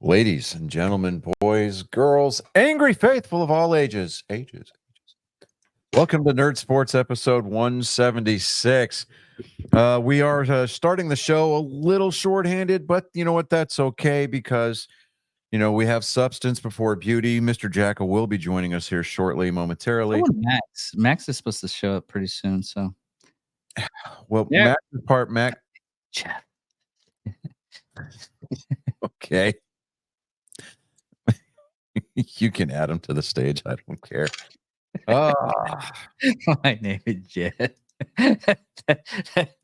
Ladies and gentlemen, boys, girls, angry faithful of all ages. Welcome to Nerd Sports episode 176. We are starting the show a little shorthanded, but you know what? That's okay because, we have substance before beauty. Mr. Jacka will be joining us here shortly, momentarily. Max is supposed to show up pretty soon, so. Well, yeah. Mac. Jeff. Okay. You can add him to the stage. I don't care. My name is Jeff. Good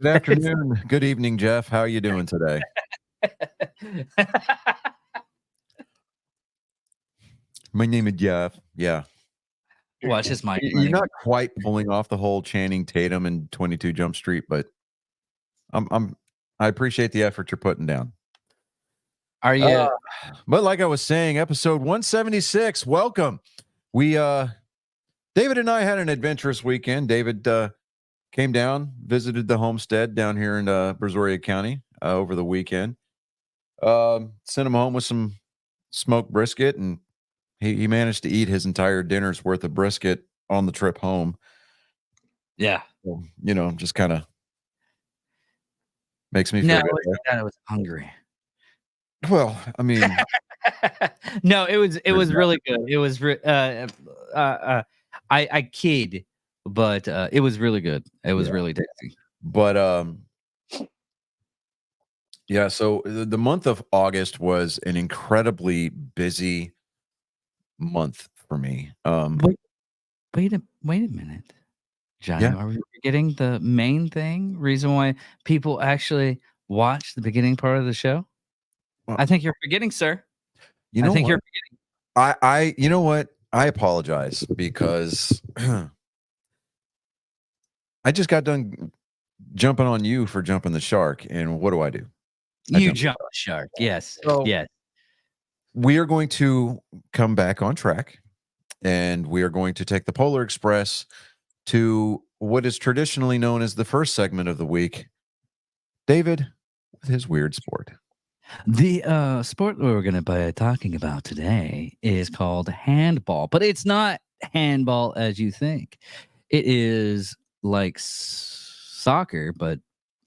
afternoon. Good evening, Jeff. How are you doing today? My name is Jeff. Yeah. Watch his mic. You're not quite pulling off the whole Channing Tatum and 22 Jump Street, but I appreciate the effort you're putting down. Are you? But like I was saying, episode 176. Welcome. David and I had an adventurous weekend. David came down, visited the homestead down here in Brazoria County over the weekend. Sent him home with some smoked brisket, and he managed to eat his entire dinner's worth of brisket on the trip home. Yeah. So, just kind of makes me feel good. I was hungry. Well, I mean, no, it was really good. It was I kid, but it was really good. It was really tasty. But yeah, so the month of August was an incredibly busy month for me. Wait a minute, Johnny. Yeah. Are we forgetting the main thing? Reason why people actually watch the beginning part of the show? Well, I think you're forgetting, sir. You're forgetting. You know what? I apologize because I just got done jumping on you for jumping the shark, and what do? You jump the shark. Yes. So yes. We are going to come back on track, and we are going to take the Polar Express to what is traditionally known as the first segment of the week. David with his weird sport. The sport we're going to be talking about today is called handball, but it's not handball as you think. It is like soccer,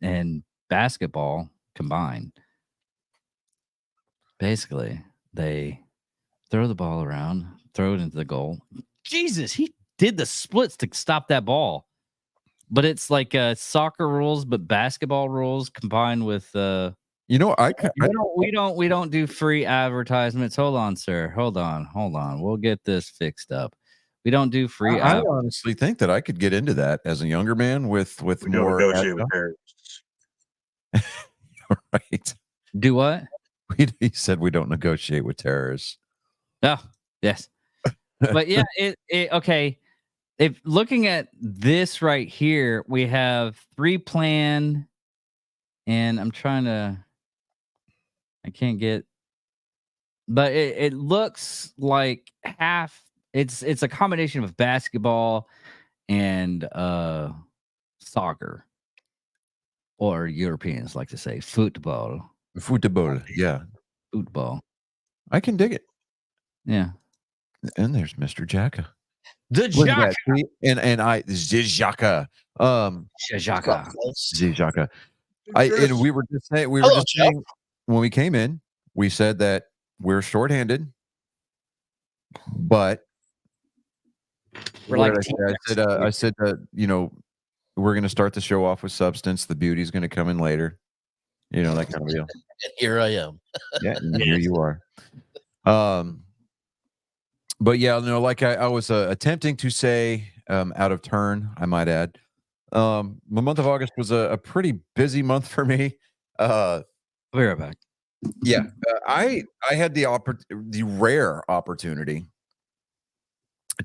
and basketball combined. Basically, they throw the ball around, throw it into the goal. Jesus, he did the splits to stop that ball. But it's like soccer rules, but basketball rules combined with we don't do free advertisements. Hold on, sir. Hold on. We'll get this fixed up. We don't do free. I honestly think that I could get into that as a younger man with more. Right. Do what? He said we don't negotiate with terrorists. Oh, yes. But yeah, okay. If looking at this right here, we have 3 plan, and I can't get, but it looks like half. It's a combination of basketball and soccer, or Europeans like to say football. Football, yeah. Football. I can dig it. Yeah. And there's Mr. Jacka. The Jacka. And I Jacka. Jacka. And we were just saying when we came in, we said that we're shorthanded, but we're like I said we're going to start the show off with substance. The beauty's going to come in later. That kind of deal. And here I am. Yeah, and here you are. But yeah, like I was attempting to say out of turn, I might add. The month of August was a pretty busy month for me. I'll be right back. Yeah, I had the rare opportunity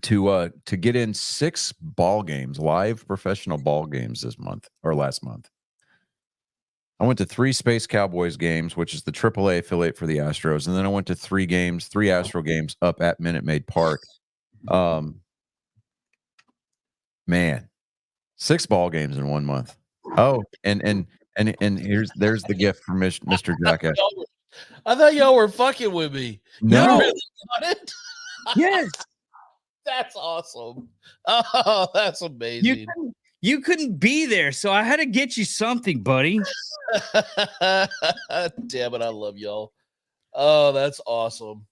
to get in 6 ball games, live professional ball games this month or last month. I went to 3 Space Cowboys games, which is the AAA affiliate for the Astros, and then I went to 3 Astro games up at Minute Maid Park. Man, 6 ball games in 1 month. Oh, and there's the gift from Mr. Jacka. I thought y'all were fucking with me. No. You really got it? Yes. That's awesome. Oh, that's amazing. You couldn't be there, so I had to get you something, buddy. Damn it, I love y'all. Oh, that's awesome.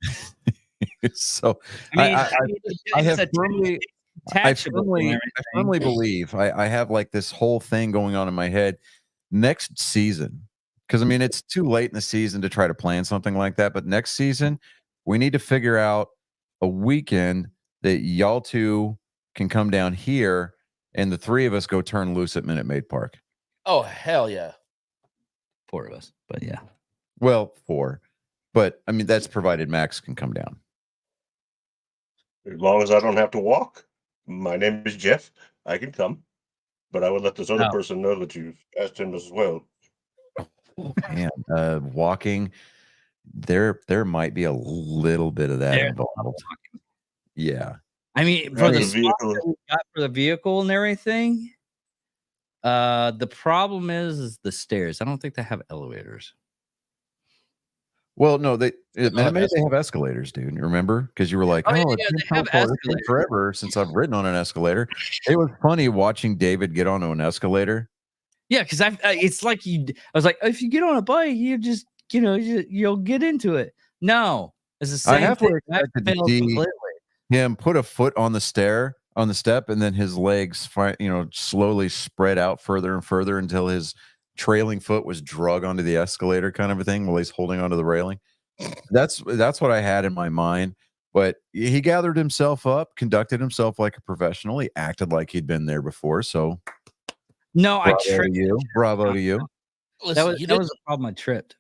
So I I have it's firmly, attachable and I everything. firmly believe I have like this whole thing going on in my head next season. Because I mean, it's too late in the season to try to plan something like that. But next season, we need to figure out a weekend that y'all two can come down here and the three of us go turn loose at Minute Maid Park. Oh, hell yeah. 4 of us, but yeah. Well, 4. But I mean, that's provided Max can come down. As long as I don't have to walk. My name is Jeff. I can come. But I would let this other No. person know that you've asked him as well. Man, walking, there might be a little bit of that There's involved. Yeah. I mean, for Right, the the spots vehicle. that we got for the vehicle and everything, the problem is the stairs. I don't think they have elevators. Well, no, they at Minute have Maid, they have escalators, dude. You remember? Because you were like, Oh, yeah, "Oh, yeah, it's been they have so far. It's been escalators. forever since I've ridden on an escalator." It was funny watching David get onto an escalator. Yeah, because it's like I was like, if you get on a bike, you just you'll get into it. No, it's the I same halfway thing. That expected to fails see completely. him put a foot on the step, and then his legs, slowly spread out further and further until his trailing foot was drug onto the escalator, kind of a thing, while he's holding onto the railing. That's what I had in my mind. But he gathered himself up, conducted himself like a professional. He acted like he'd been there before. So No, I bravo to tripped. you. Bravo to you. Listen, That was the problem. I tripped.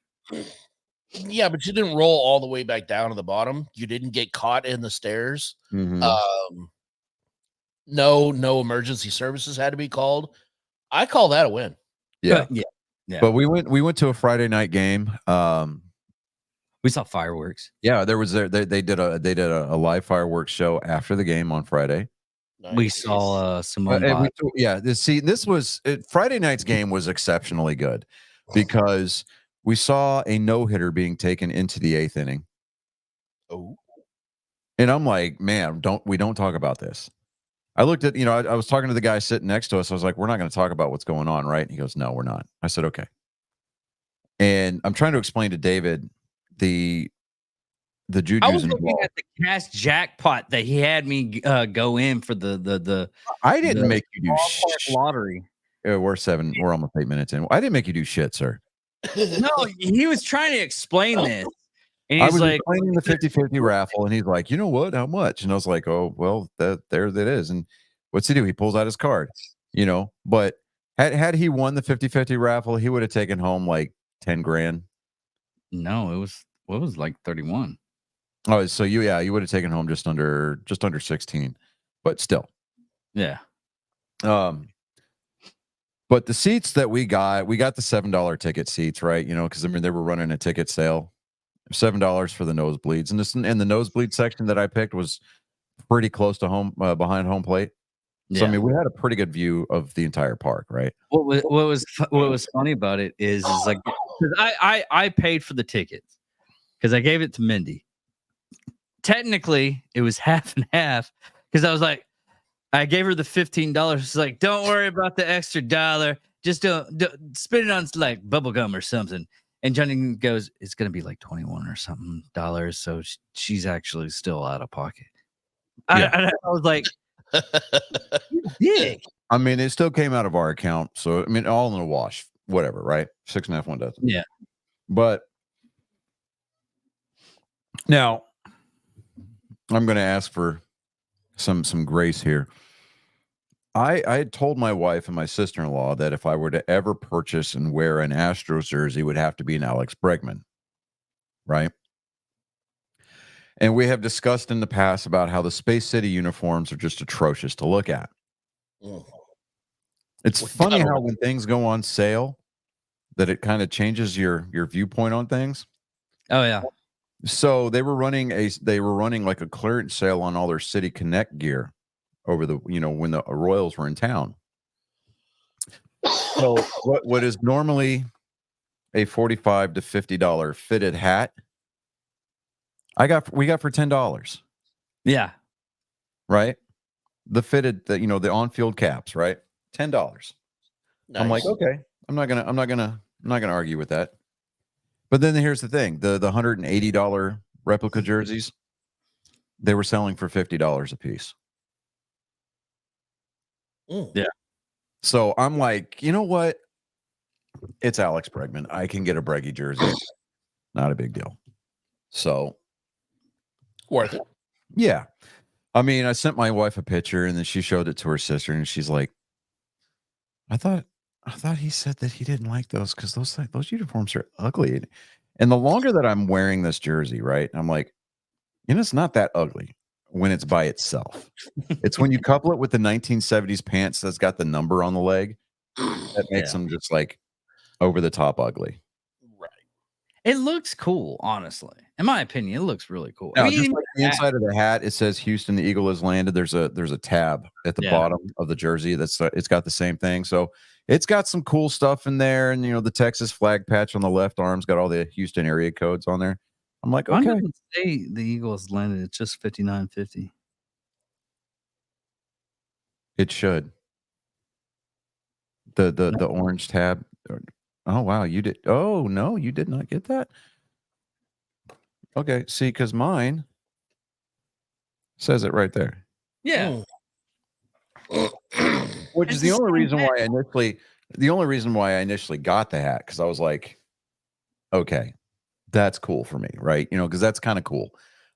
yeah, but you didn't roll all the way back down to the bottom. You didn't get caught in the stairs. Mhm. No emergency services had to be called. I call that a win. Yeah. Yeah. But we went to a Friday night game. We saw fireworks. Yeah, there was they did a live fireworks show after the game on Friday. We Nice. saw Simone And Biles. this was Friday night's game was exceptionally good because we saw a no-hitter being taken into the 8th inning. Oh, And I'm like, man, we don't talk about this. I looked at, I was talking to the guy sitting next to us. I was like, we're not going to talk about what's going on, right? And he goes, no, we're not. I said, okay. And I'm trying to explain to David the juju's I was looking involved. at the cash jackpot that he had me go in for the I didn't the make you do ballpark lottery. We're almost 8 minutes in. I didn't make you do shit, sir. No, he was trying to explain this. And I he's was like, explaining the 50-50 raffle, and he's like, you know what? How much? And I was like, oh, well, there that is. And what's he do? He pulls out his card, But had he won the 50-50 raffle, he would have taken home like 10 grand. no, it was like 31. Oh, so you would have taken home just under 16, but still. Yeah. But the seats that we got the $7 ticket seats, right? Because I mean they were running a ticket sale, $7 for the nosebleeds, and the nosebleed section that I picked was pretty close to home, behind home plate. So I mean, we had a pretty good view of the entire park, right? What was funny about it is like 'cause I paid for the tickets because I gave it to Mindy. Technically, it was half and half because I was like, I gave her the $15. She's like, don't worry about the extra dollar. Just don't spend it on like bubble gum or something. And Johnny goes, it's gonna be like 21 or something dollars. So she's actually still out of pocket. Yeah. I was like, yeah. I mean, it still came out of our account, so I mean, all in a wash, whatever, right? 6.5, 1 dozen. Yeah. But now I'm going to ask for some grace here. I had told my wife and my sister-in-law that if I were to ever purchase and wear an Astros jersey, it would have to be an Alex Bregman, right? And we have discussed in the past about how the Space City uniforms are just atrocious to look at. It's funny how when things go on sale, that it kind of changes your viewpoint on things. Oh yeah. So they were running like a clearance sale on all their City Connect gear over the when the Royals were in town. So what is normally a $45 to $50 fitted hat. We got for $10, Yeah. right? The fitted, the on-field caps, right? $10. I'm like, Nice. okay, I'm not gonna argue with that. But then here's the thing: the $180 replica jerseys, they were selling for $50 a piece. Mm. Yeah. So I'm like, you know what? It's Alex Bregman. I can get a Breggy jersey. Not a big deal. So Worth it. yeah. I mean, I sent my wife a picture and then she showed it to her sister and she's like, I thought he said that he didn't like those because those uniforms are ugly. And the longer that I'm wearing this jersey, right? I'm like, it's not that ugly when it's by itself. It's when you couple it with the 1970s pants that's got the number on the leg that makes them just like over the top ugly. Right. It looks cool, honestly. In my opinion, it looks really cool. Now, I mean, just even like the inside of the hat, it says Houston, the Eagle has landed. There's a tab at the Yeah. bottom of the jersey that's it's got the same thing. So it's got some cool stuff in there, and the Texas flag patch on the left arm's got all the Houston area codes on there. I'm like, mine okay, doesn't say the Eagles landed. It's just 59.50. it should. The orange tab. Oh wow, you did. Oh no, you did not get that. Okay, see, because mine says it right there. Yeah. Which It's is the the only same reason hat. why I initially got the hat, because I was like, okay, that's cool for me, right? Because that's kind of cool.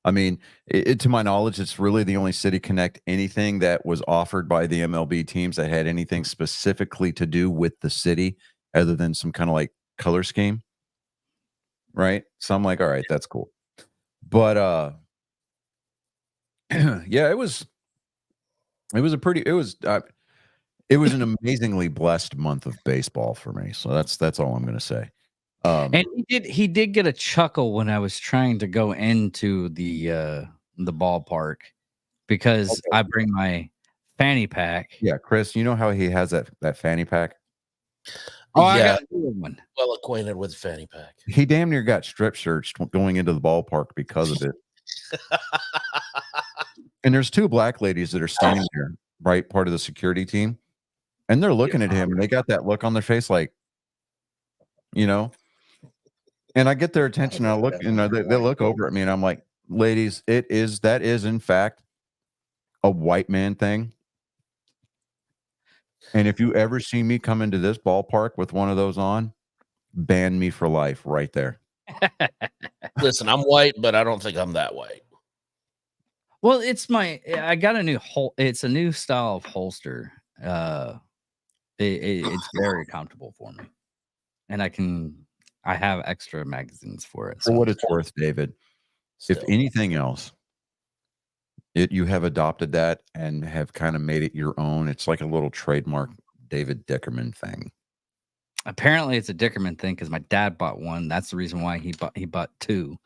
I mean, to my knowledge, it's really the only City Connect anything that was offered by the MLB teams that had anything specifically to do with the city, other than some kind of like color scheme, right? So I'm like, all right, that's cool. But yeah, it was an amazingly blessed month of baseball for me. So that's all I'm going to say. And he did get a chuckle when I was trying to go into the ballpark because I bring my fanny pack. Yeah, Chris, you know how he has that fanny pack? Oh, I Yeah. got a new one. Well acquainted with fanny pack. He damn near got strip searched going into the ballpark because of it. And there's two black ladies that are standing there, right, part of the security team, and they're looking at him, and they got that look on their face, like, and I get their attention. And I look, they look over at me, and I'm like, ladies, that is in fact a white man thing. And if you ever see me come into this ballpark with one of those on, ban me for life right there. Listen, I'm white, but I don't think I'm that white. Well, I got a new it's a new style of holster. It's very comfortable for me. And I have extra magazines for it. For what it's worth, David, if Still. anything else, you have adopted that and have kind of made it your own. It's like a little trademark David Dickerman thing. Apparently it's a Dickerman thing because my dad bought one. That's the reason why he bought two.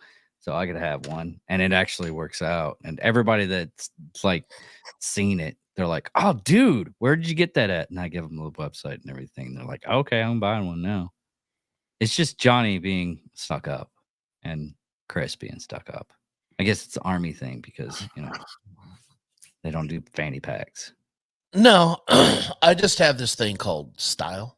So I gotta have one. And it actually works out. And everybody that's like seen it, they're like, oh dude, where did you get that at? And I give them the website and everything. They're like, okay, I'm buying one now. It's just Johnny being stuck up and Chris being stuck up. I guess it's an army thing because they don't do fanny packs. No, I just have this thing called style.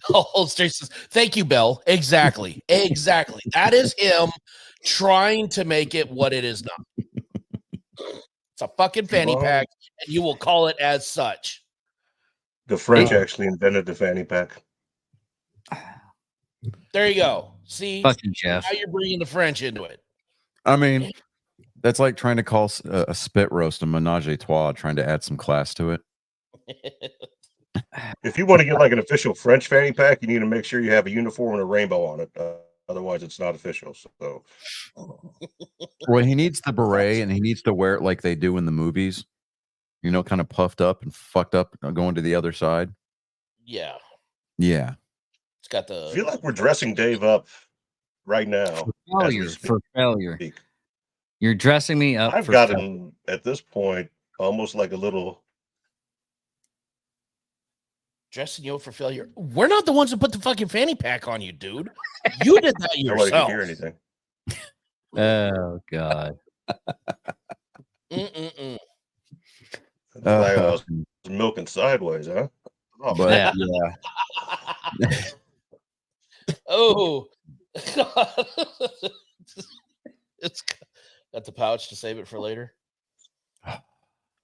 Holster says, thank you, Bell. Exactly. That is him trying to make it what it is not. It's a fucking fanny pack, and you will call it as such. The French actually invented the fanny pack. There you go. See, Fucking Jeff. now you're bringing the French into it. I mean, that's like trying to call a spit roast a menage a trois, trying to add some class to it. If you want to get like an official French fanny pack, you need to make sure you have a uniform and a rainbow on it. Otherwise, it's not official. So, Well, he needs the beret, and he needs to wear it like they do in the movies. Kind of puffed up and fucked up, going to the other side. Yeah, Yeah. it's got I the. feel like we're dressing Dave up right now. For failure. You're dressing me up. I've got him at this point almost like a little dressing you up for failure. We're not the ones that put the fucking fanny pack on you, dude. You did that Nobody yourself. can hear anything. Oh God. Mm-mm-mm. That's why I was milking sideways, huh? Oh, But Yeah. yeah, Oh, it's got the pouch to save it for later.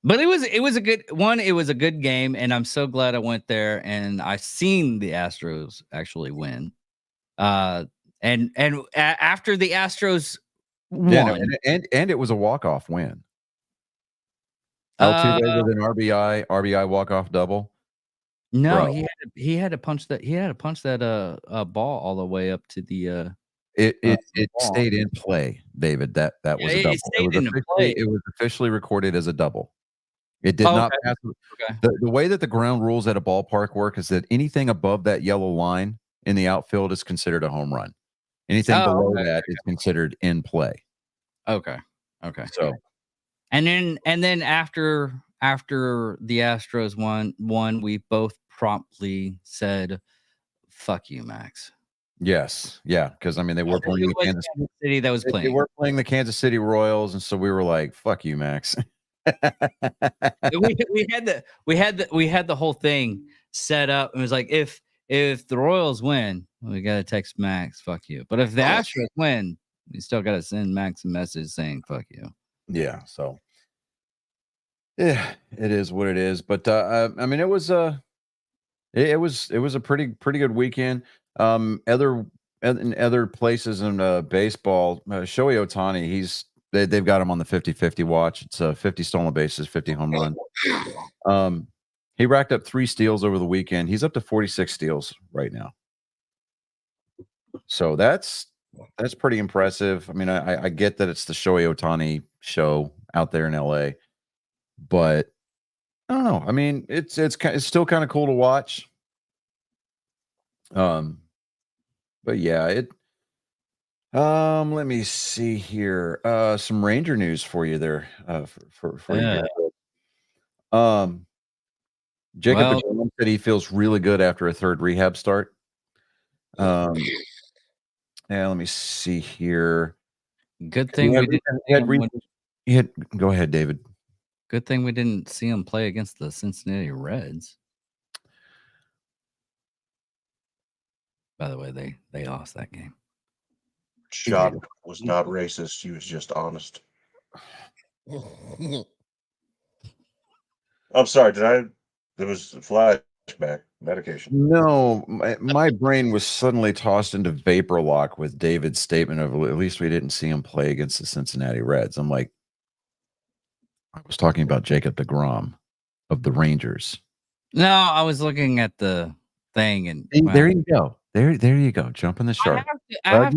But it was a good one. It was a good game, and I'm so glad I went there and I seen the Astros actually win. And after the Astros yeah, no, won, and it was a walk-off win. uh, Altuve with an RBI walk-off double. no, bro. he had to punch that ball all the way up to the It ball. stayed in play, David. That was Yeah, a it double. stayed in the play. It was officially recorded as a double. It did Oh, not okay. pass. Okay. The way that the ground rules at a ballpark work is that anything above that yellow line in the outfield is considered a home run. Anything Oh, below okay, that is considered in play. Okay. So And then after the Astros won, we both promptly said, "Fuck you, Max." yes, yeah, because I mean they were playing It the was Kansas. Kansas City that was They playing. were playing the Kansas City Royals, and so we were like, "Fuck you, Max." we had the whole thing set up. It was like if the Royals win, we gotta text Max, "Fuck you." But if the Astros win, we still gotta send Max a message saying, "Fuck you." Yeah, so yeah, it is what it is. But I mean, it was a pretty good weekend. In other places in baseball, Shohei Ohtani, they've got him on the 50-50 watch. It's 50 stolen bases, 50 home runs. He racked up 3 steals over the weekend. He's up to 46 steals right now. So that's pretty impressive. I mean, I get that it's the Shohei Ohtani show out there in LA, but I don't know. I mean, it's still kind of cool to watch. But yeah, let me see here. Some Ranger news for you there. For you Yeah. here. Jacob Well- DeGrom said he feels really good after a third rehab start. Yeah, let me see here. Good thing we didn't. Go ahead, David. Good thing we didn't see him play against the Cincinnati Reds. By the way, they lost that game. Shot was not racist. He was just honest. I'm sorry. There was a flashback medication. No, my brain was suddenly tossed into vapor lock with David's statement of at least we didn't see him play against the Cincinnati Reds. I'm like, I was talking about Jacob DeGrom of the Rangers. No, I was looking at the thing and There you go. There you go. Jumping the shark. I have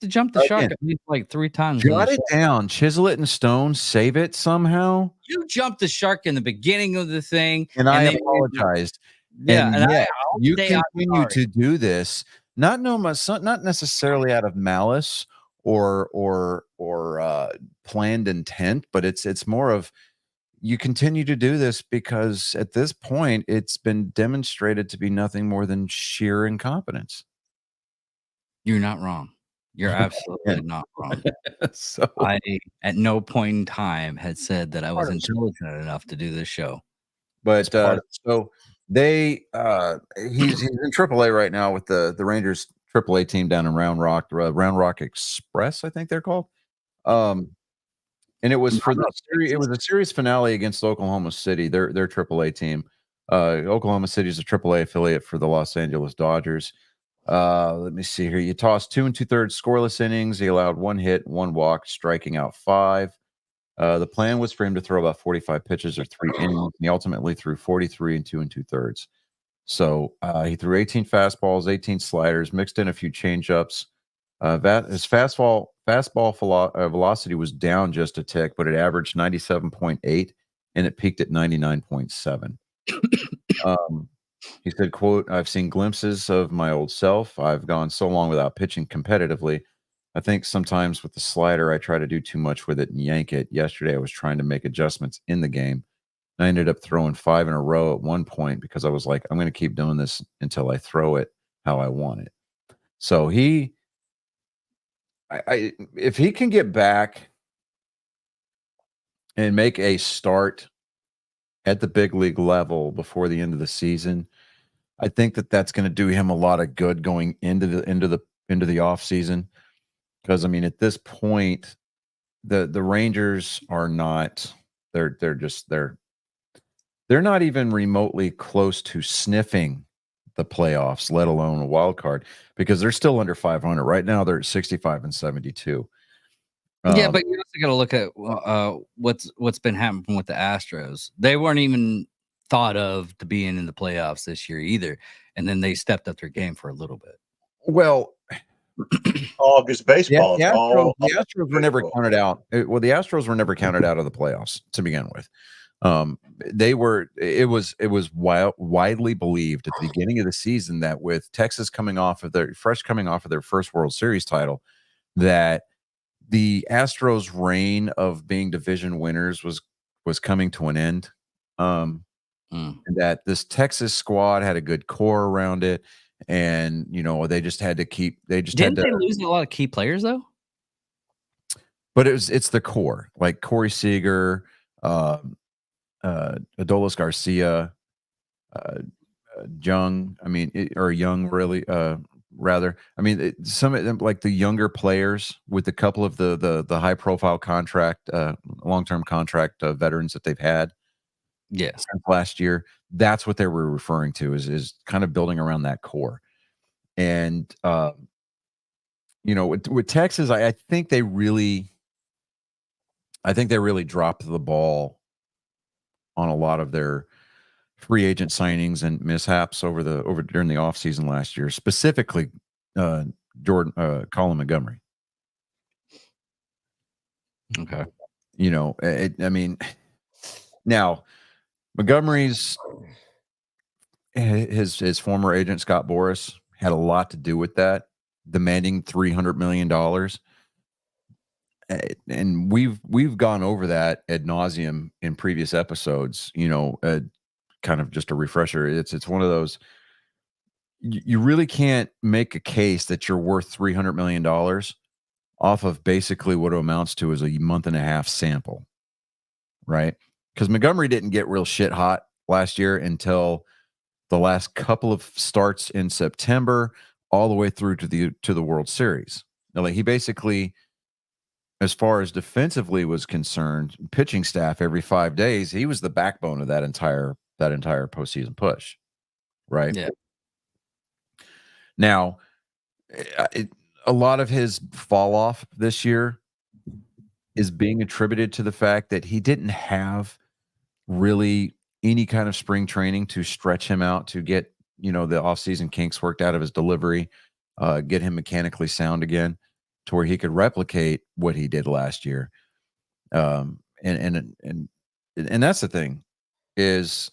to jump the shark at least like 3 times. Jot it down, chisel it in stone, save it somehow. You jumped the shark in the beginning of the thing, And I then apologized. Yeah, and yet you I'm continue sorry. to do this, not necessarily out of malice or planned intent, but it's more of you continue to do this because at this point it's been demonstrated to be nothing more than sheer incompetence. You're not wrong. You're absolutely not wrong. So I at no point in time had said that I was intelligent enough to do this show. But so they he's in AAA right now with the Rangers AAA team down in Round Rock, Round Rock Express, I think they're called. And it was for the series. It was a series finale against Oklahoma City. Their AAA team. Oklahoma City is a AAA affiliate for the Los Angeles Dodgers. Let me see here. You tossed 2 2/3 scoreless innings. He allowed 1 hit, 1 walk, striking out 5. The plan was for him to throw about 45 pitches or 3 innings. He ultimately threw 43 and 2 2/3. So he threw 18 fastballs, 18 sliders, mixed in a few changeups. His fastball velocity was down just a tick, but it averaged 97.8 and it peaked at 99.7. He said, quote, "I've seen glimpses of my old self. I've gone so long without pitching competitively. I think sometimes with the slider, I try to do too much with it and yank it. Yesterday, I was trying to make adjustments in the game. I ended up throwing 5 in a row at one point because I was like, I'm going to keep doing this until I throw it how I want it. So if he can get back and make a start at the big league level before the end of the season, I think that that's going to do him a lot of good going into the off season. Because I mean, at this point, the Rangers are not. They're not even remotely close to sniffing the playoffs, let alone a wild card, because they're still under 500 right now. They're at 65 and 72. Yeah, but you also got to look at what's been happening with the Astros. They weren't even thought of to being in the playoffs this year either, and then they stepped up their game for a little bit. Well, August baseball. the Astros were never counted out. The Astros were never counted out of the playoffs to begin with. It was widely believed at the beginning of the season that with Texas coming off of their first World Series title, that the Astros' reign of being division winners was coming to an end. And that this Texas squad had a good core around it, and they just had to keep. Didn't they lose a lot of key players though? But it's the core, like Corey Seager, Adolis Garcia, Young. I mean, or Young really. Rather, I mean, some of them, like the younger players with a couple of the high profile contract, long-term contract veterans that they've had, since last year. That's what they were referring to is kind of building around that core. And with Texas, I think they really dropped the ball on a lot of their free agent signings and mishaps over during the offseason last year, specifically Colin Montgomery. Okay. I mean, now Montgomery's his former agent Scott Boras had a lot to do with that, demanding $300 million. And we've gone over that ad nauseum in previous episodes. Kind of just a refresher. It's one of those, you really can't make a case that you're worth $300 million off of basically what it amounts to is a month and a half sample, right? Because Montgomery didn't get real shit hot last year until the last couple of starts in September, all the way through to the World Series. Now, like, he basically, as far as defensively was concerned, pitching staff every 5 days, he was the backbone of that entire postseason push, right? Yeah. Now, a lot of his fall off this year is being attributed to the fact that he didn't have really any kind of spring training to stretch him out to get the offseason kinks worked out of his delivery, get him mechanically sound again, to where he could replicate what he did last year. And that's the thing, is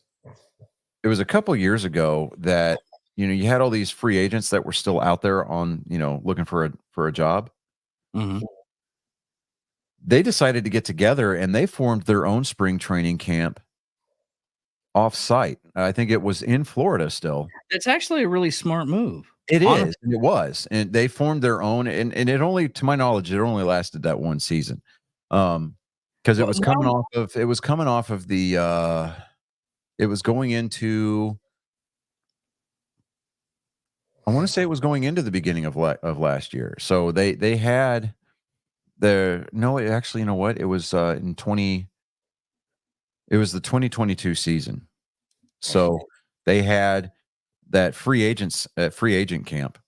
it was a couple years ago that you had all these free agents that were still out there on looking for a job. Mm-hmm. They decided to get together and they formed their own spring training camp off-site. I think it was in Florida still. It's actually a really smart move. It is. And it was. And they formed their own, and it only, to my knowledge, it only lasted that one season. Because it was coming off of the it was going into, I want to say it was going into the beginning of last year. So they had actually, you know what? It was it was the 2022 season. So they had that free agent camp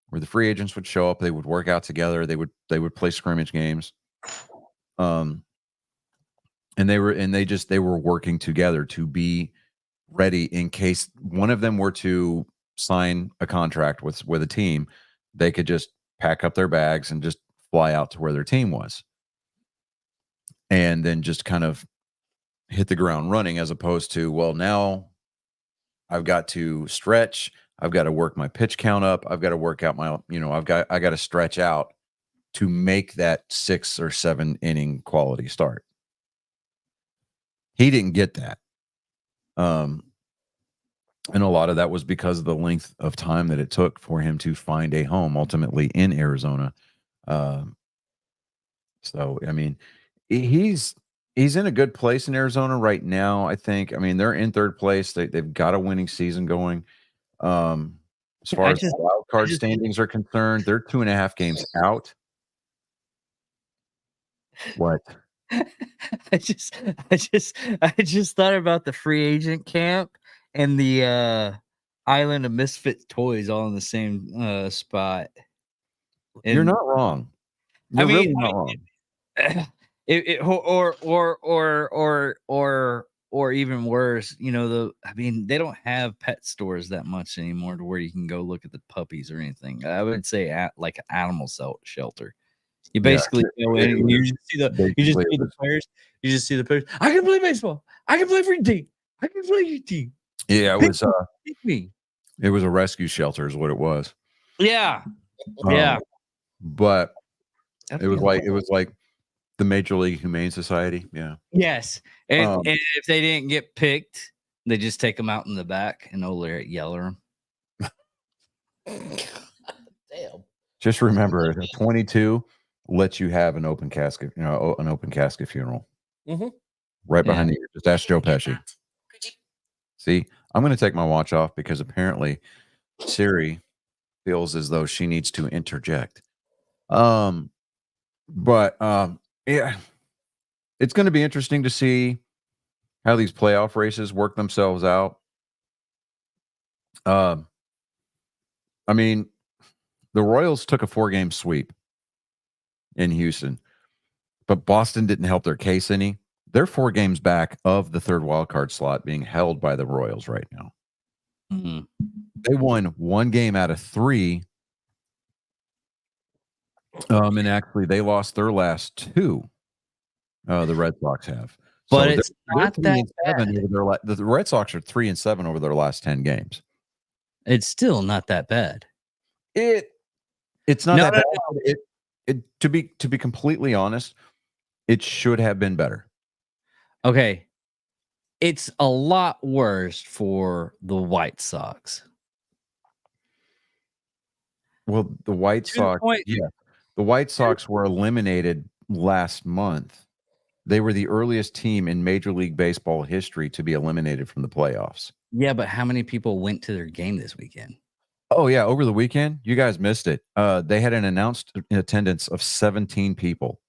where the free agents would show up, they would work out together, they would play scrimmage games. And they were working together to be ready in case one of them were to sign a contract with a team. They could just pack up their bags and just fly out to where their team was, and then just kind of hit the ground running, as opposed to, well, now I've got to stretch, I've got to work my pitch count up, I've got to work out my, I got to stretch out to make that 6 or 7 inning quality start. He didn't get that. And a lot of that was because of the length of time that it took for him to find a home ultimately in Arizona. So, I mean, he's in a good place in Arizona right now, I think. I mean, they're in third place. They've got a winning season going. As far as the wild card standings are concerned, they're 2.5 games out. What? I just thought about the free agent camp and the Island of Misfit Toys all in the same spot. You're And not wrong. I You're mean, really not wrong. Or even worse, you know, they don't have pet stores that much anymore to where you can go look at the puppies or anything. I would say like an animal shelter. You basically go in and you just see the players. You just see the players. I can play baseball. I can play for your team. I can play your team. Yeah, Pick me. It was a rescue shelter, is what it was. Yeah, yeah. But it was like the Major League Humane Society. Yeah. Yes, and if they didn't get picked, they just take them out in the back and over yeller them. Damn. Just remember, 22 lets you have an open casket, an open casket funeral. Mm-hmm. Right behind you. Just ask Joe Pesci. See, I'm going to take my watch off because apparently Siri feels as though she needs to interject. Yeah, it's going to be interesting to see how these playoff races work themselves out. I mean, the Royals took a 4-game sweep in Houston, but Boston didn't help their case any. They're 4 games back of the third wild card slot being held by the Royals right now. Mm-hmm. They won 1 game out of 3. And actually they lost their last 2. The Red Sox have. But So it's not that bad. The Red Sox are 3-7 over their last 10 games. It's still not that bad. It's not that bad. To be completely honest, it should have been better. Okay. It's a lot worse for the White Sox. Well, the White Sox, the White Sox were eliminated last month. They were the earliest team in Major League Baseball history to be eliminated from the playoffs. Yeah, but how many people went to their game this weekend? Oh, yeah. Over the weekend, you guys missed it. They had an announced attendance of 17 people.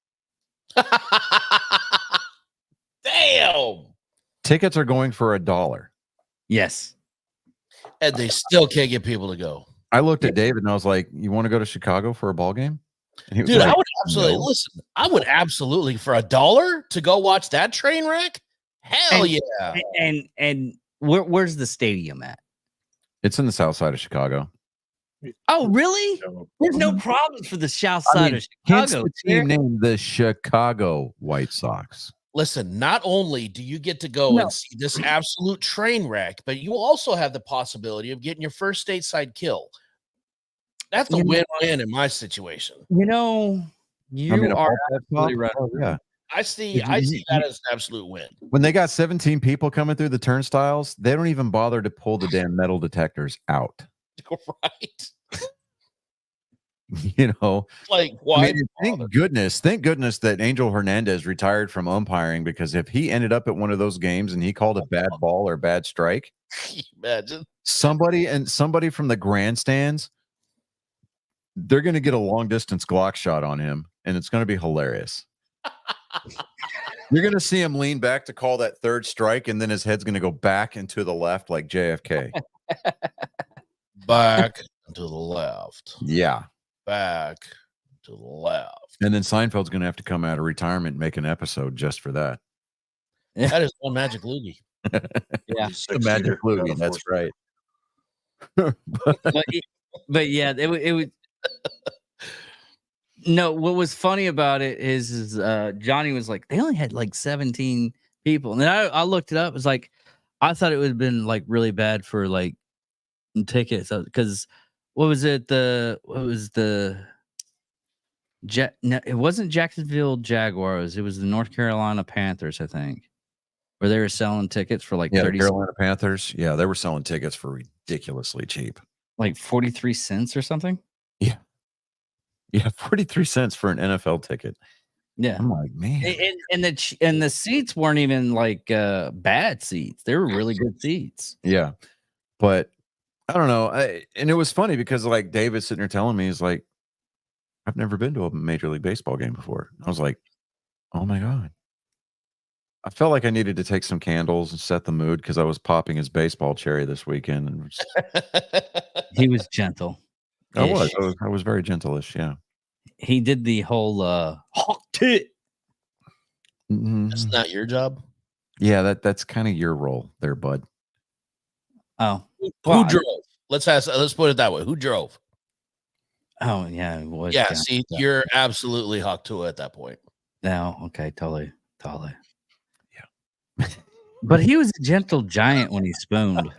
Damn. Tickets are going for $1. Yes. And they still can't get people to go. I looked at David and I was like, "You want to go to Chicago for a ball game?" And he was Dude, like, I would absolutely listen. I would absolutely for $1 to go watch that train wreck. Hell yeah! And where's the stadium at? It's in the south side of Chicago. Oh, really? There's no problems for the south side of Hence Chicago. the team named the Chicago White Sox. Listen, not only do you get to go and see this absolute train wreck, but you also have the possibility of getting your first stateside kill. That's a win-win in my situation. You know, are absolutely right. Oh, yeah. I see that as an absolute win. When they got 17 people coming through the turnstiles, they don't even bother to pull the damn metal detectors out. Right. You know, like why? I mean, thank goodness that Angel Hernandez retired from umpiring, because if he ended up at one of those games and he called a bad ball or bad strike, imagine somebody from the grandstands, they're going to get a long distance Glock shot on him, and it's going to be hilarious. You're going to see him lean back to call that third strike, and then his head's going to go back and to the left like JFK. Back to the left. Yeah. Back to the left. And then Seinfeld's going to have to come out of retirement and make an episode just for that. That is one magic loogie. Yeah. The magic loogie. That's right. but yeah, it would. No, what was funny about it is Johnny was like, they only had like 17 people. And then I looked it up. It's like, I thought it would have been like really bad for like tickets, because it wasn't Jacksonville Jaguars. It was the North Carolina Panthers, I think. where they were selling tickets for like Yeah, the 30 Carolina Panthers. Yeah, they were selling tickets for ridiculously cheap. like 43 cents or something. Yeah, 43 cents for an NFL ticket. Yeah. I'm like, man. And the seats weren't even like bad seats. They were really good seats. Yeah. But I don't know. And it was funny because like David's sitting there telling me, he's like, I've never been to a Major League Baseball game before. I was like, oh my God. I felt like I needed to take some candles and set the mood because I was popping his baseball cherry this weekend. And He was gentle. I was very gentleish. Yeah. He did the whole hawk tit. That's not your job. Yeah, that's kind of your role there, bud. Oh. Who Well, drove? Let's put it that way. Who drove? Oh yeah, it was. Yeah, see, you're absolutely Hawktua at that point. No, okay, totally. Yeah. But he was a gentle giant when he spooned.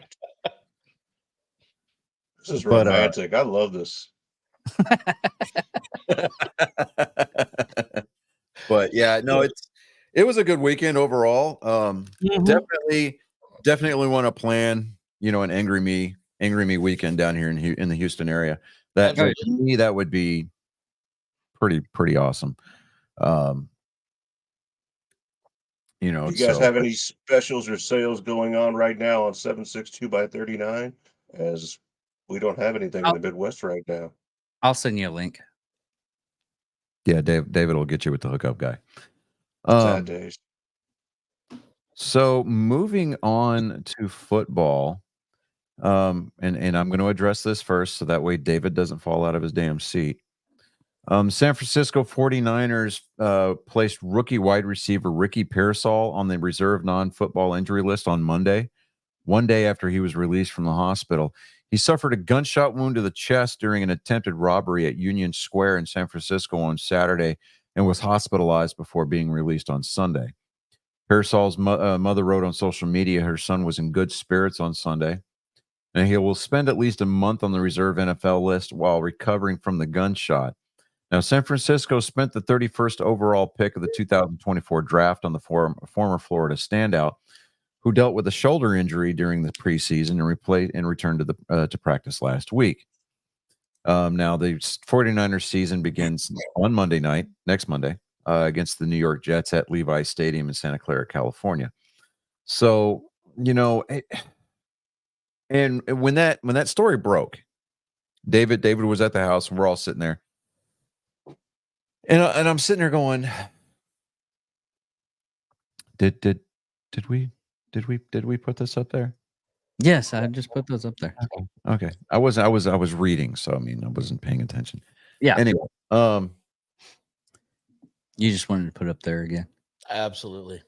This is But, romantic. I love this. But yeah, no, it was a good weekend overall. Definitely want to plan, an angry me weekend down here in the Houston area. That to me, that would be pretty awesome. You guys have any specials or sales going on right now on 762 by 39? As we don't have anything in the Midwest right now. I'll send you a link. Yeah, David will get you with the hookup guy. Sad days. So moving on to football, and I'm going to address this first so that way David doesn't fall out of his damn seat. San Francisco 49ers placed rookie wide receiver Ricky Pearsall on the reserve non-football injury list on Monday, one day after he was released from the hospital. He suffered a gunshot wound to the chest during an attempted robbery at Union Square in San Francisco on Saturday and was hospitalized before being released on Sunday. Pearsall's mother wrote on social media her son was in good spirits on Sunday, and he will spend at least a month on the reserve NFL list while recovering from the gunshot. Now, San Francisco spent the 31st overall pick of the 2024 draft on the former Florida standout, who dealt with a shoulder injury during the preseason and returned to practice last week. Now, the 49ers season begins on next Monday, against the New York Jets at Levi's Stadium in Santa Clara, California. So, and when that story broke, David was at the house, and we're all sitting there. And I'm sitting there going, did we put this up there? Yes, I just put those up there. Okay. I was reading, so I mean I wasn't paying attention. Yeah. Anyway, you just wanted to put it up there again. Absolutely.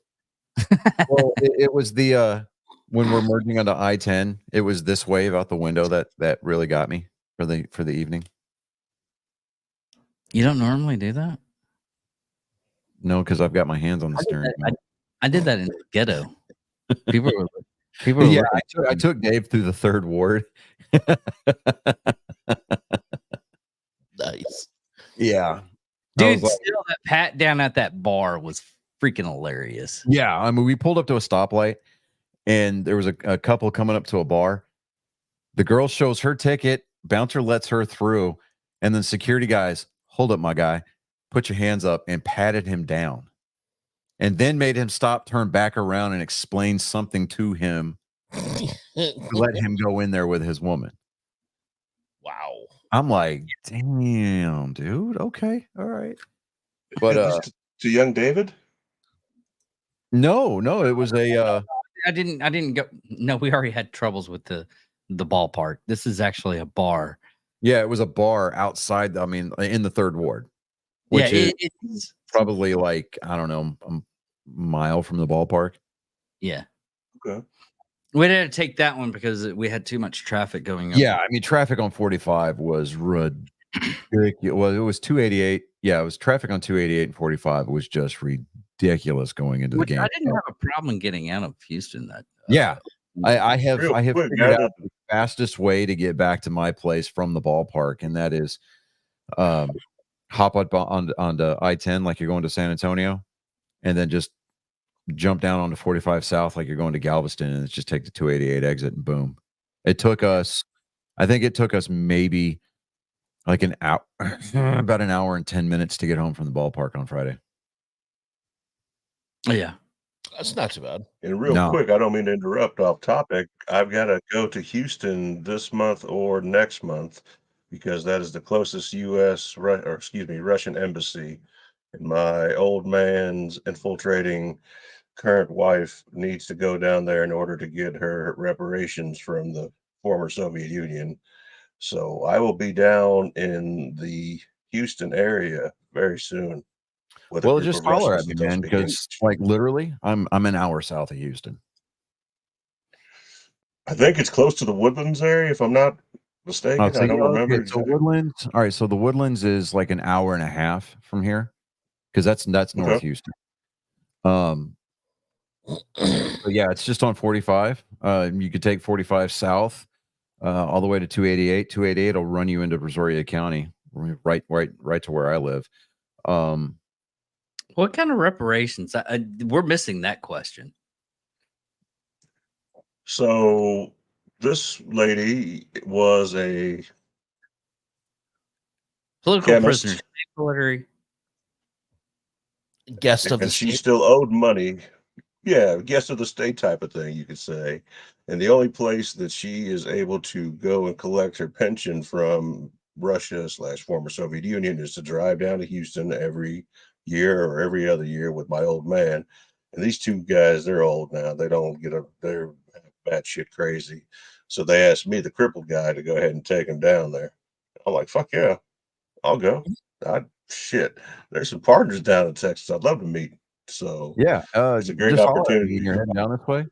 well, it was the when we're merging onto I-10, it was this wave out the window that really got me for the evening. You don't normally do that? No, because I've got my hands on the steering wheel. I did that in the ghetto. People were yeah, I took Dave through the third ward. Nice. Yeah. Dude, still that pat down at that bar was freaking hilarious. Yeah, I mean, we pulled up to a stoplight, and there was a couple coming up to a bar. The girl shows her ticket, bouncer lets her through, and then security guys, hold up, my guy, put your hands up, and patted him down. And then made him stop, turn back around, and explain something to him to let him go in there with his woman. Wow. I'm like, damn, dude. Okay, all right. But to young David? No, it was a I didn't go. No, we already had troubles with the ballpark. This is actually a bar. Yeah, it was a bar outside. I mean, in the third ward, which is probably like, I don't know, a mile from the ballpark. Yeah. Okay. We had to take that one because we had too much traffic going up. Yeah, I mean, traffic on 45 was ridiculous. Well, it was 288. Yeah, it was traffic on 288 and 45. It was just ridiculous going into the game. I didn't have a problem getting out of Houston. Yeah, I have quick, figured out the fastest way to get back to my place from the ballpark, and that is hop up onto I-10 like you're going to San Antonio, and then just jump down onto 45 South like you're going to Galveston, and it's just take the 288 exit and boom. It took us, I think it took us maybe like an hour, about an hour and 10 minutes to get home from the ballpark on Friday. Yeah. That's not too bad. And real quick, I don't mean to interrupt off topic. I've got to go to Houston this month or next month because that is the closest Russian embassy. And my old man's infiltrating current wife needs to go down there in order to get her reparations from the former Soviet Union. So I will be down in the Houston area very soon. Well, just holler at me, man, because like literally, I'm an hour south of Houston. I think it's close to the Woodlands area, if I'm not mistaken. I don't remember. Okay, so Woodlands. All right, so the Woodlands is like an hour and a half from here, because that's North Houston. So yeah, it's just on 45. You could take 45 south, all the way to 288. 288 will run you into Brazoria County, right to where I live. What kind of reparations? We're missing that question. So this lady was a political prisoner, guest of the and she state. still owed money. Yeah, guest of the state type of thing, you could say. And the only place that she is able to go and collect her pension from Russia / former Soviet Union is to drive down to Houston every year or every other year with my old man. And these two guys, they're old now. They don't get they're batshit crazy. So they asked me, the crippled guy, to go ahead and take them down there. I'm like, fuck yeah, I'll go. Shit, there's some partners down in Texas I'd love to meet. So yeah, it's a great opportunity. You're heading down this way.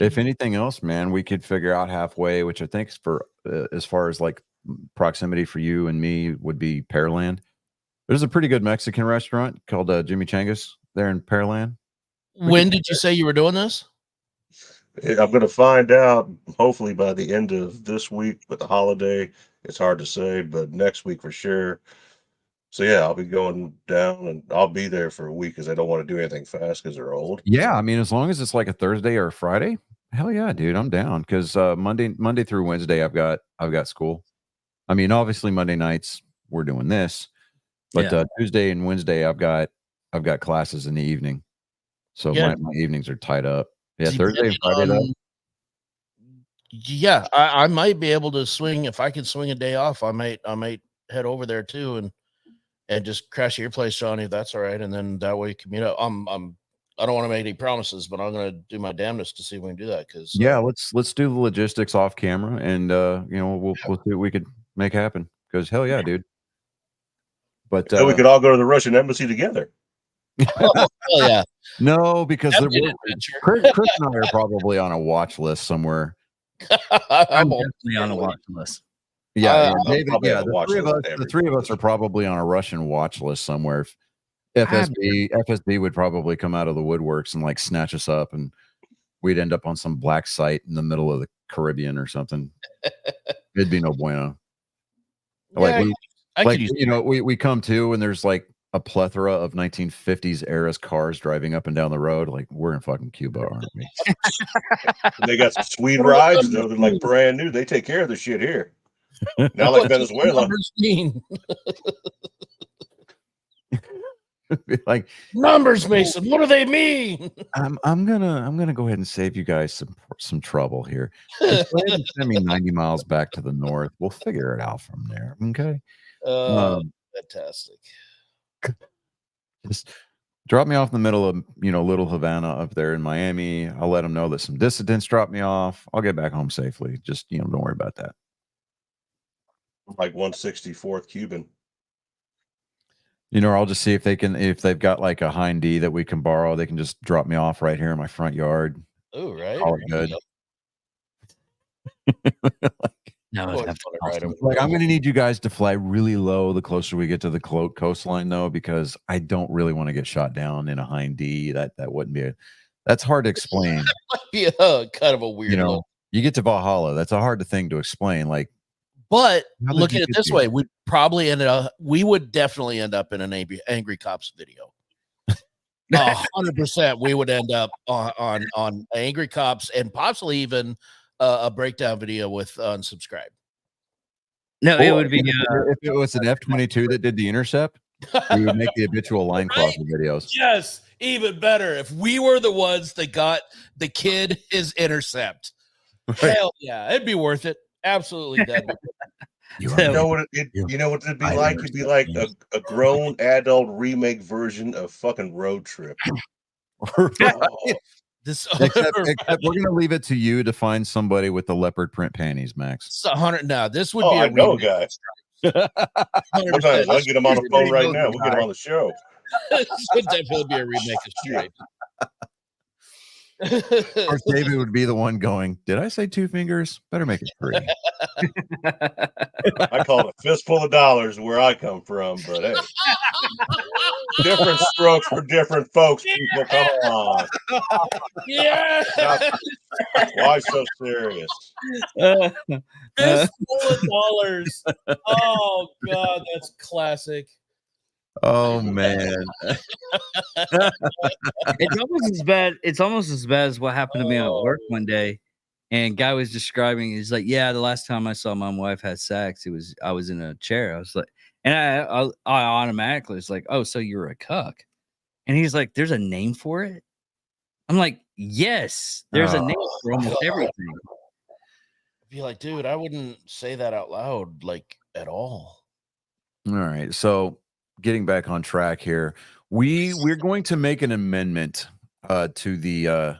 If anything else, man, we could figure out halfway, which I think is for as far as like proximity for you and me would be Pearland. There's a pretty good Mexican restaurant called Jimmy Changas there in Pearland. When did you say you were doing this? I'm going to find out hopefully by the end of this week. With the holiday, it's hard to say, but next week for sure. So yeah, I'll be going down and I'll be there for a week because I don't want to do anything fast because they're old. Yeah, I mean, as long as it's like a Thursday or a Friday, hell yeah, dude, I'm down. Because Monday through Wednesday, I've got school. I mean, obviously Monday nights we're doing this, but Tuesday and Wednesday I've got classes in the evening, so my evenings are tied up. Yeah, Thursday and Friday though. Yeah, I might be able to swing if I can swing a day off. I might head over there too and just crash at your place, Johnny, if that's all right. And then that way commute out. I don't want to make any promises, but I'm gonna do my damnedest to see if we can do that. Because let's do the logistics off camera, and we'll see what we could make happen. Because hell yeah, dude. But we could all go to the Russian embassy together. Oh yeah. No, because Chris and I are probably on a watch list somewhere. I'm definitely on a watch list. Yeah, David, the three of us are probably on a Russian watch list somewhere. FSB would probably come out of the woodworks and like snatch us up, and we'd end up on some black site in the middle of the Caribbean or something. It'd be no bueno. We come to and there's like a plethora of 1950s era cars driving up and down the road. Like, we're in fucking Cuba, aren't we? They got some sweet rides though. They're like brand new. They take care of the shit here. Not like Venezuela. Like numbers, Mason. What do they mean? I'm gonna go ahead and save you guys some trouble here. Just go ahead and send me 90 miles back to the north. We'll figure it out from there. Okay. Fantastic. Just drop me off in the middle of Little Havana up there in Miami. I'll let them know that some dissidents dropped me off. I'll get back home safely. Just don't worry about that. Like 164th Cuban. Or I'll just see if they've got like a Hind D that we can borrow. They can just drop me off right here in my front yard. Oh, right. All good. Like, I'm going to need you guys to fly really low the closer we get to the coastline, though, because I don't really want to get shot down in a Hind D. That wouldn't be that's hard to explain. That might be kind of a weird. You get to Valhalla. That's a hard thing to explain. Like, but look at it this way: we would definitely end up in an Angry Cops video. 100% we would end up on Angry Cops and possibly even a breakdown video with Unsubscribe. No, it Or would be. if it was an F-22 that did the intercept, we would make the habitual line crossing videos. Yes, even better. If we were the ones that got the kid his intercept, hell yeah, it'd be worth it. Absolutely dead. You know what it'd be like? It'd be like a grown adult remake version of fucking Road Trip. Oh, This except we're gonna leave it to you to find somebody with the leopard print panties, Max. it's 100 now. This would oh, be I a know a remake. guy. 100%. Sometimes I'll This get him on the would phone be a right remake now. of We'll get him on the show. This would definitely be a remake of Stripe. Of course, David would be the one going, "Did I say 2 fingers? Better make it 3." I call it a fistful of dollars where I come from, but hey, different strokes for different folks. People, come on. Yeah. Why so serious? Fistful of dollars. Oh God, that's classic. Oh man. It's almost as bad. It's almost as bad as what happened to me at work one day. And guy was describing. He's like, "Yeah, the last time I saw my wife had sex, I was in a chair." I was like, and I automatically was like, "Oh, so you're a cuck?" And he's like, "There's a name for it." I'm like, "Yes, there's a name for almost everything." Be like, dude, I wouldn't say that out loud, like at all. All right. So getting back on track here, we're going to make an amendment to the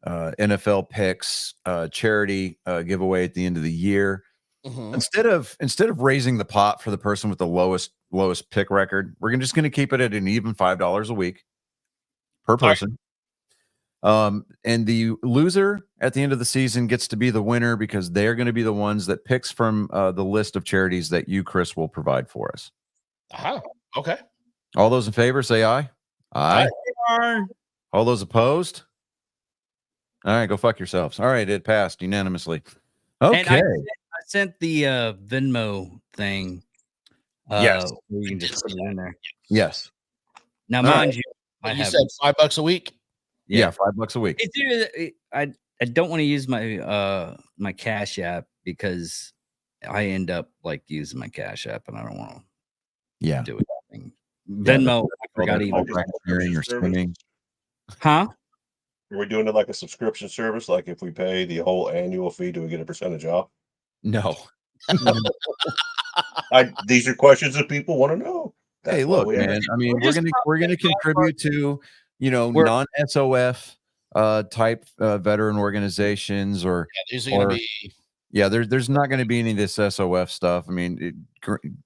NFL picks charity giveaway at the end of the year. Mhm. Instead of raising the pot for the person with the lowest pick record, we're just going to keep it at an even $5 a week per person. And the loser at the end of the season gets to be the winner because they're going to be the ones that picks from the list of charities that you, Chris, will provide for us. Okay. All those in favor say aye. Aye. All those opposed? All right, go fuck yourselves. All right, it passed unanimously. Okay. And I sent the Venmo thing. Yes. You can just put it in there. Yes. Now, All mind you, You said $5 a week. Yeah, $5 a week. It's either, I don't want to use my my Cash App because I end up like using my Cash App and I don't want Yeah. to do it. Venmo, I forgot even. Sharing or spinning. Huh? Are we doing it like a subscription service? Like if we pay the whole annual fee, do we get a percentage off? No. These are questions that people want to know. Hey, That's why look, we have- man. I mean, we're we're gonna contribute to We're- non-SOF type veteran organizations or Yeah, these are going to be. yeah. There's not going to be any of this SOF stuff. I mean,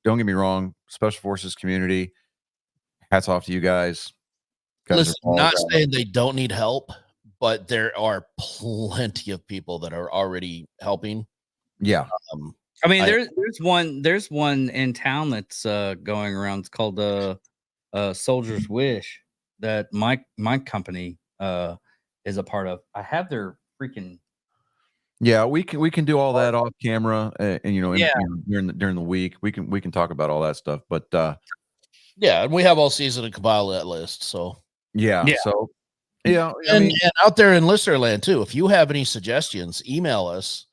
don't get me wrong. Special Forces community. Hats off to you guys. Listen, not saying they don't need help, but there are plenty of people that are already helping. Yeah. I mean, there's one in town that's going around. It's called Soldier's Wish that my company is a part of. I have their freaking. Yeah, we can do all that off camera, and Yeah. during the week we can talk about all that stuff. But Yeah, and we have all season to compile that list. So yeah. So yeah, and out there in listener land too. If you have any suggestions, email us.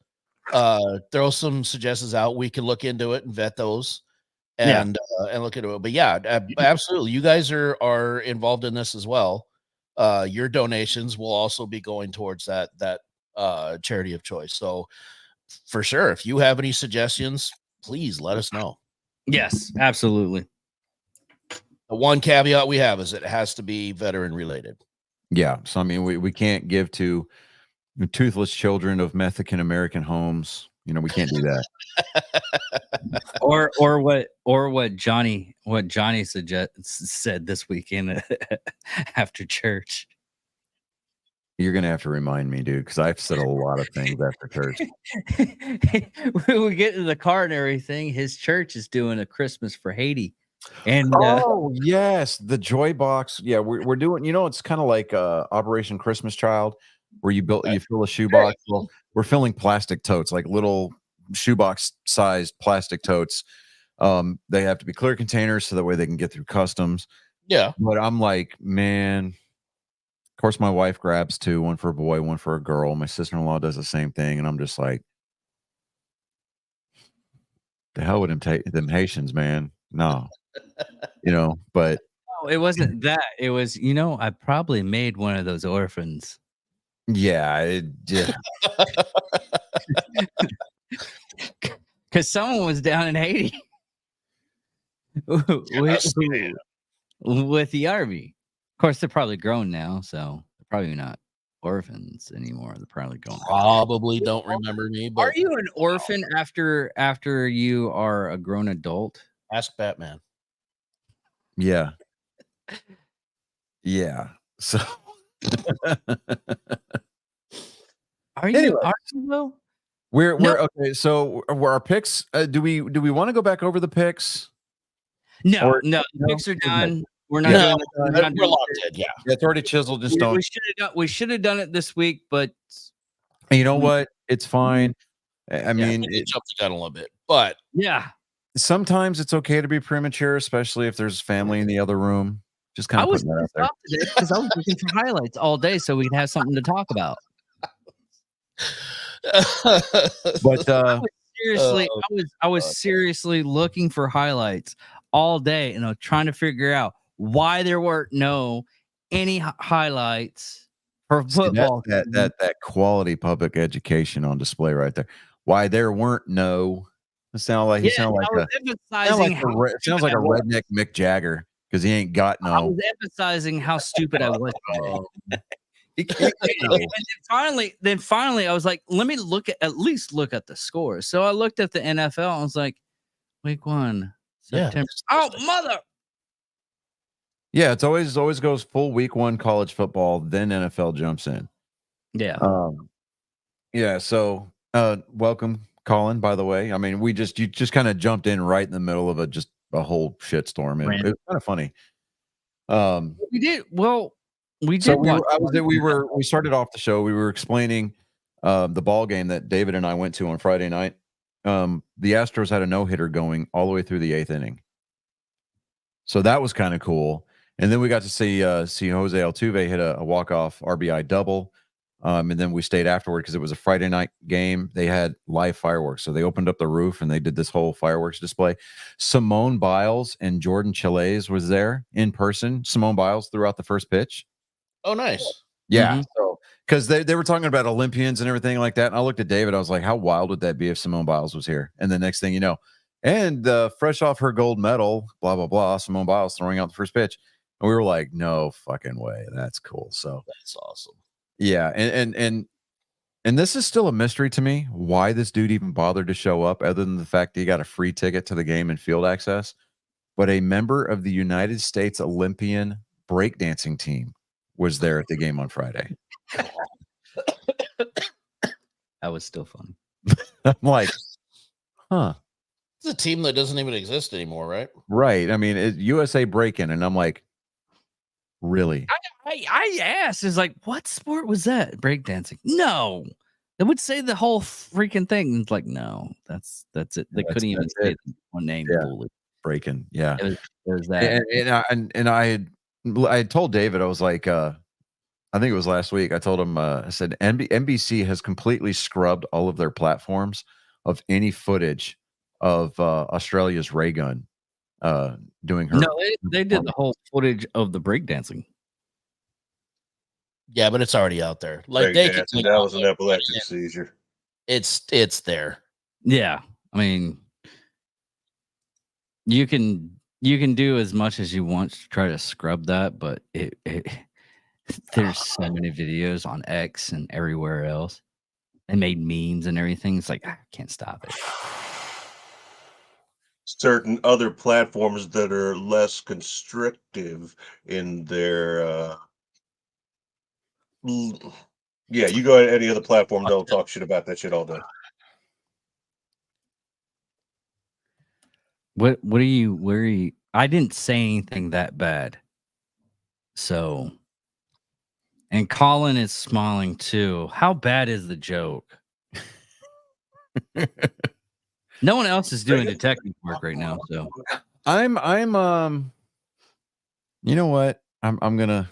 Throw some suggestions out. We can look into it and vet those, and look into it. But yeah, absolutely, you guys are involved in this as well. Your donations will also be going towards that charity of choice. So for sure, if you have any suggestions, please let us know. Yes, absolutely. The one caveat we have is it has to be veteran related. yeah. So I mean, we can't give to toothless children of Mexican American homes. We can't do that. or what Johnny said this weekend after church. You're gonna have to remind me, dude, because I've said a lot of things after church. We get in the car and everything. His church is doing a Christmas for Haiti, and Oh yes, the Joy Box. Yeah, we're doing. It's kind of like Operation Christmas Child, where you fill a shoebox. Well, we're filling plastic totes, like little shoebox sized plastic totes. They have to be clear containers so that way they can get through customs. Yeah. But I'm like, man, of course my wife grabs two, one for a boy, one for a girl. My sister-in-law does the same thing. And I'm just like, the hell with them Haitians, man. No, but No, it wasn't that. It was, I probably made one of those orphans. yeah, Because someone was down in Haiti with the army. Of course, they're probably grown now, so they're probably not orphans anymore. They're probably going. Probably don't remember me, Are but you an orphan after you are a grown adult? ask Batman. yeah. Yeah. So Are Anyway. you though? we're No. okay. So were our picks? Do we want to go back over the picks? No, Or- no, the no? picks are Okay. done. We're not No, doing the, we're not we're doing locked in. Yeah. It's already chiseled. Just don't. we should have done it this week, but And you know we- what? It's fine. I mean, It jumped the gun a little bit, but yeah. sometimes it's okay to be premature, especially if there's family in the other room. Just kind I of was putting that out there. stopped today because I was looking for highlights all day so we could have something to talk about. But Seriously, I was seriously looking for highlights all day, and I was trying to figure out why there weren't any highlights for see, football. that quality public education on display right there. Why there weren't no. It sound like he sound like I was emphasizing sounds like a redneck Mick Jagger because he ain't got I no. was emphasizing how stupid I was today. He can't get no. And then finally, I was like, let me at least look at the scores. So I looked at the NFL. I was like, week 1, Yeah. September. Oh, mother! Yeah, it's always goes full week 1 college football, then NFL jumps in. Yeah. Yeah. So, welcome, Colin. By the way, I mean, you just kind of jumped in right in the middle of a whole shitstorm. It was kind of funny. We did. Well, we did. So watch we started off the show. We were explaining the ball game that David and I went to on Friday night. The Astros had a no-hitter going all the way through the 8th inning. So that was kind of cool. And then we got to see Jose Altuve hit a walk-off RBI double. And then we stayed afterward because it was a Friday night game. They had live fireworks. So they opened up the roof and they did this whole fireworks display. Simone Biles and Jordan Chiles was there in person. Simone Biles threw out the first pitch. oh, nice. Yeah. So because they were talking about Olympians and everything like that. And I looked at David. I was like, how wild would that be if Simone Biles was here? And the next thing you know, and fresh off her gold medal, blah, blah, blah, Simone Biles throwing out the first pitch. And we were like, no fucking way. That's cool. So That's awesome. yeah. And this is still a mystery to me why this dude even bothered to show up, other than the fact that he got a free ticket to the game and field access. But a member of the United States Olympian breakdancing team was there at the game on Friday. That was still funny. I'm like, huh. It's a team that doesn't even exist anymore, right? Right. I mean, USA break-in, and I'm like, really? I asked, is like, what sport was that? Breakdancing? No. It would say the whole freaking thing. It's like, no, that's it. They couldn't even say one name. Yeah. Fully. Breaking, yeah. It was that. And I had told David, I was like, I think it was last week. I told him, I said, NBC has completely scrubbed all of their platforms of any footage of Australia's Ray Gun doing her. No, they did the whole footage of the breakdancing. Yeah, but it's already out there. Like Breakdancing, that was an epileptic seizure. It's there. Yeah, I mean, you can do as much as you want to try to scrub that, but there's so many videos on X and everywhere else. They made memes and everything. It's like, I can't stop it. Certain other platforms that are less constrictive in their yeah, you go to any other platform, they'll talk shit about that shit all day. Where are you? I didn't say anything that bad. So, and Colin is smiling too. How bad is the joke? No one else is doing detective work right now. So I'm You know what? I'm gonna.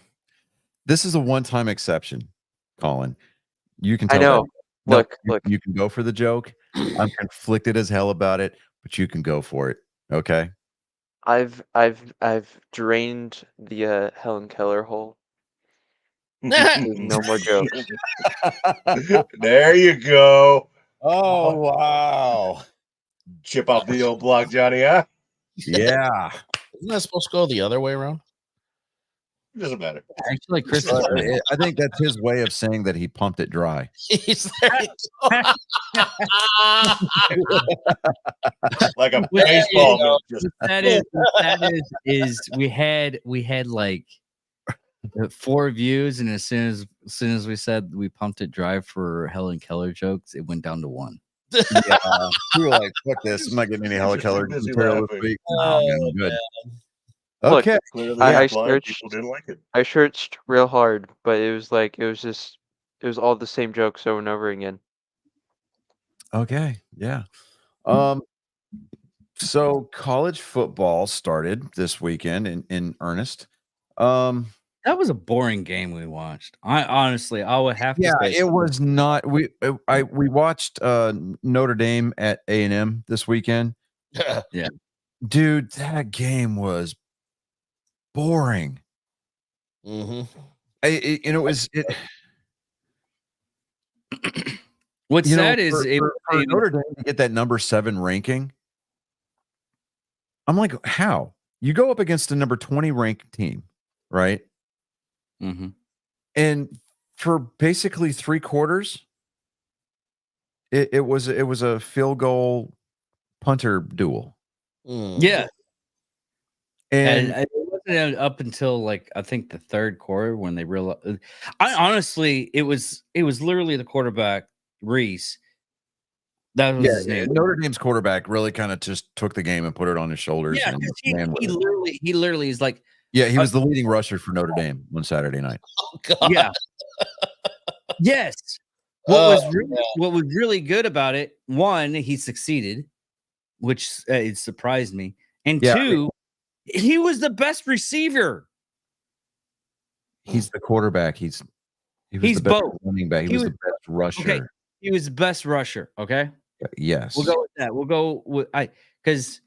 This is a one-time exception, Colin. You can I tell that. know. No, Look, you, look. you can go for the joke. I'm conflicted as hell about it, but you can go for it. Okay. I've drained the Helen Keller hole. There's no more jokes. There you go. Oh wow. Chip off the old block, Johnny, huh? Yeah. Isn't that supposed to go the other way around? Doesn't matter. Actually, Chris. I think that's his way of saying that he pumped it dry. He's like, Like a Well, baseball you know, move. Just that is we had like 4 views, and as soon as we said we pumped it dry for Helen Keller jokes, it went down to 1. Yeah. We were like, fuck this. I'm not getting any Helen Keller Busy material this laughing. week. Oh, I'm good. Look, Okay. clearly I a lot of searched- people didn't like it. I searched real hard, but it was all the same jokes over and over again. Okay. Yeah. So college football started this weekend in earnest. That was a boring game we watched. I would have to Yeah, say it was not. We watched Notre Dame at A&M this weekend. Dude, that game was boring. Mm-hmm. What's sad is for Notre Dame to get that number 7 ranking. I'm like, how? You go up against a number 20 ranked team, right? Mhm. And for basically 3 quarters, it was a field goal punter duel. Yeah. And it wasn't up until like I think the 3rd quarter when they realized. I honestly, it was literally the quarterback Reese. That was his name. Notre Dame's quarterback really kind of just took the game and put it on his shoulders. Yeah, And 'cause ran with it. he literally is like, Yeah, he was the leading rusher for Notre Dame on Saturday night. Oh, God. yeah, yes. What was really good about it? One, he succeeded, which it surprised me, and Yeah, 2, he was the best receiver. He's the quarterback. He was He's the best both. running back. He was the best rusher. Okay, he was the best rusher. Okay. Yes. We'll go with that. We'll go with because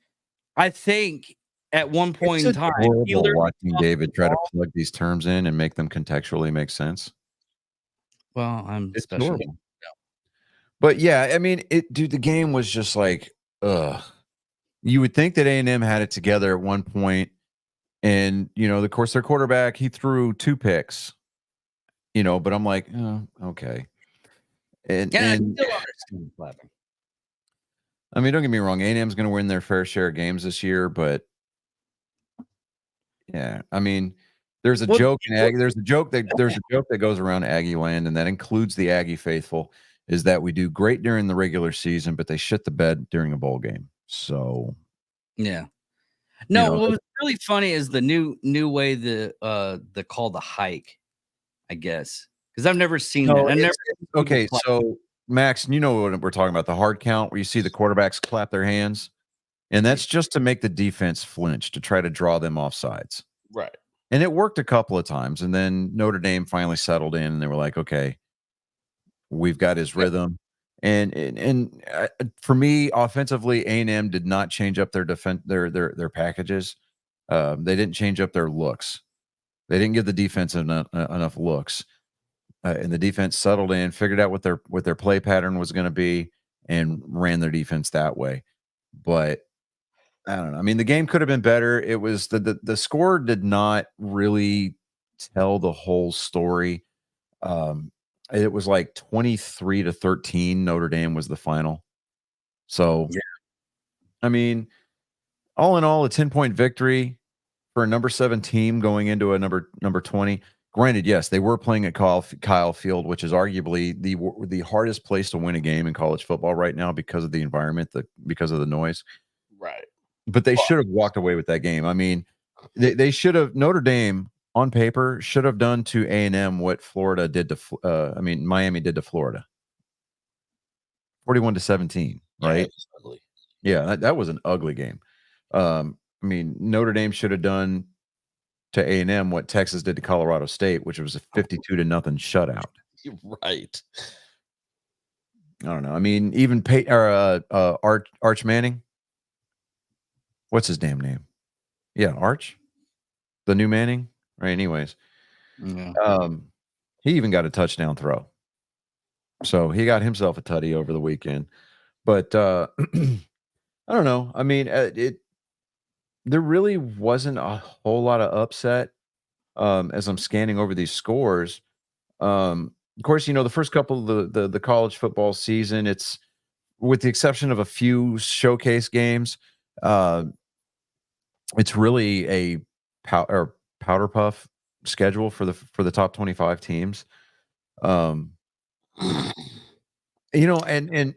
I think at one point in time, he horrible literally watching David try to plug these terms in and make them contextually make sense. well, I'm It's special. horrible. But yeah, I mean, dude, the game was just like, ugh. You would think that A&M had it together at one point, and of course, their quarterback, he threw 2 picks. But I'm like, oh, okay. And Yeah, I still understand clapping. I mean, don't get me wrong, A&M's going to win their fair share of games this year, but yeah, I mean, there's a joke in Aggie. There's a joke that goes around Aggie land, and that includes the Aggie faithful, is that we do great during the regular season, but they shit the bed during a bowl game. So Yeah. No, what was really funny is the new way the call the hike, I guess, because I've never seen that. I've never. Okay, so Max, you know what we're talking about, the hard count where you see the quarterbacks clap their hands, and that's just to make the defense flinch, to try to draw them off sides. Right. And it worked a couple of times, and then Notre Dame finally settled in, and they were like, okay, we've got his rhythm. And for me, offensively, A&M did not change up their defense, their packages. They didn't change up their looks. They didn't give the defense enough looks. And the defense settled in, figured out what their play pattern was going to be, and ran their defense that way. But I don't know. I mean, the game could have been better. It was the score did not really tell the whole story. It was like 23-13. Notre Dame was the final. So, yeah. I mean, all in all, a 10-point victory for a number 7 team going into a number 20. Granted, yes, they were playing at Kyle Field, which is arguably the hardest place to win a game in college football right now because of the environment, because of the noise. Right. But they should have walked away with that game. I mean, they should have. Notre Dame on paper should have done to A&M what Florida did to Miami did to Florida. 41-17, right? Yeah, that was an ugly game. I mean, Notre Dame should have done to A&M what Texas did to Colorado State, which was a 52-0 shutout. Right. I don't know. I mean, even Arch Manning. What's his damn name? Yeah, Arch, the new Manning. Right. Anyways, Yeah. he even got a touchdown throw, so he got himself a tutty over the weekend. But I don't know. I mean, there really wasn't a whole lot of upset as I'm scanning over these scores. Of course, the first couple of the college football season, it's with the exception of a few showcase games, it's really a powder puff schedule for the top 25 teams. And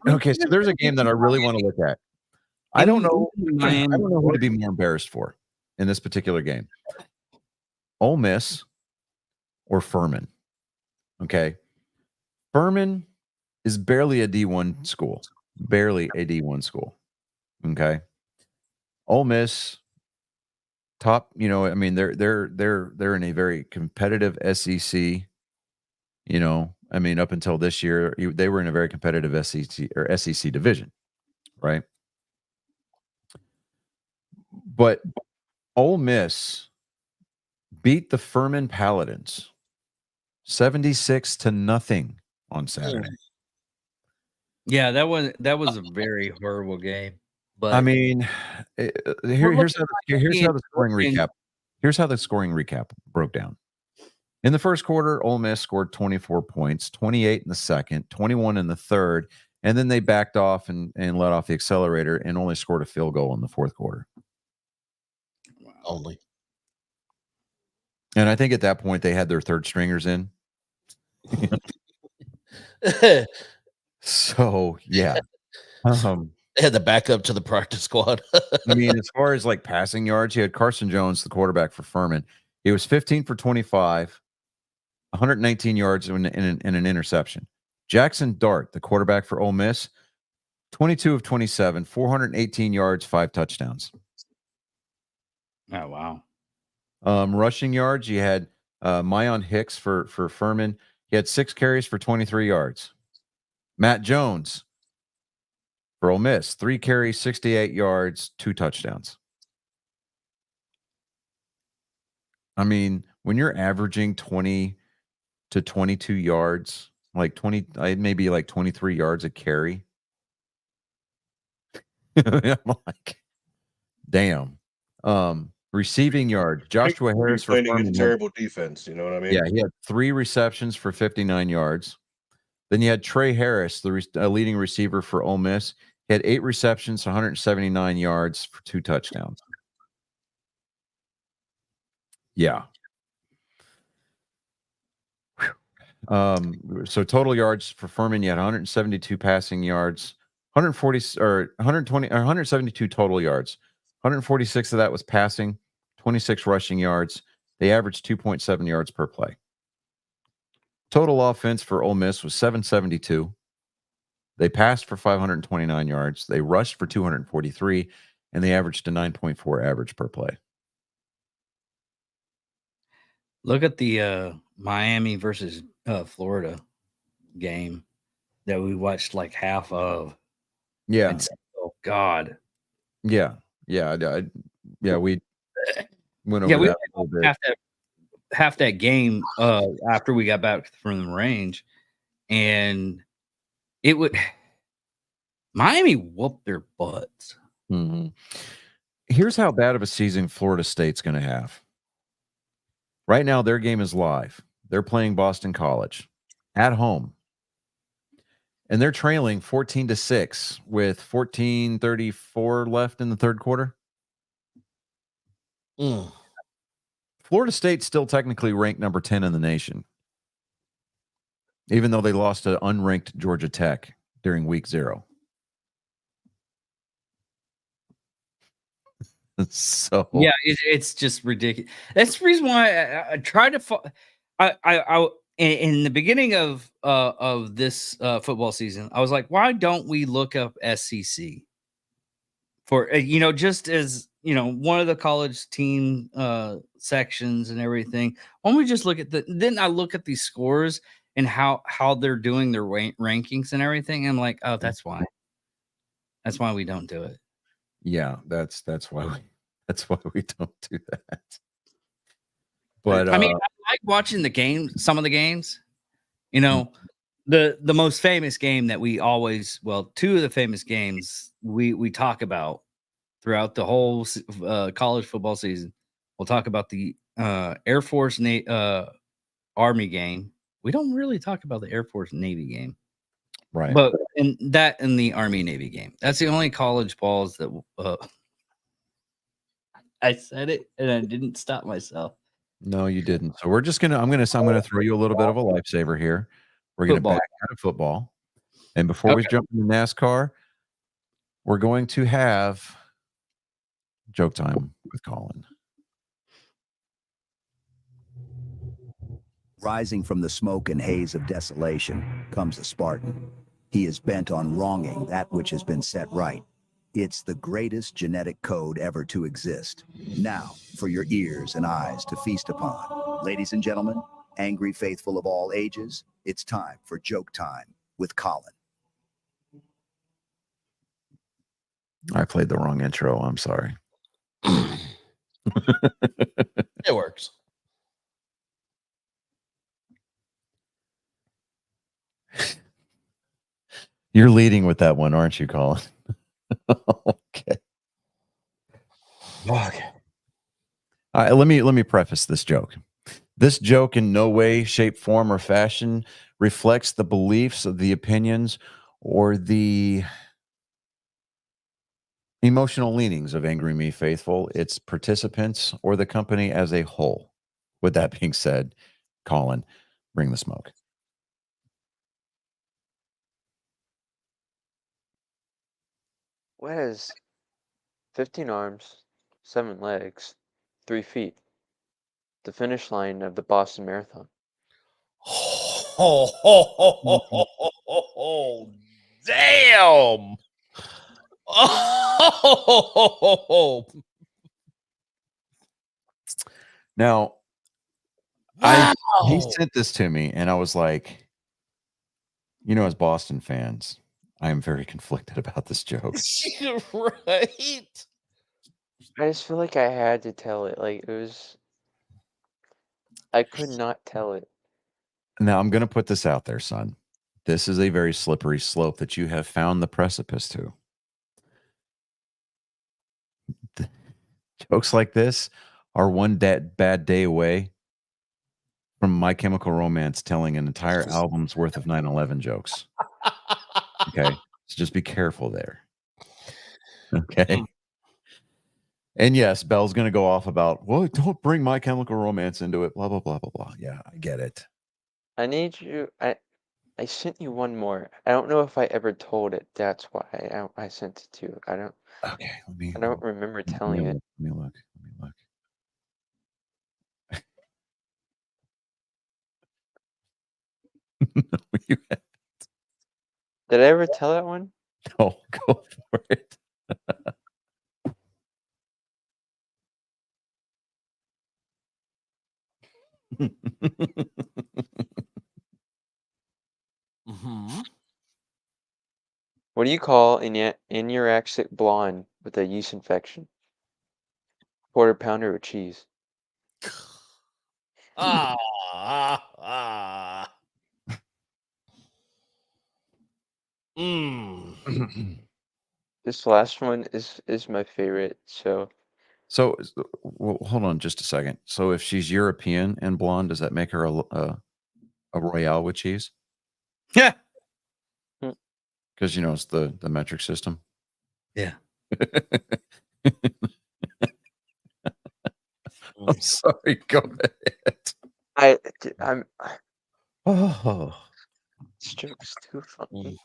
okay, so there's a game that I really want to look at. I don't know who to be more embarrassed for in this particular game. Ole Miss or Furman. Okay. Furman is barely a D1 school. Barely a D1 school. Okay. Ole Miss top, I mean, they're in a very competitive SEC. I mean, up until this year, they were in a very competitive SEC division, right? But Ole Miss beat the Furman Paladins 76-0 on Saturday. Yeah, that was a very horrible game. But I mean, here's how the scoring recap. Here's how the scoring recap broke down. In the first quarter, Ole Miss scored 24 points, 28 in the second, 21 in the third, and then they backed off and let off the accelerator and only scored a field goal in the fourth quarter. Only. And I think at that point they had their third stringers in. So yeah. They had the backup to the practice squad. I mean, as far as like passing yards, you had Carson Jones, the quarterback for Furman. He was 15 for 25, 119 yards and an interception. Jackson Dart, the quarterback for Ole Miss, 22 of 27, 418 yards, 5 touchdowns. Oh, wow. Rushing yards, you had Mayon Hicks for Furman. He had 6 carries for 23 yards. Matt Jones for Ole Miss, 3 carries, 68 yards, 2 touchdowns. I mean, when you're averaging 20 to 22 yards, like 20, maybe like 23 yards a carry. I'm like, damn. Receiving yards, Joshua Harris for playing Furman. against terrible defense. You know what I mean? Yeah, he had 3 receptions for 59 yards. Then you had Trey Harris, the leading receiver for Ole Miss. He had 8 receptions, 179 yards for 2 touchdowns. Yeah. So total yards for Furman, you had 172 passing yards, 140 or 120 or 172 total yards. 146 of that was passing, 26 rushing yards. They averaged 2.7 yards per play. Total offense for Ole Miss was 772. They passed for 529 yards. They rushed for 243, and they averaged a 9.4 average per play. Look at the Miami versus Florida game that we watched like half of. Yeah. And said, oh God. Yeah. We went over We that a little bit. half that game after we got back from the range, and it would Miami whooped their butts. Mm-hmm. Here's how bad of a season Florida State's going to have. Right now, their game is live. They're playing Boston College at home. And they're trailing 14-6 with 14:34 left in the third quarter. Florida State's still technically ranked number 10 in the nation, even though they lost to unranked Georgia Tech during week 0. So yeah, it's just ridiculous. That's the reason why I tried to. I in the beginning of this football season, I was like, why don't we look up SEC for just as one of the college team sections and everything. Why don't we just look at then I look at these scores and how they're doing their rankings and everything. I'm like, oh, that's why we don't do it. Yeah, that's why we don't do that. But I mean, I like watching the games, some of the games. The most famous game that we always, two of the famous games we talk about throughout the whole college football season. We'll talk about the Air Force Army game. We don't really talk about the Air Force Navy game. right. But in the Army Navy game, that's the only college balls that I said it and I didn't stop myself. No, you didn't. So I'm gonna throw you a little bit of a lifesaver here. We're gonna Football. back out of football. And before we jump into NASCAR, we're going to have joke time with Colin. Rising from the smoke and haze of desolation comes a Spartan. He is bent on wronging that which has been set right. It's the greatest genetic code ever to exist. Now, for your ears and eyes to feast upon. Ladies and gentlemen, angry faithful of all ages, it's time for Joke Time with Colin. I played the wrong intro. I'm sorry. It works. You're leading with that one, aren't you, Colin? Okay. All right, let me preface this joke. This joke in no way, shape, form, or fashion reflects the beliefs of the opinions or the emotional leanings of Angry Me Faithful, its participants, or the company as a whole. With that being said, Colin, bring the smoke. What has 15 arms, 7 legs, 3 feet? The finish line of the Boston Marathon. Oh, damn. Oh, Now, wow. he sent this to me, and I was like, as Boston fans, I am very conflicted about this joke. Right? I just feel like I had to tell it. Like, I could not tell it. Now, I'm going to put this out there, son. This is a very slippery slope that you have found the precipice to. Jokes like this are one bad day away from My Chemical Romance telling an entire album's worth of 9/11 jokes. Okay, so just be careful there. Okay. And yes, Belle's going to go off about, well, don't bring My Chemical Romance into it, blah, blah, blah, blah, blah. Yeah, I get it. I need you. I sent you one more. I don't know if I ever told it. That's why I sent it to you. Okay, I don't remember telling it. Let me look. No, Did I ever tell that one? no, go for it. What do you call an anorexic blonde with a yeast infection? Quarter pounder with cheese. This last one is my favorite. So well, hold on just a second. So if she's European and blonde, does that make her a Royale with cheese? Yeah. Because it's the metric system. Yeah. I'm sorry. Go ahead. Oh, This joke's too funny.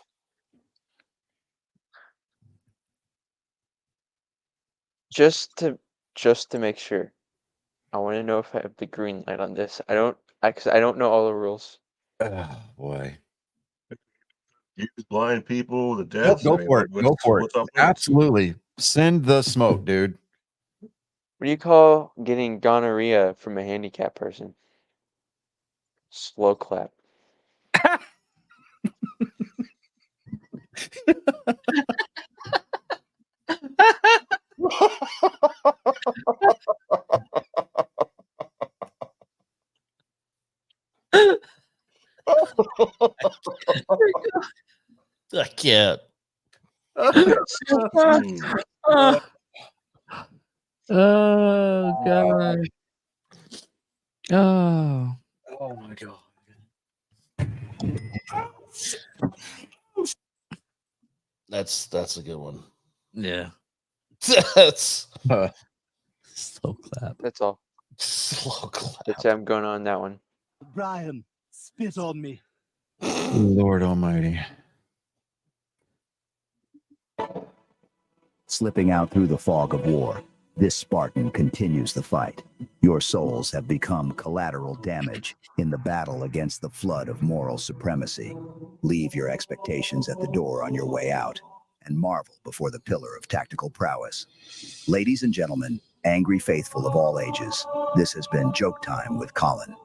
Just to make sure, I want to know if I have the green light on this. Because I don't know all the rules. oh boy. Use blind people, the deaf. Go for it. Go for it. Absolutely. Send the smoke, dude. What do you call getting gonorrhea from a handicapped person? Slow clap. I can't. Hmm. Oh god. Oh. Oh my god. That's a good one. Yeah. That's Slow clap. That's all. slow clap. That's how I'm going on that one. Brian, spit on me. Lord Almighty. Slipping out through the fog of war, this Spartan continues the fight. Your souls have become collateral damage in the battle against the flood of moral supremacy. Leave your expectations at the door on your way out and marvel before the pillar of tactical prowess. Ladies and gentlemen, angry faithful of all ages, this has been Joke Time with Colin.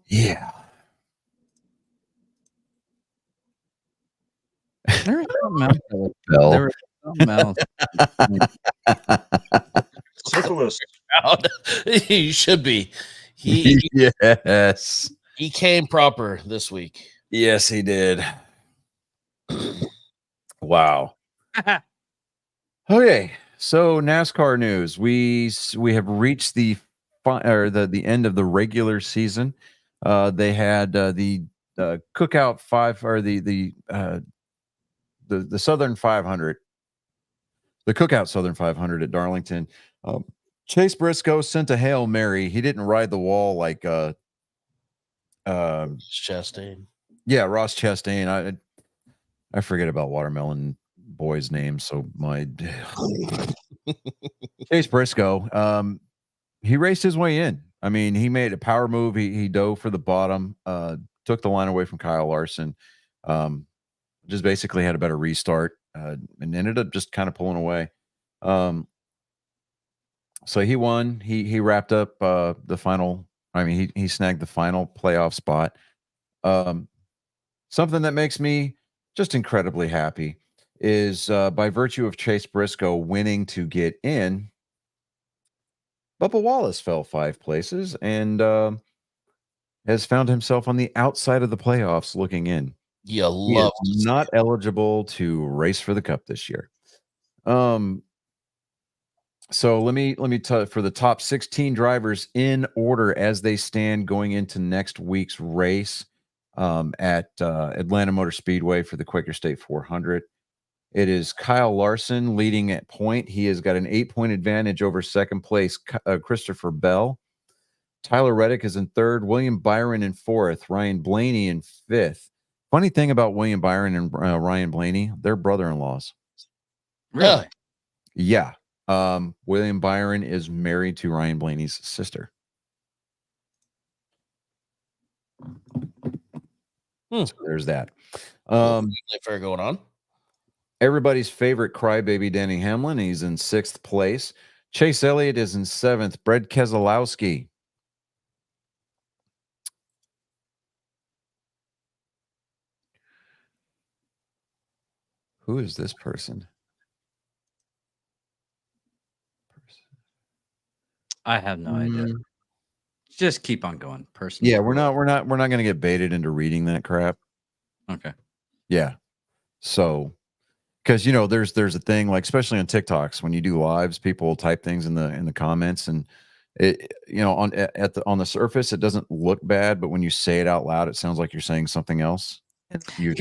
Yeah. There was something else. Bell. There was something else. Syphilis. He should be. He Yes. he came proper this week. Yes, he did. Wow. Okay, so NASCAR news. We have reached the end of the regular season. They had the Cookout 5 or the Southern 500, the Cookout Southern 500 at Darlington. Chase Briscoe sent a Hail Mary. He didn't ride the wall like Chastain. yeah, Ross Chastain. I forget about Watermelon Boy's name, so my Chase Briscoe. He raced his way in. I mean, he made a power move. He dove for the bottom, took the line away from Kyle Larson. Just basically had a better restart, and ended up just kind of pulling away. So he won. He wrapped up the final. I mean, he snagged the final playoff spot. Something that makes me just incredibly happy is by virtue of Chase Briscoe winning to get in, Bubba Wallace fell 5 places and has found himself on the outside of the playoffs looking in. You He love is not eligible to race for the Cup this year. So let me tell you, for the top 16 drivers in order as they stand going into next week's race at Atlanta Motor Speedway for the Quaker State 400. It is Kyle Larson leading at point. He has got an 8-point advantage over second place Christopher Bell. Tyler Reddick is in third. William Byron in fourth. Ryan Blaney in fifth. Funny thing about William Byron and Ryan Blaney, they're brother-in-laws. Really? Yeah. William Byron is married to Ryan Blaney's sister. So there's that. Fair going on. Everybody's favorite crybaby, Danny Hamlin, he's in 6th place. Chase Elliott is in 7th. Brad Keselowski. Who is this person? I have no idea. Just keep on going. Person. Yeah, we're not going to get baited into reading that crap. Okay. Yeah. So, because there's a thing, like especially on TikToks, when you do lives, people will type things in the comments, and it on the surface it doesn't look bad, but when you say it out loud, it sounds like you're saying something else. Here's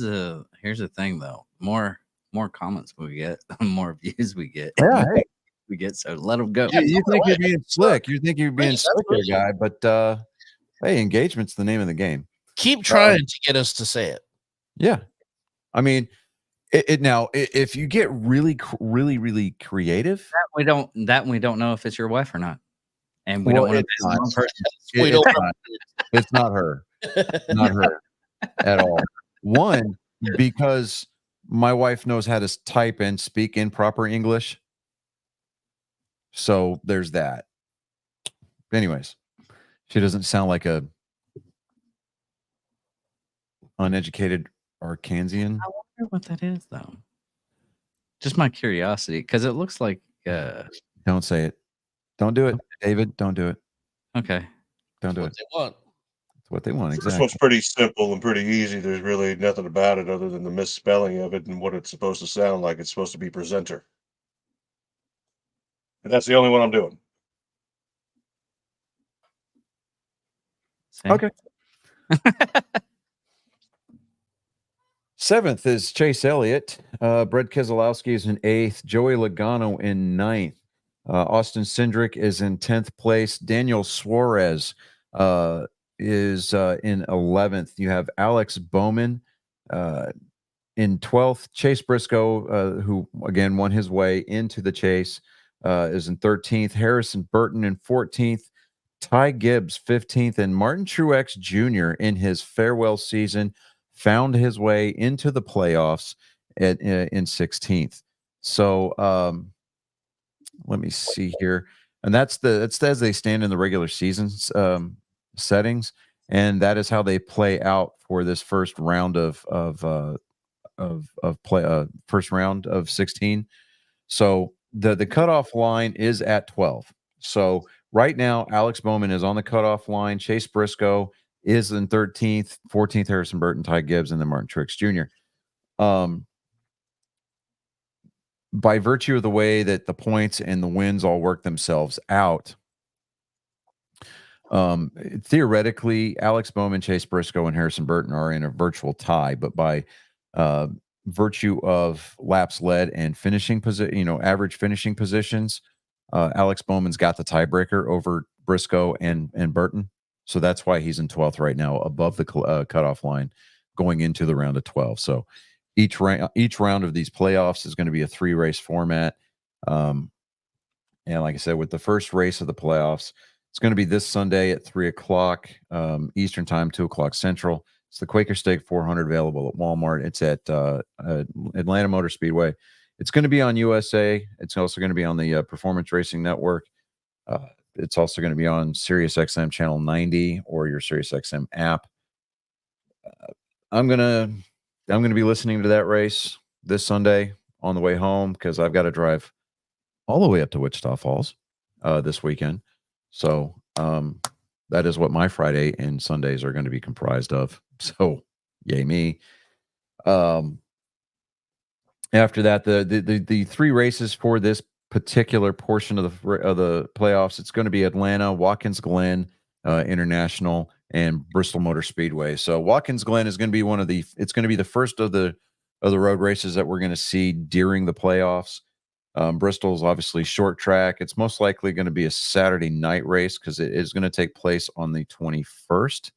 the thing though. More comments we get, more views we get. Yeah, hey. We get, so let them go. You think you're being slick. You think you're being slick, guy, but hey, engagement's the name of the game. Keep trying to get us to say it. Yeah. I mean, now if you get really creative, we don't know if it's your wife or not, and we don't want to it's not. one person. We don't. It's not her. Not her. at all. One, because my wife knows how to type and speak in proper English. So there's that. Anyways, she doesn't sound like a uneducated Arkansian. I wonder what that is, though. Just my curiosity, because it looks like. Don't say it. Don't do it, David. Don't do it. Okay. Don't do What it. they want. It's what they want. This Exactly. one's pretty simple and pretty easy. There's really nothing about it other than the misspelling of it and what it's supposed to sound like. It's supposed to be presenter. And that's the only one I'm doing. Same. Okay. Seventh is Chase Elliott. Brett Keselowski is in 8th. Joey Logano in 9th. Austin Cindric is in 10th place. Daniel Suarez is in 11th. You have Alex Bowman in 12th. Chase Briscoe, who again won his way into the chase, is in 13th. Harrison Burton in 14th. Ty Gibbs 15th, and Martin Truex Jr. in his farewell season found his way into the playoffs in 16th. So let me see here, and that's as they stand in the regular season settings, and that is how they play out for this first round of play first round of 16. So the cutoff line is at 12. So right now, Alex Bowman is on the cutoff line. Chase Briscoe is in 13th, 14th, Harrison Burton, Ty Gibbs, and then Martin Truex Jr. By virtue of the way that the points and the wins all work themselves out, theoretically, Alex Bowman, Chase Briscoe, and Harrison Burton are in a virtual tie, but by virtue of laps led and finishing position, average finishing positions, Alex Bowman's got the tiebreaker over Briscoe and Burton. So that's why he's in 12th right now, above the cutoff line, going into the round of 12. So each round of these playoffs is going to be a 3-race format. And like I said, with the first race of the playoffs, it's going to be this Sunday at 3:00 Eastern time, 2:00 Central. It's the Quaker Steak 400 available at Walmart. It's at Atlanta Motor Speedway. It's going to be on USA. It's also going to be on the Performance Racing Network. It's also going to be on SiriusXM channel 90 or your SiriusXM app. I'm gonna be listening to that race this Sunday on the way home because I've got to drive all the way up to Wichita Falls this weekend. So that is what my Friday and Sundays are going to be comprised of. So yay me. After that, the 3 races for this particular portion of the playoffs, it's going to be Atlanta, Watkins Glen International, and Bristol Motor Speedway. So Watkins Glen is going to be it's going to be the first of the road races that we're going to see during the playoffs. Bristol is obviously short track. It's most likely going to be a Saturday night race because it is going to take place on the 21st.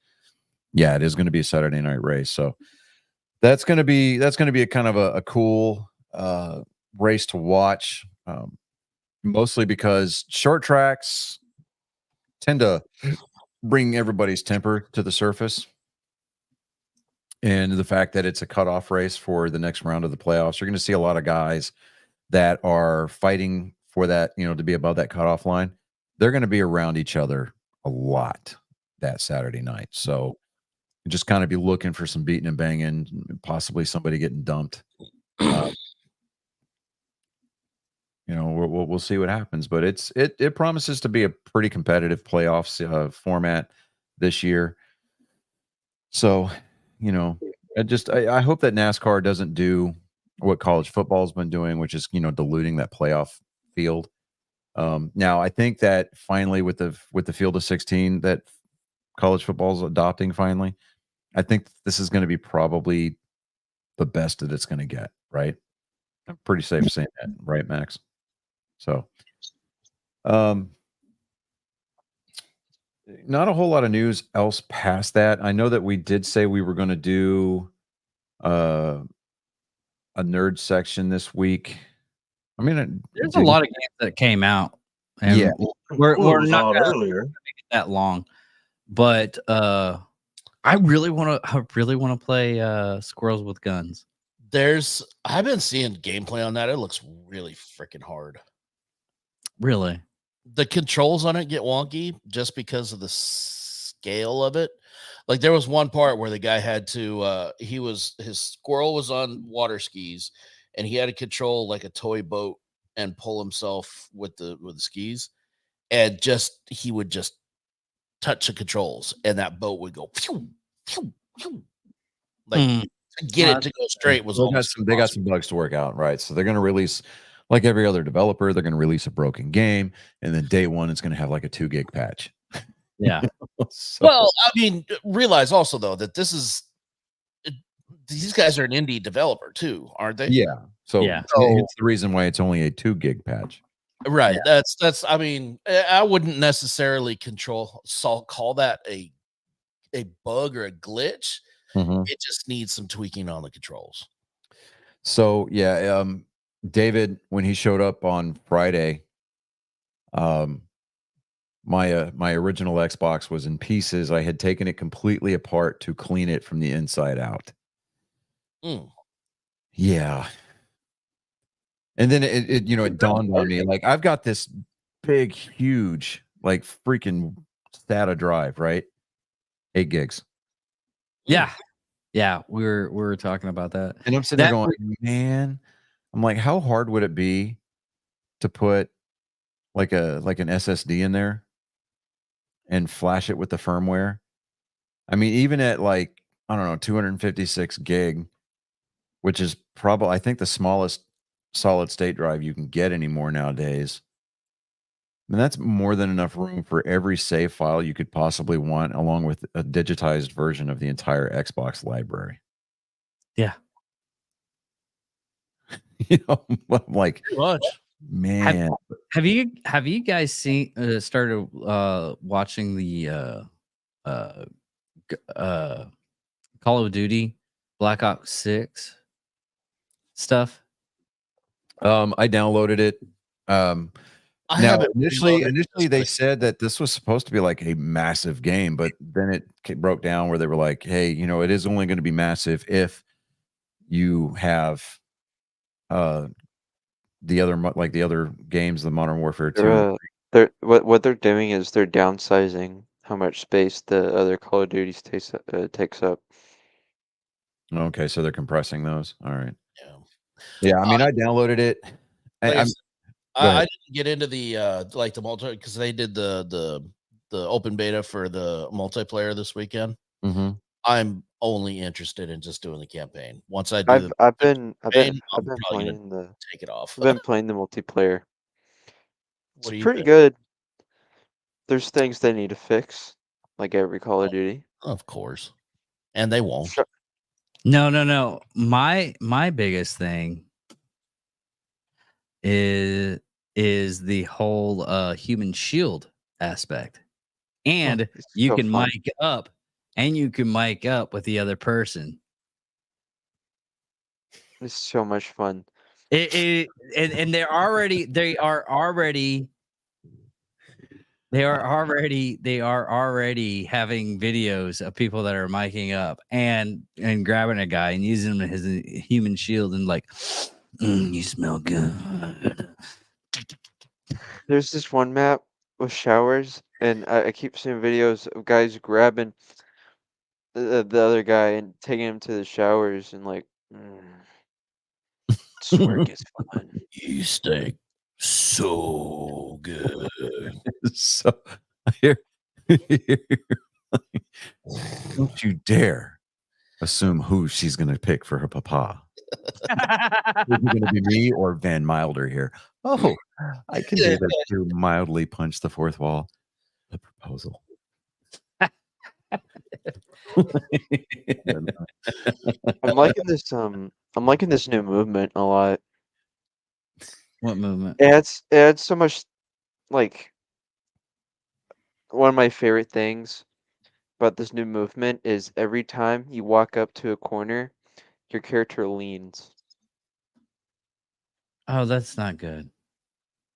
Yeah, it is going to be a Saturday night race. So that's going to be a kind of a cool race to watch. Mostly because short tracks tend to bring everybody's temper to the surface. And the fact that it's a cutoff race for the next round of the playoffs, you're going to see a lot of guys that are fighting for that, to be above that cutoff line. They're going to be around each other a lot that Saturday night. So just kind of be looking for some beating and banging, possibly somebody getting dumped. We'll see what happens, but it promises to be a pretty competitive playoffs format this year. So, I hope that NASCAR doesn't do what college football has been doing, which is, diluting that playoff field. Now I think that finally with the field of 16 that college football is adopting finally, I think this is going to be probably the best that it's going to get, right? I'm pretty safe saying that, right, Max? So, not a whole lot of news else past that. I know that we did say we were going to do a nerd section this week. I mean, There's a lot of games that came out. And Yeah. we're Well, it was not on going to earlier. make it that long. But I really want to play Squirrels with Guns. I've been seeing gameplay on that. It looks really freaking hard. Really? The controls on it get wonky just because of the scale of it. Like there was one part where the guy had to his squirrel was on water skis and he had to control like a toy boat and pull himself with the skis, and he would just touch the controls and that boat would go phew, phew, phew. Like to get it to go straight was almost they got some bugs to work out, right? So they're going to release, like every other developer, they're going to release a broken game, and then day one it's going to have like a 2 gig patch. Yeah. So, Well, I mean, realize also though that these guys are an indie developer too, aren't they? yeah. So Yeah. it's the reason why it's only a 2 gig patch. Right. That's. I mean, I wouldn't necessarily call that a bug or a glitch. Mhm. It just needs some tweaking on the controls. So yeah, David, when he showed up on Friday, my original Xbox was in pieces. I had taken it completely apart to clean it from the inside out. Mm. Yeah. And then it dawned on me, like, I've got this big, huge, like freaking SATA drive, right? 8 gigs. Yeah. Yeah. We were talking about that. And I'm sitting there That going, man, I'm like, how hard would it be to put like an SSD in there and flash it with the firmware? I mean, even at like, I don't know, 256 gig, which is probably, I think, the smallest solid state drive you can get anymore nowadays. I mean, that's more than enough room for every save file you could possibly want, along with a digitized version of the entire Xbox library. Yeah. I'm like, Pretty much. man, Have you guys started watching the Call of Duty Black Ops 6 stuff? I downloaded it. I Now, haven't initially reloaded they this, said that this was supposed to be like a massive game, but then it broke down where they were like, hey, it is only going to be massive if you have the other games, the Modern Warfare 2. They're what they're doing is they're downsizing how much space the other Call of Duty takes up. Okay, so they're compressing those. All right. Yeah. Yeah, I mean, I downloaded it. Like I'm, I didn't get into the like the multi because they did the open beta for the multiplayer this weekend. mhm. I'm only interested in just doing the campaign. Once I do I've been campaign, I'm been probably gonna playing the take it off. I've been playing the multiplayer. It's What do you pretty think? good. There's things they need to fix, like every Call of Duty. Of course, and they won't. Sure. No. My biggest thing is the whole human shield aspect. And It's you so can fun. mic up with the other person. It's so much fun. And they are already having videos of people that are miking up and grabbing a guy and using his human shield and like, you smell good. There's this one map with showers, and I keep seeing videos of guys grabbing the other guy and taking him to the showers and like, it's where it gets fun. You stink so good. So here, don't you dare assume who she's going to pick for her papa. Is it going to be me or Van Milder here? Oh, I can do that to mildly punch the fourth wall. The proposal. I'm liking this new movement a lot. What movement? It adds so much, like, one of my favorite things about this new movement is every time you walk up to a corner, your character leans. Oh, that's not good.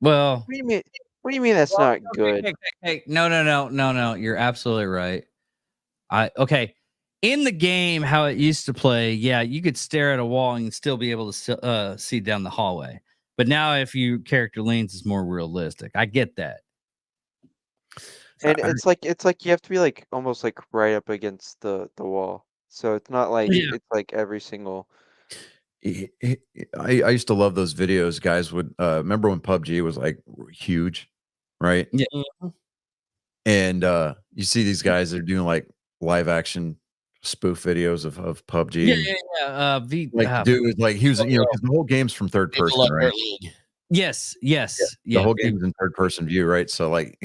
Well, What do you mean? What do you mean that's not good? Hey, no. You're absolutely right. Okay. in the game, how it used to play, yeah, you could stare at a wall and still be able to see down the hallway. But now, if you character leans, it's more realistic. I get that. And it's like you have to be like almost like right up against the wall. So it's not like Yeah. it's like every single. I used to love those videos. Guys would remember when PUBG was like huge, right? Yeah. And you see these guys that are doing like live action spoof videos of PUBG. Yeah, and, yeah, yeah. like, dude, like he was, you know, 'cause the whole game's from third People person, love right? Dirt League. Yes, yes, The yeah. whole game's in third person view, right? So like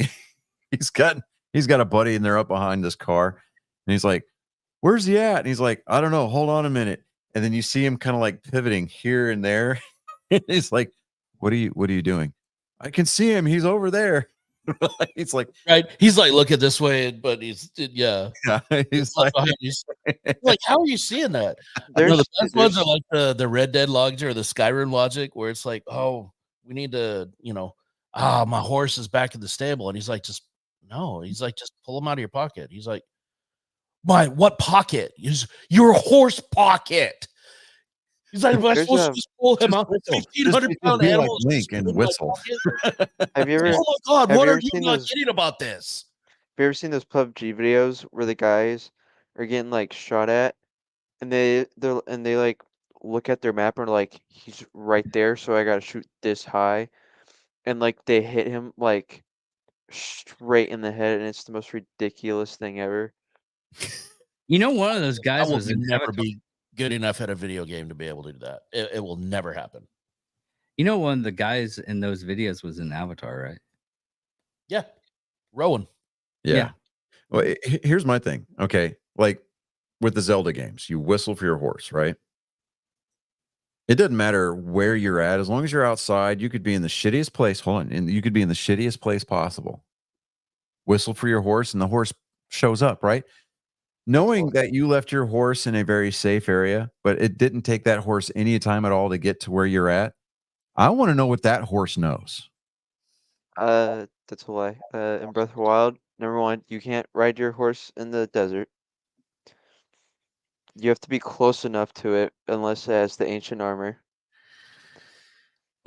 he's got a buddy and they're up behind this car, and he's like, "Where's he at?" And he's like, "I don't know. Hold on a minute." And then you see him kind of like pivoting here and there. He's like, what are you doing? I can see him. He's over there. He's like, Right. He's like, look at this way, but he's yeah. He's He's like, behind you. Like, how are you seeing that? There's, No, the best ones there's- are like the Red Dead logic or the Skyrim logic, where it's like, oh, we need to, my horse is back in the stable, and he's like, just pull him out of your pocket. He's like, what pocket? Is your horse pocket? He's like, am I There's supposed to just pull him out? whistle. 1,500-pound be like animal. is Link just and in my whistle. pocket? have you ever Oh my god, have what you are ever you seen not those- getting about this? have you ever seen those PUBG videos where the guys are getting like shot at, and they like look at their map and are like, he's right there, so I gotta shoot this high, and like they hit him like straight in the head, and it's the most ridiculous thing ever. You know, one of those I guys will was in never Avatar. be good enough at a video game to be able to do that. It will never happen. You know, one of the guys in those videos was in Avatar, right? Yeah. Rowan. yeah. Yeah. Well, here's my thing. Okay. Like with the Zelda games, you whistle for your horse, right? It doesn't matter where you're at. As long as you're outside, you could be in the shittiest place. Hold on. And you could be in the shittiest place possible. Whistle for your horse and the horse shows up, right? Knowing that you left your horse in a very safe area, but it didn't take that horse any time at all to get to where you're at. I want to know what that horse knows. That's a lie. In Breath of the Wild, number one, you can't ride your horse in the desert. You have to be close enough to it, unless it has the ancient armor.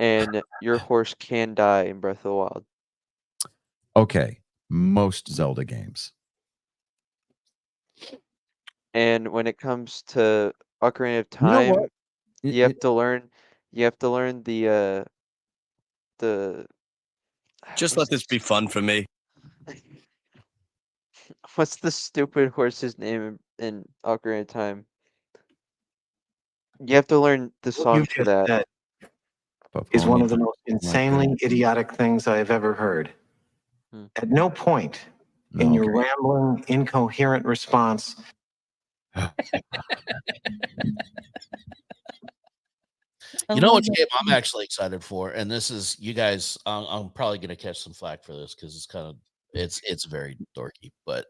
And your horse can die in Breath of the Wild. Okay. Most Zelda games. And when it comes to Ocarina of You know Time, what? you have to learn. You have to learn the. Just let this be fun for me. What's the stupid horse's name in Ocarina of Time? You have to learn the What song you've for just that. said is one of the most insanely idiotic things I have ever heard. Hmm. At no point in your rambling, incoherent response You know which game I'm actually excited for, and this is you guys. I'm probably gonna catch some flack for this because it's very dorky, but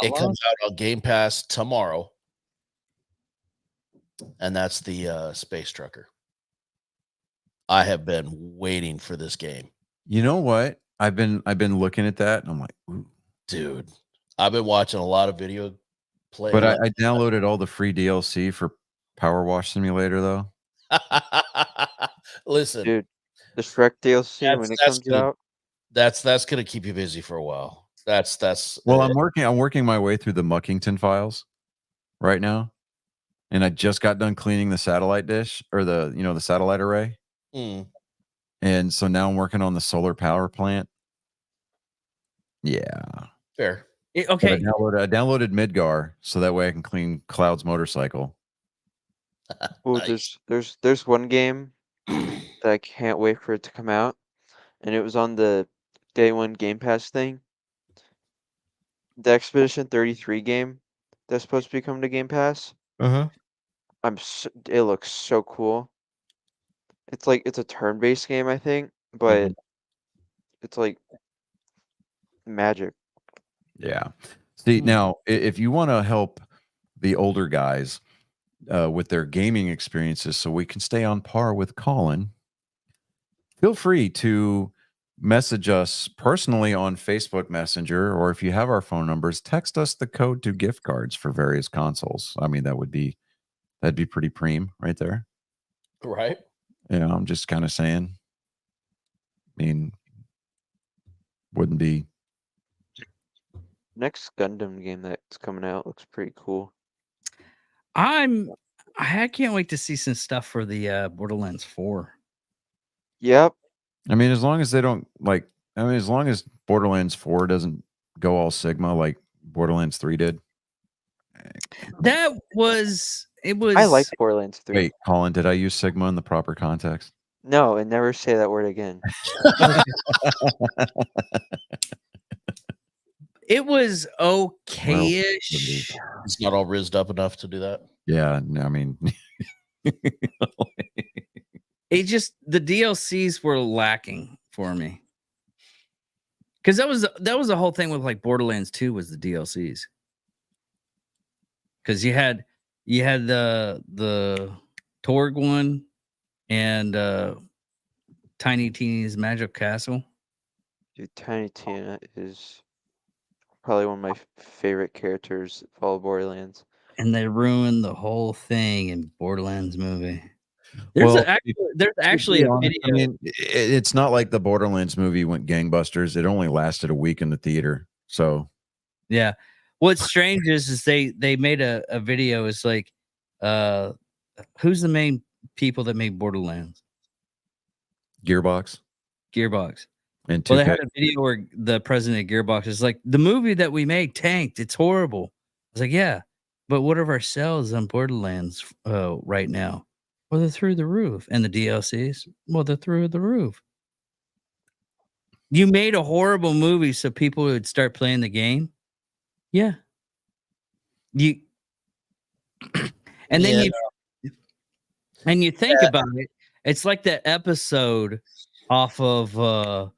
it comes out on Game Pass tomorrow, and that's the Space Trucker. I have been waiting for this game, You know what? I've been looking at that and I'm like, ooh. dude. I've been watching a lot of video play. But I downloaded all the free DLC for Power Wash Simulator though. Listen, Dude, the Shrek DLC when it that's comes good. out. that's gonna keep you busy for a while. That's Well, I'm working my way through the Muckington files right now. And I just got done cleaning the satellite dish or the satellite array. Mm. And so now I'm working on the solar power plant. Yeah. Fair. But Okay. I downloaded Midgar so that way I can clean Cloud's motorcycle. Oh, Nice. there's one game that I can't wait for it to come out, and it was on the day one Game Pass thing. The Expedition 33 game that's supposed to be coming to Game Pass. Uh-huh. It looks so cool. It's like it's a turn-based game, I think, but it's like magic. Yeah. See, now if you want to help the older guys with their gaming experiences so we can stay on par with Colin, feel free to message us personally on Facebook Messenger, or if you have our phone numbers, text us the code to gift cards for various consoles. I mean, that'd be pretty preem right there. Right. You know, I'm just kind of saying. I mean, wouldn't be. Next Gundam game that's coming out looks pretty cool. I can't wait to see some stuff for the Borderlands 4. Yep. I mean, as long as they don't as long as Borderlands 4 doesn't go all Sigma like Borderlands 3 did. That was I like Borderlands 3. Wait, Colin, did I use Sigma in the proper context? No, and never say that word again. It was okay-ish. It's not all rizzed up enough to do that. Yeah, no, I mean, It just the DLCs were lacking for me. Because that was the whole thing with like Borderlands 2 was the DLCs. Because you had the Torg one and Tiny Tina's Magic Castle. Dude, Tiny Tina is probably one of my favorite characters of all Borderlands. And they ruined the whole thing in Borderlands movie. There's actually a video. I mean, it's not like the Borderlands movie went gangbusters. It only lasted a week in the theater. So, yeah. What's strange is they made a video. It's like, who's the main people that made Borderlands? Gearbox. And well, they had a video where the president of Gearbox is like, the movie that we made tanked. It's horrible. I was like, yeah, but what of our sales on Borderlands right now? Well, they're through the roof. And the DLCs, well, they're through the roof. You made a horrible movie so people would start playing the game. Yeah. And then you think about it. It's like that episode off of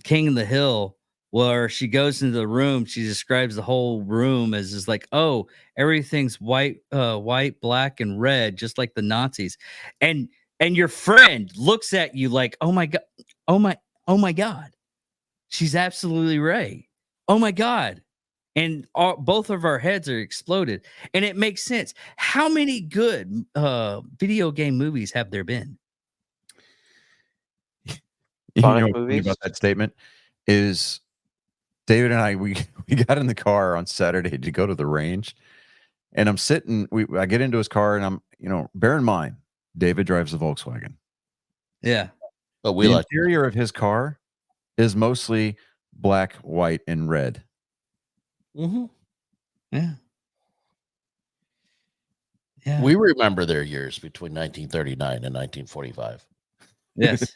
King of the Hill where she goes into the room. She describes the whole room as is like, oh, everything's white, black, and red, just like the Nazis. And your friend looks at you like, oh my God, she's absolutely right. Oh my God. And both of our heads are exploded. And it makes sense. How many good video game movies have there been? You know what's funny about that statement is David and I, we got in the car on Saturday to go to the range, and I'm sitting, I get into his car, and I'm, bear in mind, David drives a Volkswagen. Yeah. But the interior of his car is mostly black, white, and red. Mm-hmm. Yeah. Yeah. We remember their years between 1939 and 1945. Yes.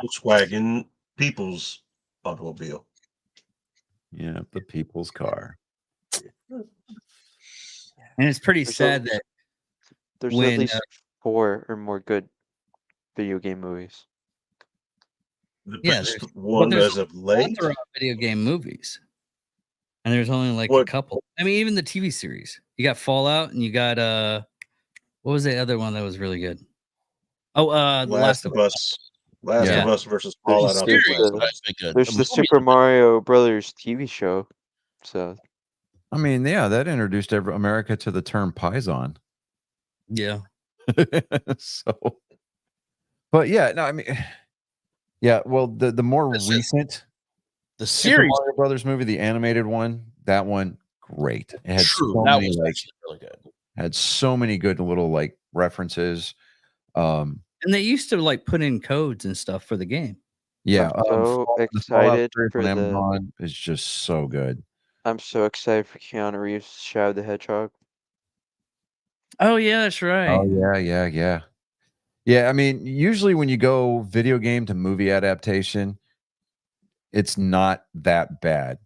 Volkswagen People's automobile. Yeah, the people's car. And it's pretty sad that there's at least 4 or more good video game movies. The best one as of late. Video game movies. And there's only like a couple. I mean, even the TV series. You got Fallout and you got what was the other one that was really good? Oh, The Last of Us. Last of Us versus Fallout. There's the Super Mario Brothers TV show. So, I mean, yeah, that introduced America to the term Paisan. Yeah. So, but yeah, no, I mean, yeah. Well, the more recent, the series Mario Brothers movie, the animated one, that one, great. It had True, so that many, was like, actually really good. Had so many good little like references. And they used to like put in codes and stuff for the game. Yeah, I'm so excited for Amazon is just so good. I'm so excited for Keanu Reeves' Shadow the Hedgehog. Oh yeah, that's right. Oh yeah. I mean, usually when you go video game to movie adaptation, it's not that bad,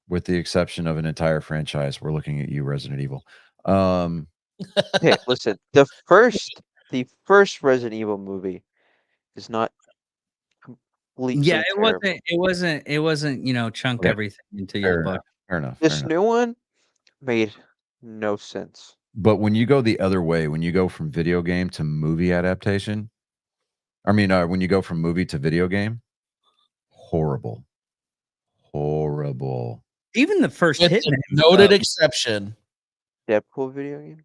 with the exception of an entire franchise. We're looking at you, Resident Evil. Hey, listen, the first Resident Evil movie is not completely terrible. It wasn't, chunk everything into your bucket. Fair enough. This new one made no sense. But when you go the other way, when you go from video game to movie adaptation, I mean, when you go from movie to video game, horrible. Even the first With Hitman. the noted exception. Deadpool video game.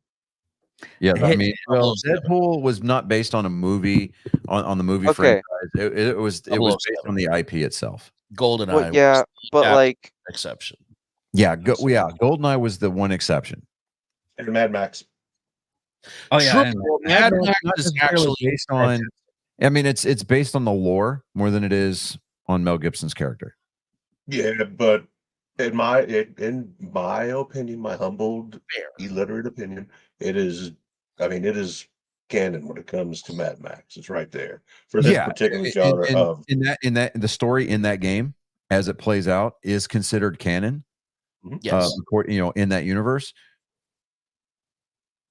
Yeah, I Hit- mean, well, Deadpool was not based on a movie on the movie Okay. franchise. It was based on the IP itself. GoldenEye. Well, yeah, was the but like, exception. Yeah, GoldenEye was the one exception. And Mad Max. Oh yeah, True. I know. Mad Not Max is necessarily actually based on. I mean, it's based on the lore more than it is on Mel Gibson's character. Yeah, but in my opinion, my humbled, fair. illiterate opinion, it is. I mean, it is canon when it comes to Mad Max. It's right there for this particular genre of. in that the story in that game as it plays out is considered canon. Yes. In that universe,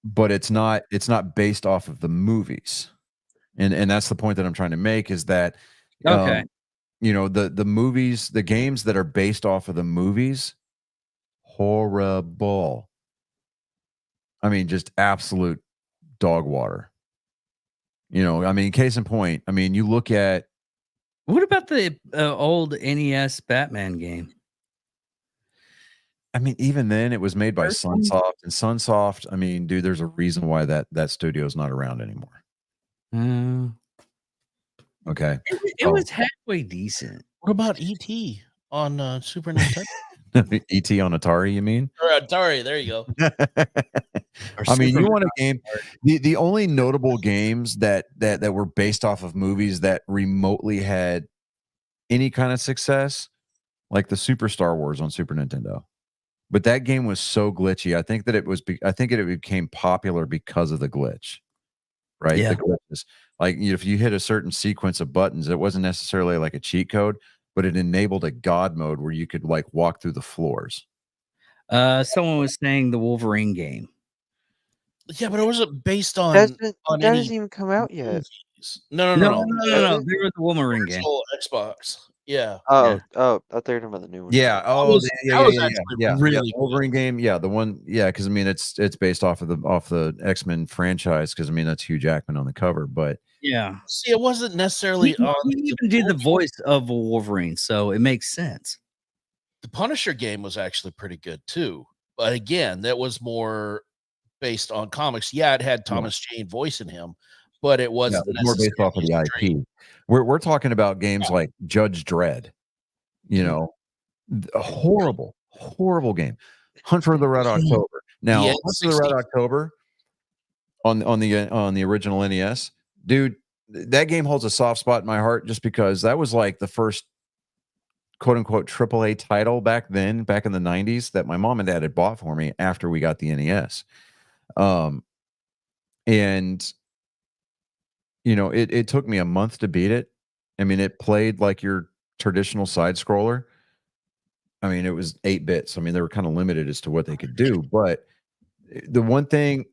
but it's not based off of the movies, and that's the point that I'm trying to make is that Okay. The movies, the games that are based off of the movies, horrible. I mean, just absolute dog water. I mean, case in point, I mean, you look at What about the old NES Batman game? I mean, even then, it was made by First one? Sunsoft, and Sunsoft. I mean, dude, there's a reason why that studio is not around anymore. Okay, It was halfway decent. What about ET on Super Nintendo? ET on Atari, you mean? Or Atari, there you go. I mean, you want a game? The only notable games that were based off of movies that remotely had any kind of success, like the Super Star Wars on Super Nintendo. But that game was so glitchy. I think that it became popular because of the glitch, right? Yeah. The glitches. Like if you hit a certain sequence of buttons, it wasn't necessarily like a cheat code, but it enabled a God mode where you could like walk through the floors. Someone was saying the Wolverine game. Yeah, but it wasn't based on. That on hasn't any even come out yet. movies. No. No. There was the Wolverine game. Original Xbox. Yeah. Oh, I thought you were talking about the new one. Yeah. That was actually Yeah. really The Wolverine game. Yeah. The one. Yeah. Because I mean, it's based off the X-Men franchise. Because I mean, that's Hugh Jackman on the cover. But Yeah. See, it wasn't necessarily He on. even did the voice of a Wolverine, so it makes sense. The Punisher game was actually pretty good too, but again, that was more based on comics. Yeah, it had Thomas Jane voicing him, but it wasn't more based off of the IP. We're talking about games like Judge Dredd. A horrible game. Hunter of the Red October. Now, Yeah, Hunter of the Red October on the original NES, dude, that game holds a soft spot in my heart just because that was like the first quote unquote AAA title back in the 90s that my mom and dad had bought for me after we got the NES. And it took me a month to beat it. I mean, it played like your traditional side scroller. I mean, it was 8 bits. I mean, they were kind of limited as to what they could do, but the one thing,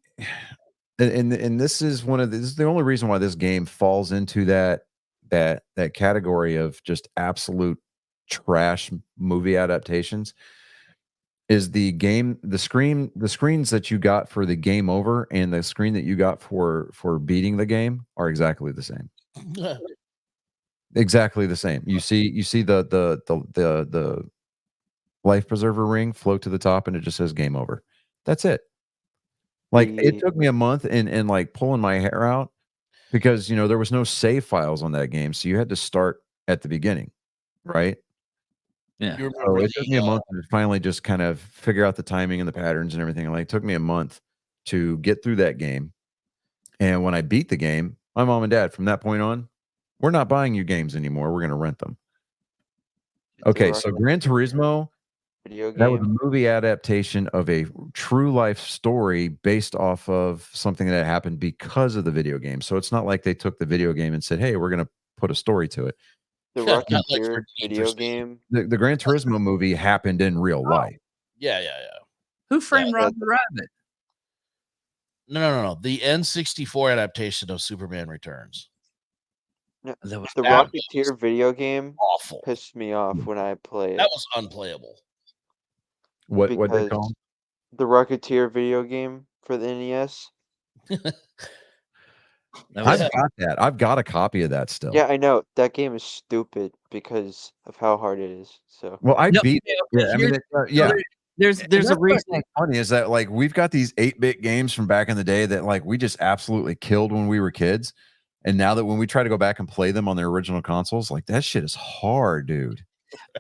and this is the only reason why this game falls into that category of just absolute trash movie adaptations, is the screens that you got for the game over and the screen that you got for beating the game are exactly the same. Exactly the same. You see the life preserver ring float to the top and it just says game over. That's it. Like it took me a month and like pulling my hair out because there was no save files on that game, so you had to start at the beginning, right? Yeah. So it took me a month to finally just kind of figure out the timing and the patterns and everything. Like it took me a month to get through that game. And when I beat the game, my mom and dad, from that point on, we're not buying you games anymore. We're going to rent them. Okay, so Gran Turismo, video game. that was a movie adaptation of a true life story based off of something that happened because of the video game. So it's not like they took the video game and said, "Hey, we're going to put a story to it." The Rocketeer video game. The Gran Turismo movie happened in real life. Yeah. Who framed Roger Rabbit? No. The N64 adaptation of Superman Returns. No, That was the Rocketeer video game Awful. pissed me off when I play it. That was unplayable. What they because call the Rocketeer video game for the NES. I've got that. I've got a copy of that still. Yeah, I know that game is stupid because of how hard it is. So Well, I No, beat. okay, Yeah, I mean, yeah. There's And a that's what's reason. funny is that like we've got these 8-bit games from back in the day that like we just absolutely killed when we were kids, and now that when we try to go back and play them on their original consoles, like that shit is hard, dude.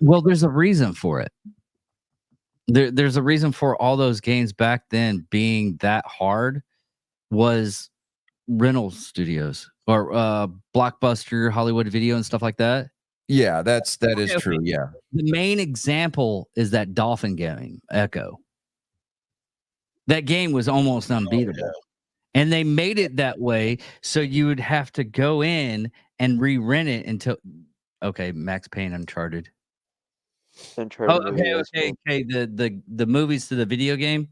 Well, there's a reason for it. There's a reason for all those games back then being that hard. Was rental studios or Blockbuster, Hollywood Video, and stuff like that. Yeah, that is Okay. true. Yeah, The main example is that Dolphin game, Echo. That game was almost unbeatable. And they made it that way so you would have to go in and re-rent it until Max Payne Uncharted. Uncharted Oh, movie was cool. okay. The movies to the video game?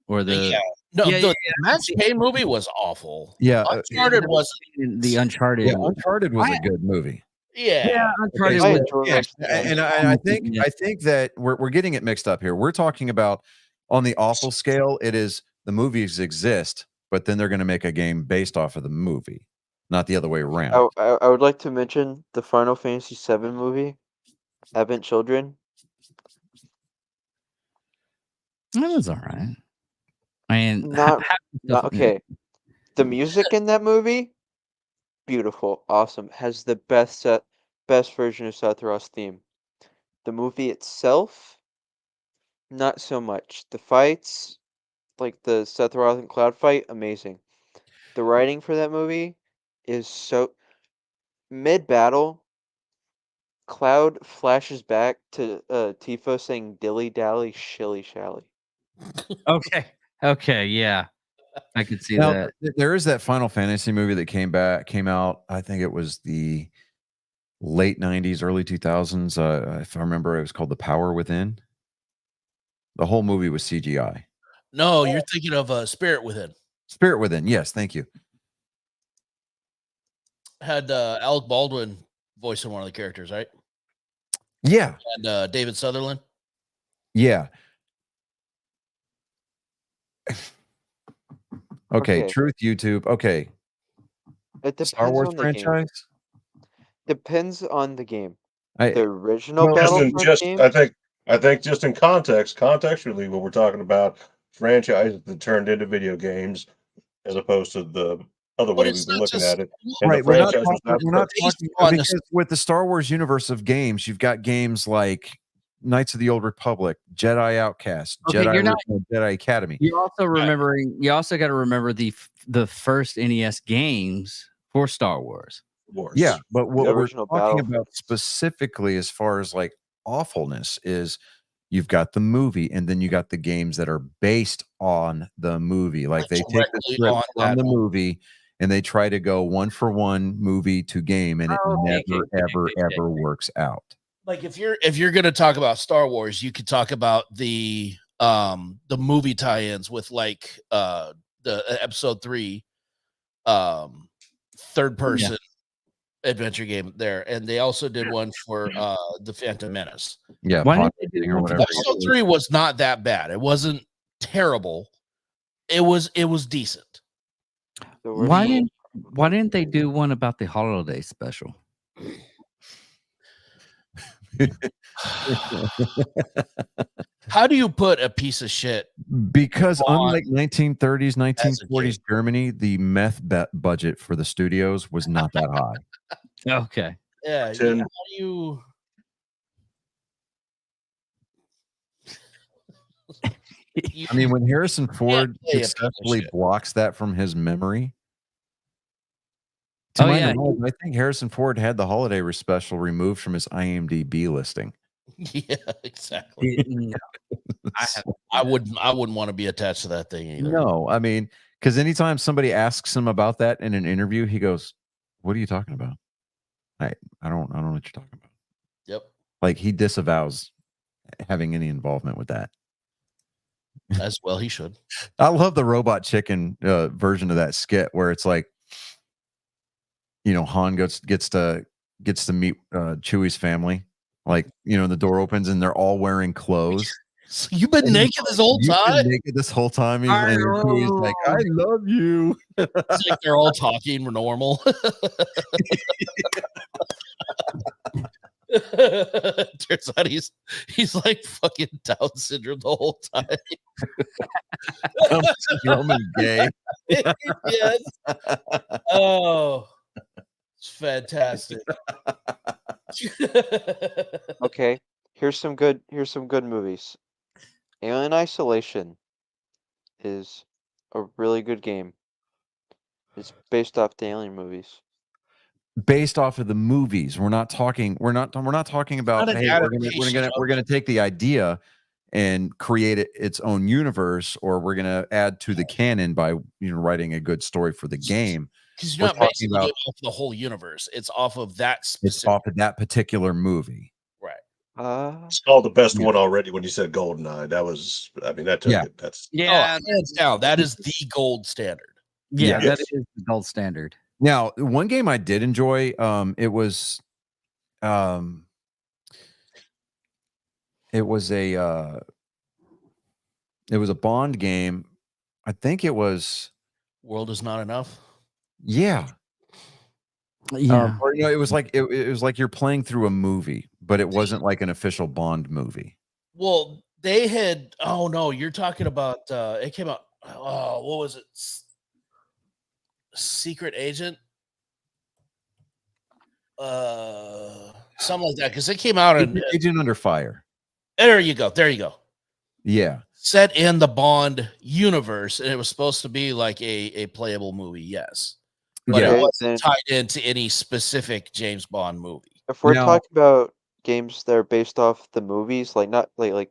Or the Yeah. No, Yeah, the yeah, Max Payne movie was awful. yeah, Uncharted wasn't. the Uncharted. yeah. Uncharted was a good movie. Yeah. Uncharted Okay, I was enjoy Yeah, Max Payne. and I think that we're getting it mixed up here. We're talking about on the awful scale. It is the movies exist, but then they're going to make a game based off of the movie, not the other way around. I would like to mention the Final Fantasy VII movie, Advent Children. That was all right. I mean, Not okay. The music in that movie, beautiful, awesome. Has the best version of Sephiroth's theme. The movie itself, not so much. The fights, like the Sephiroth and Cloud fight, amazing. The writing for that movie is so mid battle. Cloud flashes back to Tifa saying "dilly dally, shilly shally." Okay, yeah. I could see Now, that. there is that Final Fantasy movie that came out. I think it was the late 90s, early 2000s. If I remember, it was called The Power Within. The whole movie was CGI. No, you're thinking of Spirit Within. Spirit Within. Yes, thank you. Had Alec Baldwin voicing one of the characters, right? Yeah, And David Sutherland. yeah. Okay, Okay. truth YouTube. Okay, It depends Star Wars on the game. franchise. Depends on the game. I The original well, Battlefront game. I think just in contextually, what we're talking about, franchises that turned into video games, as opposed to the other But way it's we've been not looking just at it. And right, the we're not franchise was talking, we're not based talking on the- because with the Star Wars universe of games, you've got games like Knights of the Old Republic, Jedi Outcast, Okay, Jedi you're not- Original, Jedi Academy. You're also remembering. You also got to remember the first NES games for Star Wars. Wars. Yeah, but what we're original talking Battlefront. about specifically as far as like awfulness is you've got the movie and then you got the games that are based on the movie. Like they take the Directly script on from that the movie. movie and they try to go one for one movie to game and it never works out. Like if you're gonna talk about Star Wars, you could talk about the movie tie-ins with like the episode 3 third person adventure game there, and they also did one for the Phantom Menace. Yeah, Why pod didn't they do racing or one for whatever. Episode 3 was not that bad. It wasn't terrible. It was decent. The Why original- didn't they do one about the holiday special? How do you put a piece of shit? Because on unlike 1930s, as a 1940s Germany, the meth budget for the studios was not that high. Okay. Yeah, Tim- how do you? I mean, when Harrison Ford play a piece of successfully shit. blocks that from his memory, to Oh, my yeah. knowledge, I think Harrison Ford had the holiday special removed from his IMDb listing. Yeah, exactly. I wouldn't want to be attached to that thing either. No, I mean, because anytime somebody asks him about that in an interview, he goes, "What are you talking about? I don't know what you're talking about." Yep, Like he disavows having any involvement with that. as well he should. I love the Robot Chicken version of that skit where it's like, you know, Han gets to meet Chewie's family. Like, you know, the door opens and they're all wearing clothes. So you've been And naked this whole You've been time? naked this whole time. He's like, I love you. It's like they're all talking normal. Turns out he's like fucking Down syndrome the whole time. Down syndrome and gay. Yes. Oh, it's fantastic. Okay, here's some good movies. Alien Isolation is a really good game. It's based off the Alien movies. Based off of the movies. We're not talking about not an hey, adaptation we're gonna take the idea and create its own universe, or we're gonna add to the canon by writing a good story for the game. Because you're not talking basing the game off the whole universe. It's off of that It's specific. off of that particular movie. Right. It's called the best Yeah. one already when you said GoldenEye. That was, I mean, that took Yeah. it. That's Yeah, Oh, hands down. That is the gold standard. yeah, Yes. that is the gold standard. Now, one game I did enjoy, it was a Bond game. I think it was, World is not enough. yeah. Yeah, Or it was like it was like you're playing through a movie, but it wasn't like an official Bond movie. Well, they had. Oh no, you're talking about. It came out. Oh, what was it? Secret Agent. Something like that. Because it came out in. Agent Under Fire. There you go. There you go. Yeah. Set in the Bond universe, and it was supposed to be like a playable movie. Yes, but Yeah. it Okay, wasn't then tied into any specific James Bond movie. if we're Now- talking about games that are based off the movies, like not like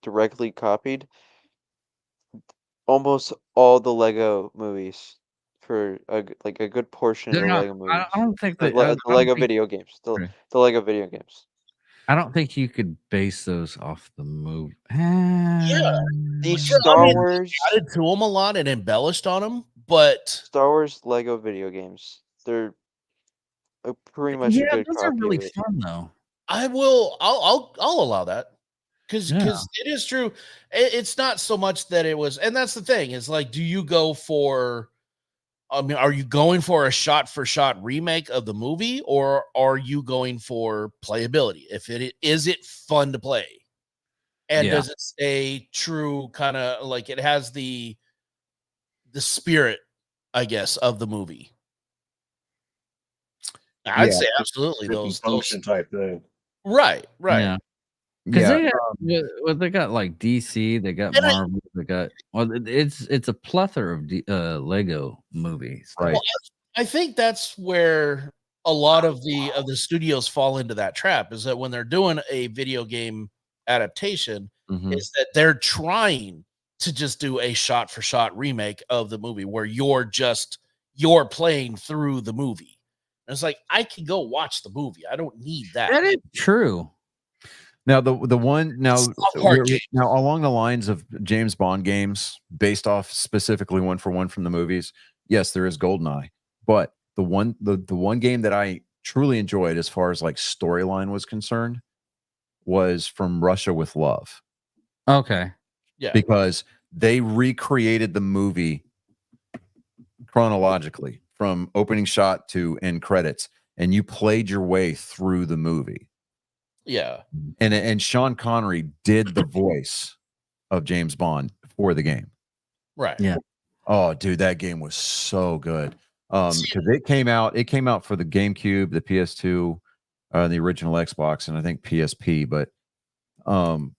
directly copied, almost all the Lego movies for a good portion of they're the not. Lego movies. I don't think The, that Le- I the don't Lego think- video games. Right. The Lego video games. I don't think you could base those off the movie. The Sure, Star I mean, Wars Added to them a lot and embellished on them, but Star Wars Lego video games. They're pretty much a yeah, good those are copy really of it. fun though. I'll allow that because Yeah. it is true. It's not so much that it was, and that's the thing. Is like, do you go for? I mean, are you going for a shot-for-shot remake of the movie, or are you going for playability? If it is it fun to play, and Yeah. does it stay true? Kind of like it has the spirit, I guess, of the movie. I'd Yeah. say absolutely written those function type thing. right. Yeah. Because Yeah. they got like DC, they got And I- Marvel, they got it's a plethora of Lego movies. Right. Well, I think that's where a lot of the studios fall into that trap, is that when they're doing a video game adaptation, Mhm. is that they're trying to just do a shot for shot remake of the movie where you're playing through the movie. And it's like, I can go watch the movie. I don't need that. That is true. Now the one now South Park games. now along the lines of James Bond games based off specifically one for one from the movies. Yes, there is GoldenEye, but the one game that I truly enjoyed as far as like storyline was concerned was From Russia with Love, Okay. Yeah. because they recreated the movie chronologically from opening shot to end credits, and you played your way through the movie. Yeah. And Sean Connery did the voice of James Bond for the game. Right. Yeah. Oh, dude, that game was so good. Because it came out for the GameCube, the PS2, the original Xbox, and I think PSP. But oh,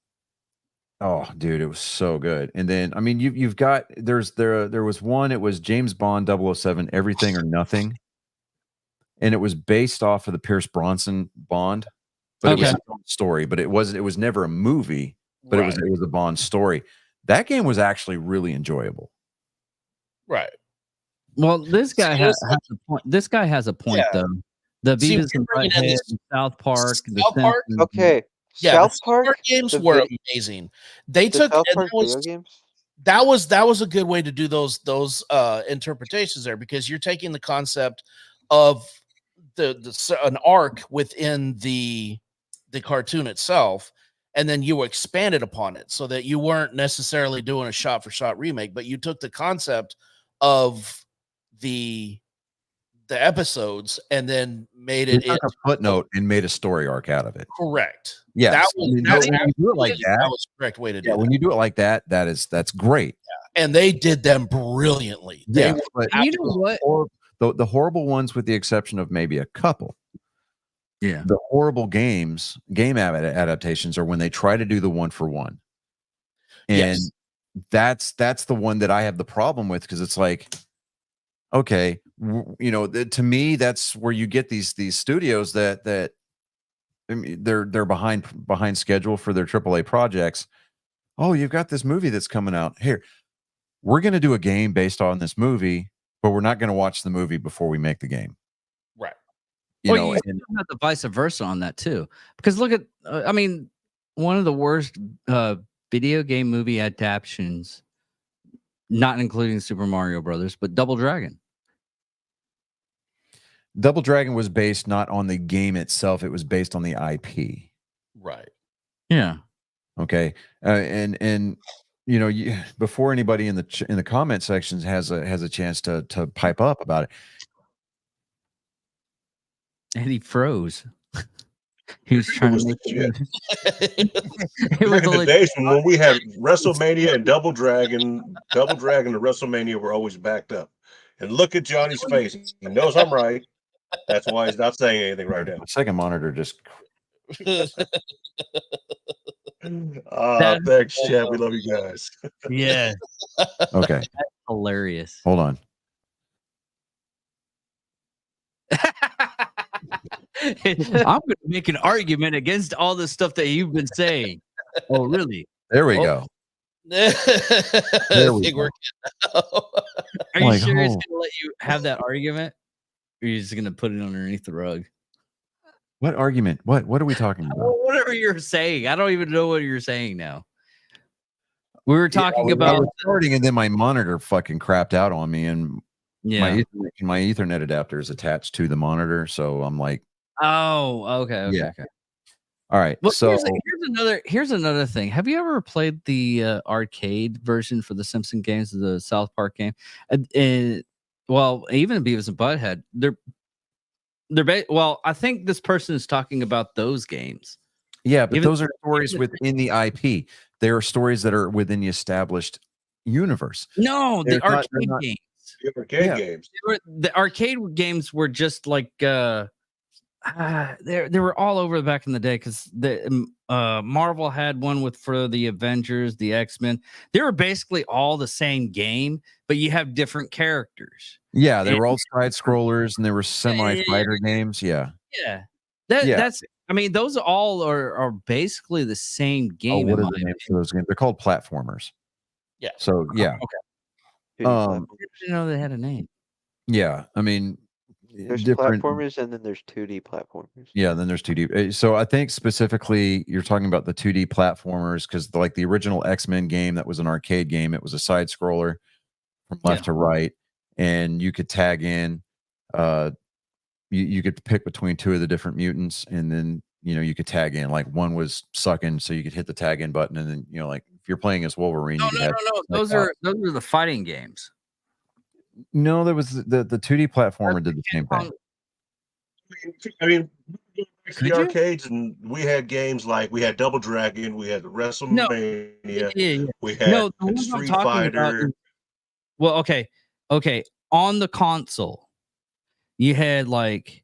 dude, it was so good. And then I mean, you've got there was one. It was James Bond 007, Everything or Nothing, and it was based off of the Pierce Bronson Bond. But it was Okay. its own story, but it was never a movie, but Right. it was a Bond story. That game was actually really enjoyable. Right. Well, this guy See, has, it's has a point. This guy has a point Yeah. though. The See, Beavis you're and bringing in Butthead, this- South Park, the South Park? Simpsons. Okay, Yeah. South the Park. games the were vi- amazing. They The took South and Park that was video games. that was a good way to do those interpretations there, because you're taking the concept of an arc within the cartoon itself, and then you expanded upon it so that you weren't necessarily doing a shot-for-shot remake, but you took the concept of the episodes and then made You it took a footnote and made a story arc out of it. correct. Yes. That I mean, was when you do it like that that, was the correct way to do yeah, it. when you do it like that, that's great. And they did them brilliantly. They Yeah, were but And you know what? the horrible ones, with the exception of maybe a couple, Yeah. the horrible game adaptations are when they try to do the one for one. And Yes. that's the one that I have the problem with, because it's like, okay, you know, to me, that's where you get these studios that I mean, they're behind schedule for their AAA projects. Oh, you've got this movie that's coming out. Here, we're going to do a game based on this movie, but we're not going to watch the movie before we make the game. Right. You Well, know, you and- still have the vice versa on that too, because look at, I mean, one of the worst video game movie adaptations, not including Super Mario Brothers, but Double Dragon. Double Dragon was based not on the game itself; it was based on the IP. Right. Yeah. Okay, and you know, before anybody in the comment sections has a chance to pipe up about it, And he froze. He was trying was to make legit. it was Back in the legit. days when we had WrestleMania and Double Dragon and WrestleMania were always backed up. And look at Johnny's face. He knows I'm right. That's why he's not saying anything right now. my second monitor just Thanks, Chad. We love you guys. Yeah. okay. Hilarious. Hold on. I'm going to make an argument against all the stuff that you've been saying. Oh, really? There we Oh. go. There we go. Are you Like, sure he's oh. going to let you have that argument? Or are you just going to put it underneath the rug? What argument? What are we talking about? Well, whatever you're saying. I don't even know what you're saying now. We were talking I about. was starting, and then my monitor fucking crapped out on me, and Yeah. my Ethernet adapter is attached to the monitor, so I'm like, Oh, okay. Yeah. Okay. all right. Well, So here's another thing. Have you ever played the arcade version for the Simpson games, the South Park game? Well, even Beavis and Butthead, well, I think this person is talking about those games. yeah, but even- those are stories within the IP. They are stories that are within the established universe. No, They're the not- arcade they're not- games. The arcade Yeah. games. The arcade games were just like they were all over back in the day, because the Marvel had one for the Avengers, the X-Men. They were basically all the same game, but you have different characters. Yeah, they And- were all side scrollers, and they were semi-fighter games. Yeah. Yeah. Yeah. That's, I mean, those all are basically the same Oh, game. what in are my the names of those games? They're called platformers. Yeah. So yeah, Two Um, platformers. I didn't know they had a name. yeah. I mean, There's different. platformers and then there's 2D platformers. Yeah, then there's 2D. So I think specifically you're talking about the 2D platformers, because like the original X-Men game, that was an arcade game. It was a side scroller from left to right, and you could tag in. You could pick between two of the different mutants, and then you could tag in. Like one was sucking, so you could hit the tag in button, and then like if you're playing as Wolverine, No, you could no, have no, no. Those are the fighting games. no. There was the 2D platformer did the same thing. I mean, we go back to Could the you? arcades, and we had games like we had Double Dragon, we had WrestleMania, Yeah. we had No, the ones I'm Street talking about Fighter. is- well, okay. On the console, you had like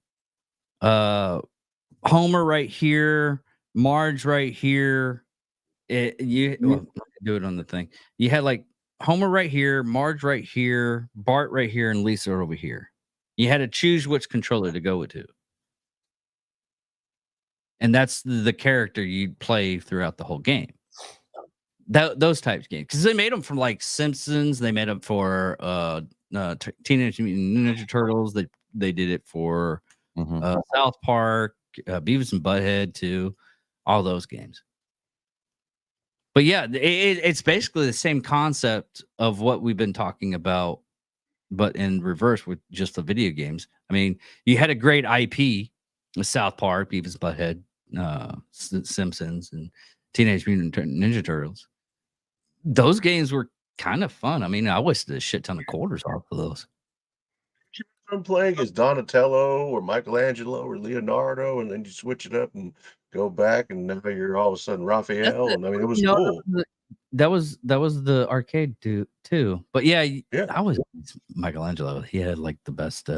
Homer right here, Marge right here. Well, I can do it on the thing. You had like Homer right here, Marge right here, Bart right here, and Lisa over here. You had to choose which controller to go to. And that's the character you play throughout the whole game. Those types of games, because they made them from like Simpsons, they made them for Teenage Mutant Ninja Turtles. They did it for Mhm. South Park, Beavis and Butthead too, all those games. But yeah, it's basically the same concept of what we've been talking about, but in reverse with just the video games. I mean, you had a great IP with South Park, Beavis and Butthead, Simpsons, and Teenage Mutant Ninja Turtles. Those games were kind of fun. I mean, I wasted a shit ton of quarters off of those. I'm playing as Donatello or Michelangelo or Leonardo, and then you switch it up and go back, and now you're all of a sudden Raphael. And I mean, it was You know, cool. that was the arcade too. But yeah, Yeah. I was Michelangelo. He had like the best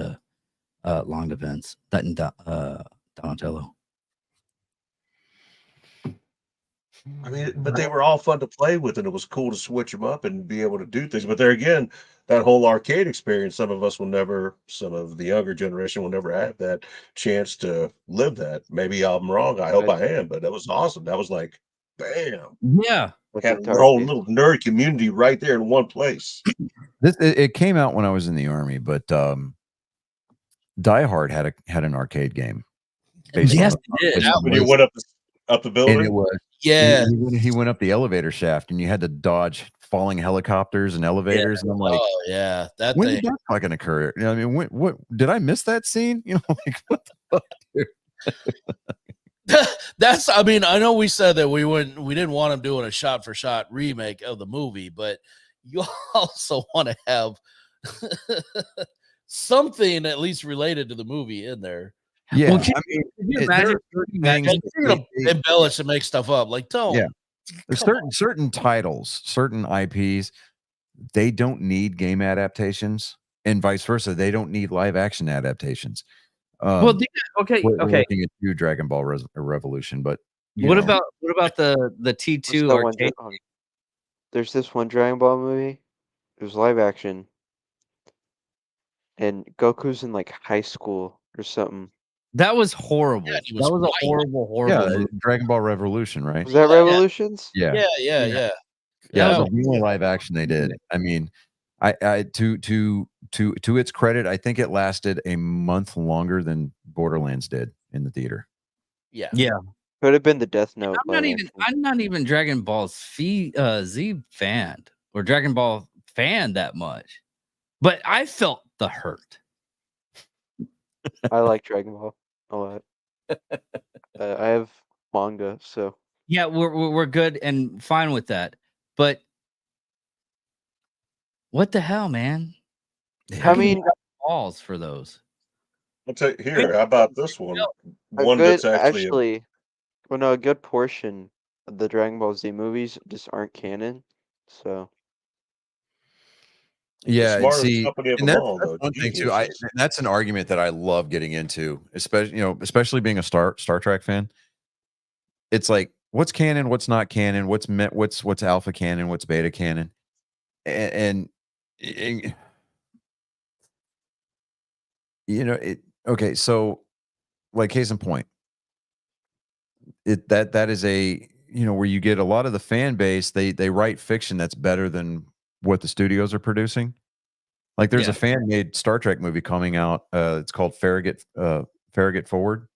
long defense. That and Donatello. I mean, but they were all fun to play with, and it was cool to switch them up and be able to do things. But there again, that whole arcade experience, some of the younger generation will never have that chance to live that. Maybe I'm wrong. I hope I am, but that was awesome. That was like, bam. Yeah. Had our own little nerd community right there in one place. It came out when I was in the Army, but Die Hard had an arcade game. Yes, it did. When you went up the building. And it was, Yeah. he went up the elevator shaft, and you had to dodge falling helicopters and elevators. And I'm like, Oh yeah, that when thing. did that fucking occur? You know, I mean, what did I miss that scene? You know, like what the fuck, dude? That's. I mean, I know we said that we didn't want him doing a shot for shot remake of the movie, but you also want to have something at least related to the movie in there. Yeah, Well, I mean, you there imagine are certain And things. you're gonna embellish and make stuff up. Like, don't. Yeah. There's certain titles, certain IPs, they don't need game adaptations, and vice versa. They don't need live action adaptations. Well, okay. We're looking at you, Dragon Ball Revolution, but What about the T2 arcade? There's this one Dragon Ball movie. It was live action, and Goku's in like high school or something. That was horrible. Yeah, he that was was a horrible yeah, Dragon Ball Revolution, right? Was that Revolutions? Yeah, Yeah. yeah. Yeah. It was the only live action they did. I mean, I to its credit, I think it lasted a month longer than Borderlands did in the theater. Yeah. Could have been the Death Note. I'm not even Dragon Ball Z fan or Dragon Ball fan that much, but I felt the hurt. I like Dragon Ball a lot. I have manga, so Yeah, we're good and fine with that. But what the hell, man? I mean, balls for those. I'll tell you here. How about this one? One good, that's actually well, no, a good portion of the Dragon Ball Z movies just aren't canon. So Yeah, smartest see, company of and them that's, all, that's though. one thing too. Geniuses. That's an argument that I love getting into, especially being a Star Trek fan. It's like, what's canon, what's not canon, what's alpha canon, what's beta canon, and you know it. Okay, so like case in point, that is a where you get a lot of the fan base. They write fiction that's better than what the studios are producing. Like there's a fan made Star Trek movie coming out. It's called Farragut Forward,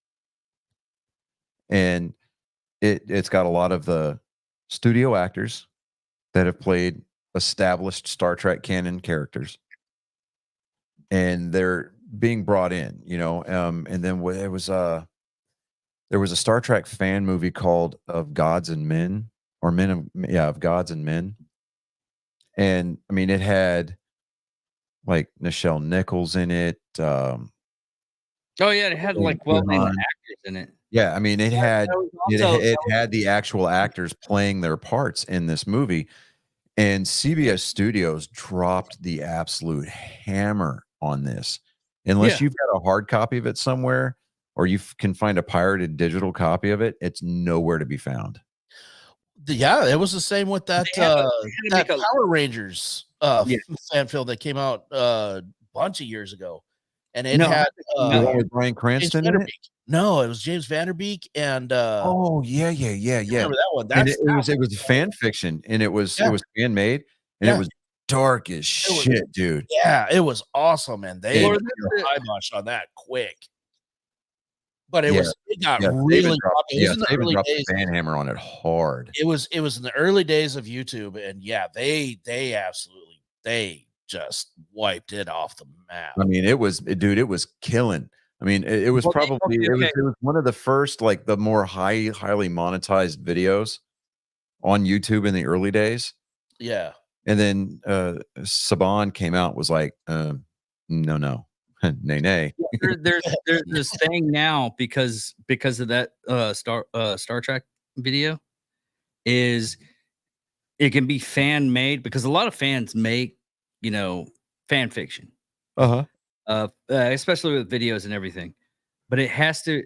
and it's got a lot of the studio actors that have played established Star Trek canon characters, and they're being brought in, and then there was a Star Trek fan movie called Of Gods and Men, or Of Gods and Men. And I mean, it had like Nichelle Nichols in it. Oh yeah, it had like well-named actors in it. Yeah, I mean, it had also- it had the actual actors playing their parts in this movie, and CBS Studios dropped the absolute hammer on this. Unless you've got a hard copy of it somewhere, or you can find a pirated digital copy of it, it's nowhere to be found. Yeah, it was the same with that that Power Rangers fan film that came out a bunch of years ago, and it had with Bryan Cranston in it. No, it was James Vanderbeek and oh yeah. Remember that one? And it was fan fiction, and it was fan made, and it was dark as shit, dude. Yeah, it was awesome, and they kibosh on that quick. But it got really popular. It was in the early days. Fan hammer on it hard. It was in the early days of YouTube, and they absolutely just wiped it off the map. I mean, it was killing. I mean, it was probably it was one of the first, like the more highly monetized videos on YouTube in the early days. Yeah. And then Saban came out, was like, no, nay, nay. There's this thing now because of that Star Trek video is it can be fan made because a lot of fans make fan fiction, especially with videos and everything. But it has to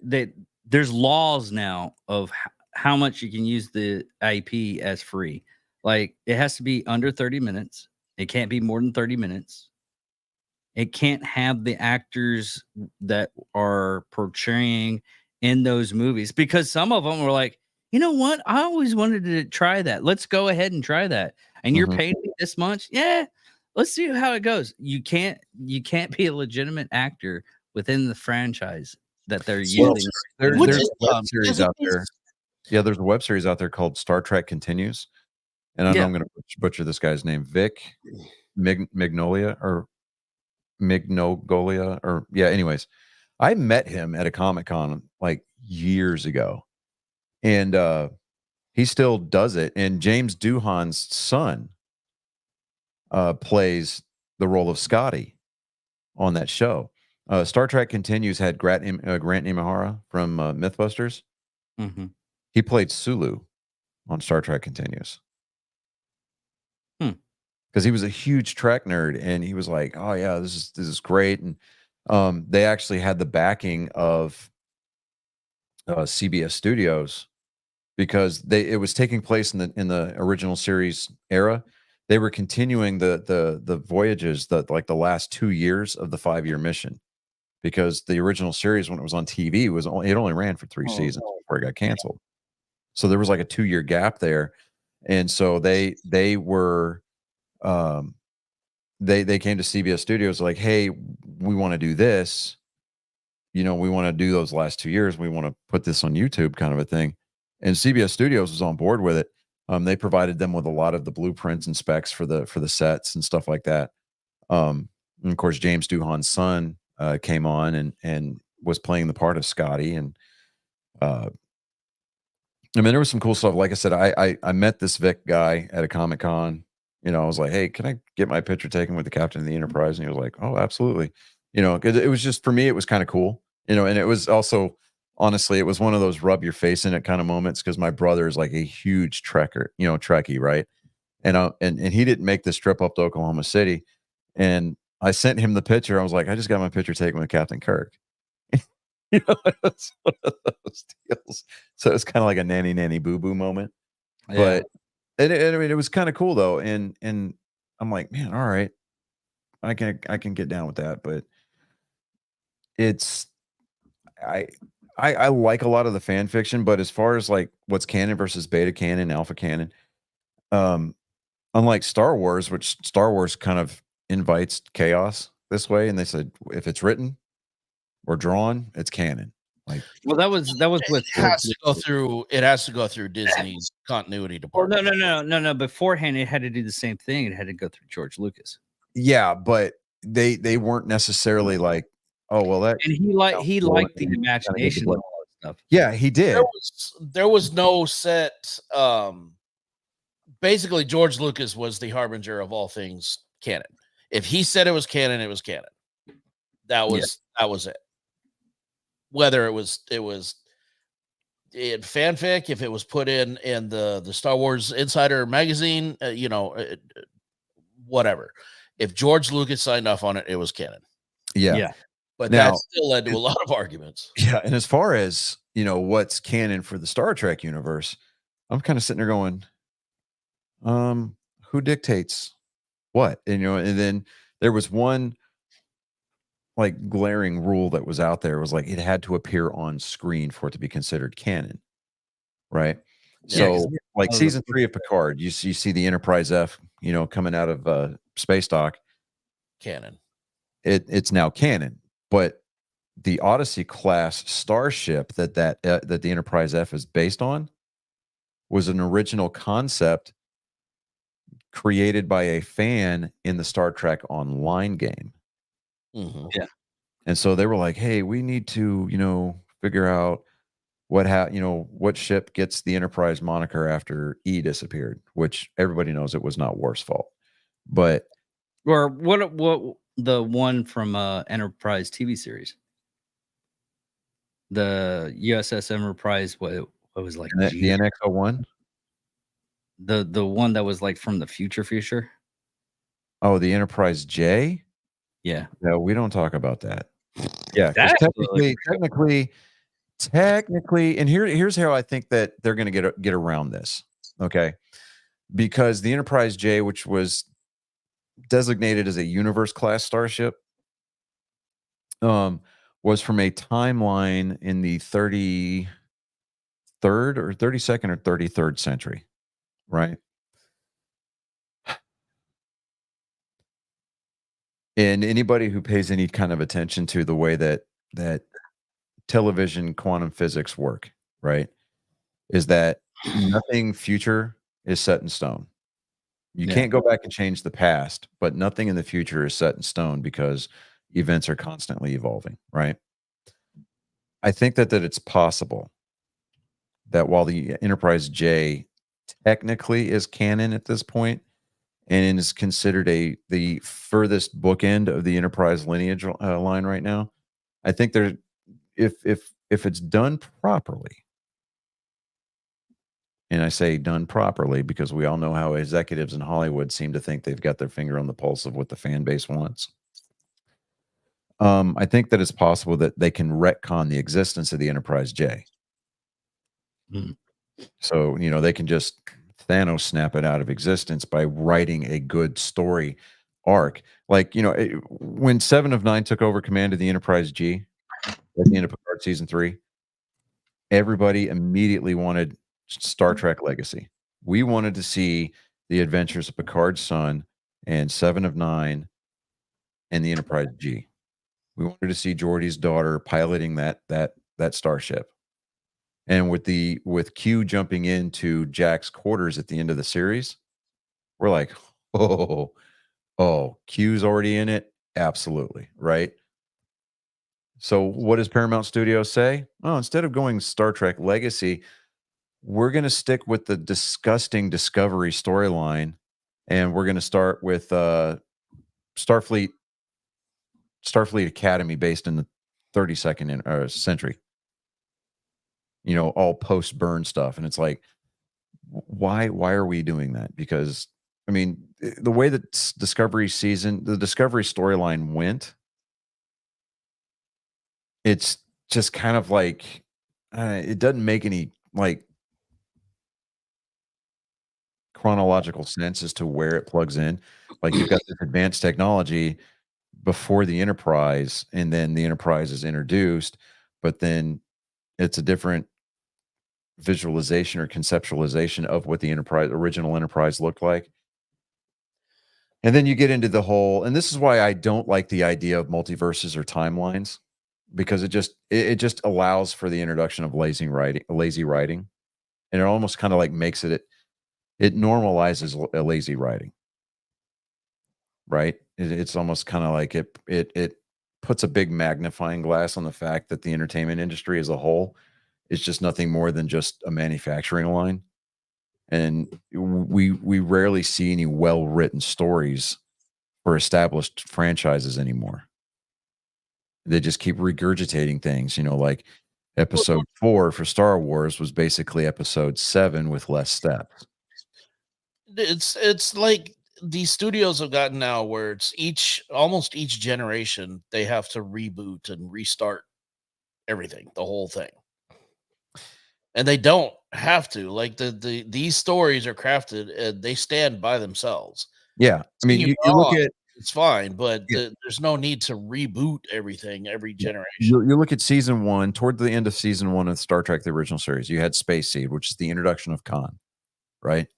there's laws now of how much you can use the IP as free. Like it has to be under 30 minutes. It can't be more than 30 minutes. It can't have the actors that are portraying in those movies because some of them were like, you know what? I always wanted to try that. Let's go ahead and try that. And you're paying me this much? Yeah. Let's see how it goes. You can't be a legitimate actor within the franchise that they're using. There's a web series out there. Yeah, there's a web series out there called Star Trek Continues. And I know I'm going to butcher this guy's name. Vic Mignolia. Anyways, I met him at a Comic-Con like years ago. And he still does it. And James Doohan's son plays the role of Scotty on that show. Star Trek Continues had Grant Imahara from Mythbusters. He played Sulu on Star Trek Continues. Because he was a huge Trek nerd, and he was like, "Oh yeah, this is great." And they actually had the backing of CBS Studios because it was taking place in the original series era. They were continuing the voyages the last 2 years of the 5-year mission, because the original series, when it was on TV, it only ran for 3 seasons before it got canceled. So there was like a 2-year gap there, and so they were. They came to CBS Studios like, hey, we want to do this. We want to do those last 2 years. We want to put this on YouTube, kind of a thing. And CBS Studios was on board with it. They provided them with a lot of the blueprints and specs for the sets and stuff like that. And of course, James Doohan's son came on and was playing the part of Scotty. And I mean, there was some cool stuff. Like I said, I met this Vic guy at a Comic-Con. I was like, hey, can I get my picture taken with the captain of the Enterprise? And he was like, oh, absolutely. 'Cause it was just, for me, it was kind of cool, and it was also, honestly, it was one of those rub your face in it kind of moments, because my brother is like a huge Trekkie, right? And he didn't make this trip up to Oklahoma City. And I sent him the picture. I was like, I just got my picture taken with Captain Kirk. It was one of those deals. So it's kind of like a nanny boo boo moment. Yeah. But I mean, it was kind of cool though. And I'm like, man, all right, I can get down with that. But it's, I like a lot of the fan fiction, but as far as like what's canon versus beta canon, alpha canon, unlike Star Wars, which Star Wars kind of invites chaos this way, and they said if it's written or drawn, it's canon. Like, well, that was with It has to go through Disney's continuity Well, department. no. Beforehand, it had to do the same thing. It had to go through George Lucas. yeah, but they weren't necessarily like, oh well, that, And he liked the imagination of all that stuff. yeah, he did. There was no set. Basically, George Lucas was the harbinger of all things canon. If he said it was canon, it was canon. That was it. Whether it was in fanfic, if it was put in the Star Wars Insider magazine, whatever. If George Lucas signed off on it, it was canon. Yeah. But Now, that still led to a lot of arguments. Yeah, and as far as what's canon for the Star Trek universe, I'm kind of sitting there going, who dictates what? And then there was one like glaring rule that was out there. It was like it had to appear on screen for it to be considered canon, right? So like season 3 of Picard, you see the Enterprise F, coming out of space dock. Canon. It's now canon, but the Odyssey class starship that the Enterprise F is based on was an original concept created by a fan in the Star Trek Online game. Mm-hmm. Yeah. And so they were like, hey, we need to, figure out what ship gets the Enterprise moniker after E disappeared, which everybody knows it was not Worf's fault. But Or what the one from Enterprise TV series? The USS Enterprise, what was like the G? NX-01? The one that was like from the future. Oh, the Enterprise J? Yeah. No, we don't talk about that. Yeah, 'cause That's technically, and here's how I think that they're going to get around this. Okay, because the Enterprise J, which was designated as a Universe class starship, was from a timeline in the 33rd or 32nd or 33rd century, right? And anybody who pays any kind of attention to the way that television quantum physics work, right, is that nothing future is set in stone. You Yeah. can't go back and change the past, but nothing in the future is set in stone because events are constantly evolving, right? I think that it's possible that while the Enterprise J technically is canon at this point and is considered the furthest bookend of the Enterprise lineage line right now, I think there, if it's done properly, and I say done properly because we all know how executives in Hollywood seem to think they've got their finger on the pulse of what the fan base wants. I think that it's possible that they can retcon the existence of the Enterprise J. Mm. So, they can just Thanos snap it out of existence by writing a good story arc. Like, when 7 of 9 took over command of the Enterprise G at the end of Picard season 3, everybody immediately wanted Star Trek Legacy. We wanted to see the adventures of Picard's son and 7 of 9 and the Enterprise G. We wanted to see Geordi's daughter piloting that starship. And with Q jumping into Jack's quarters at the end of the series, we're like, oh, Q's already in it? Absolutely, right? So what does Paramount Studios say? Oh, instead of going Star Trek Legacy, we're going to stick with the disgusting Discovery storyline, and we're going to start with Starfleet Academy based in the 32nd century. All post-burn stuff, and it's like, why are we doing that? Because I mean, the way that the Discovery storyline went, it's just kind of like it doesn't make any like chronological sense as to where it plugs in. Like, you've got this advanced technology before the Enterprise, and then the Enterprise is introduced, but then it's a different visualization or conceptualization of what the original Enterprise looked like. And then you get into the whole, and this is why I don't like the idea of multiverses or timelines, because it just allows for the introduction of lazy writing, and it almost kind of like makes it normalizes a lazy writing, right? It's almost kind of like it puts a big magnifying glass on the fact that the entertainment industry as a whole is just nothing more than just a manufacturing line. And we rarely see any well-written stories for established franchises anymore. They just keep regurgitating things, like episode 4 for Star Wars was basically episode 7 with less steps. It's like these studios have gotten now where it's almost each generation they have to reboot and restart everything, the whole thing. And they don't have to. Like these stories are crafted and they stand by themselves. Yeah. I mean, you look at, it's fine, but there's no need to reboot everything every generation. You look at season 1, toward the end of season 1 of Star Trek, the original series, you had Space Seed, which is the introduction of Khan, right?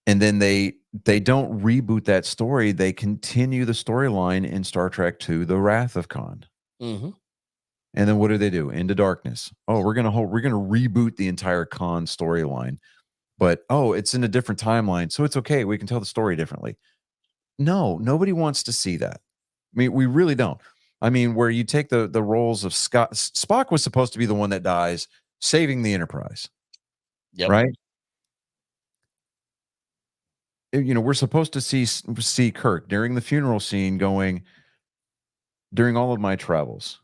And then they don't reboot that story. They continue the storyline in Star Trek II, The Wrath of Khan. Mm-hmm. And then what do? Into Darkness. Oh, we're gonna reboot the entire Khan storyline, but it's in a different timeline, so it's okay. We can tell the story differently. No, nobody wants to see that. I mean, we really don't. I mean, where you take the roles of Spock was supposed to be the one that dies, saving the Enterprise. Yep. Right. You know, we're supposed to see Kirk during the funeral scene going, during all of my travels,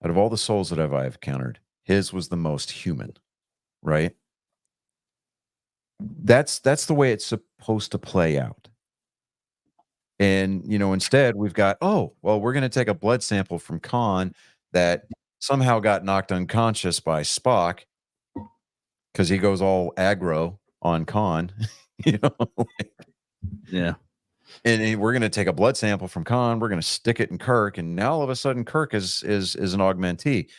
out of all the souls that I've encountered, his was the most human. Right. That's the way it's supposed to play out. And, you know, instead we've got, oh, well, we're going to take a blood sample from Khan that somehow got knocked unconscious by Spock because he goes all aggro on Khan, you know. Yeah. And we're going to take a blood sample from Khan, we're going to stick it in Kirk, and now all of a sudden Kirk is an augmentee.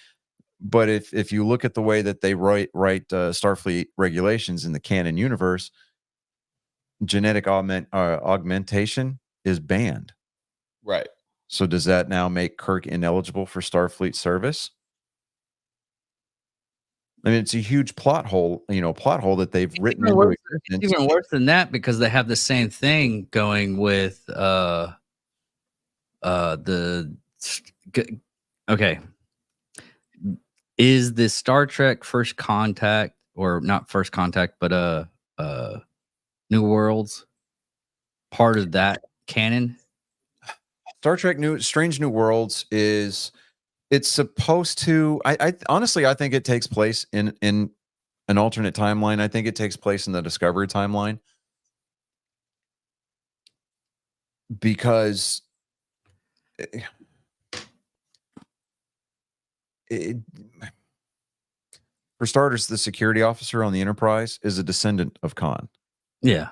But if you look at the way that they write Starfleet regulations in the canon universe, genetic augmentation is banned. Right. So does that now make Kirk ineligible for Starfleet service? I mean, it's a huge plot hole that they've written into existence. Even worse than that, because they have the same thing going with okay. Is the Star Trek First Contact, or not First Contact, but New Worlds part of that canon? Star Trek Strange New Worlds it's supposed to, I honestly, I think it takes place in an alternate timeline. I think it takes place in the Discovery timeline, because for starters, the security officer on the Enterprise is a descendant of Khan. Yeah.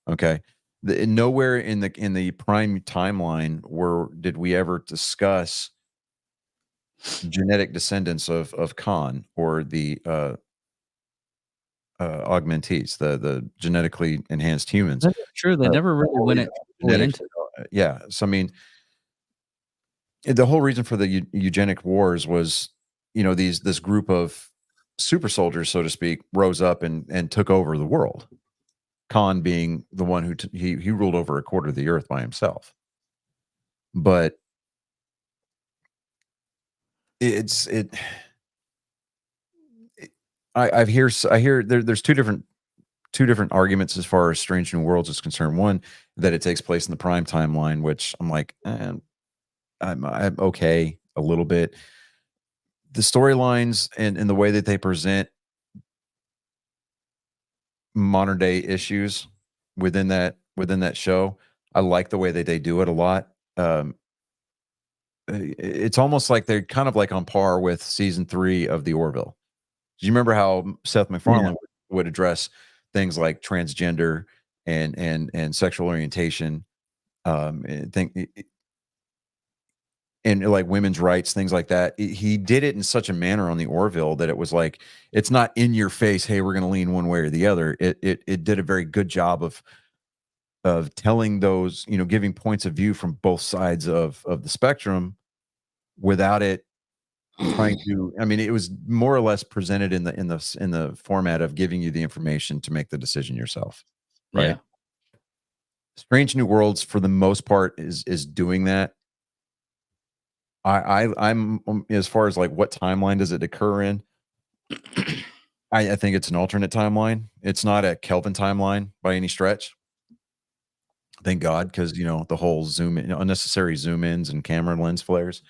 Okay. Nowhere in the Prime timeline did we ever discuss genetic descendants of Khan or the augmentees, the genetically enhanced humans. That's true. They never really went into. Yeah. So I mean, the whole reason for the eugenic wars was, you know, this group of super soldiers, so to speak, rose up and took over the world. Khan being the one who he ruled over a quarter of the earth by himself. But I hear there's two different arguments as far as Strange New Worlds is concerned. One, that it takes place in the Prime timeline, which I'm like, I'm okay a little bit. The storylines and the way that they present modern day issues within that show, I like the way that they do it a lot. It's almost like they're kind of like on par with season 3 of The Orville. Do you remember how Seth MacFarlane would address things like transgender and sexual orientation, and like women's rights, things like that? He did it in such a manner on The Orville that it was like, it's not in your face, hey, we're going to lean one way or the other. It did a very good job of telling those, you know, giving points of view from both sides of the spectrum without it trying to, I mean, it was more or less presented in the format of giving you the information to make the decision yourself. Right. Yeah. Strange New Worlds, for the most part, is doing that. I'm as far as like what timeline does it occur in? I think it's an alternate timeline. It's not a Kelvin timeline by any stretch. Thank God, because you know the whole unnecessary zoom ins and camera lens flares.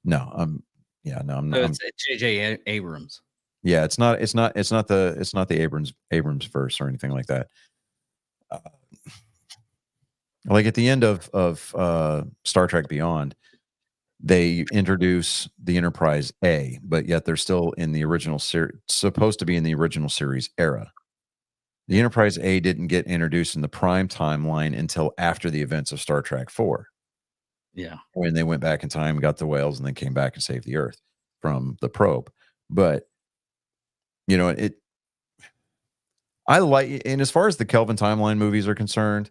No, I'm It's J.J. Abrams. Yeah, it's not the Abrams verse or anything like that. Like at the end of Star Trek Beyond, they introduce the Enterprise A, but yet they're still in the original series, supposed to be in the original series era. The Enterprise A didn't get introduced in the Prime timeline until after the events of Star Trek 4. Yeah. When they went back in time, got the whales, and then came back and saved the Earth from the probe. But, you know, I like, and as far as the Kelvin timeline movies are concerned,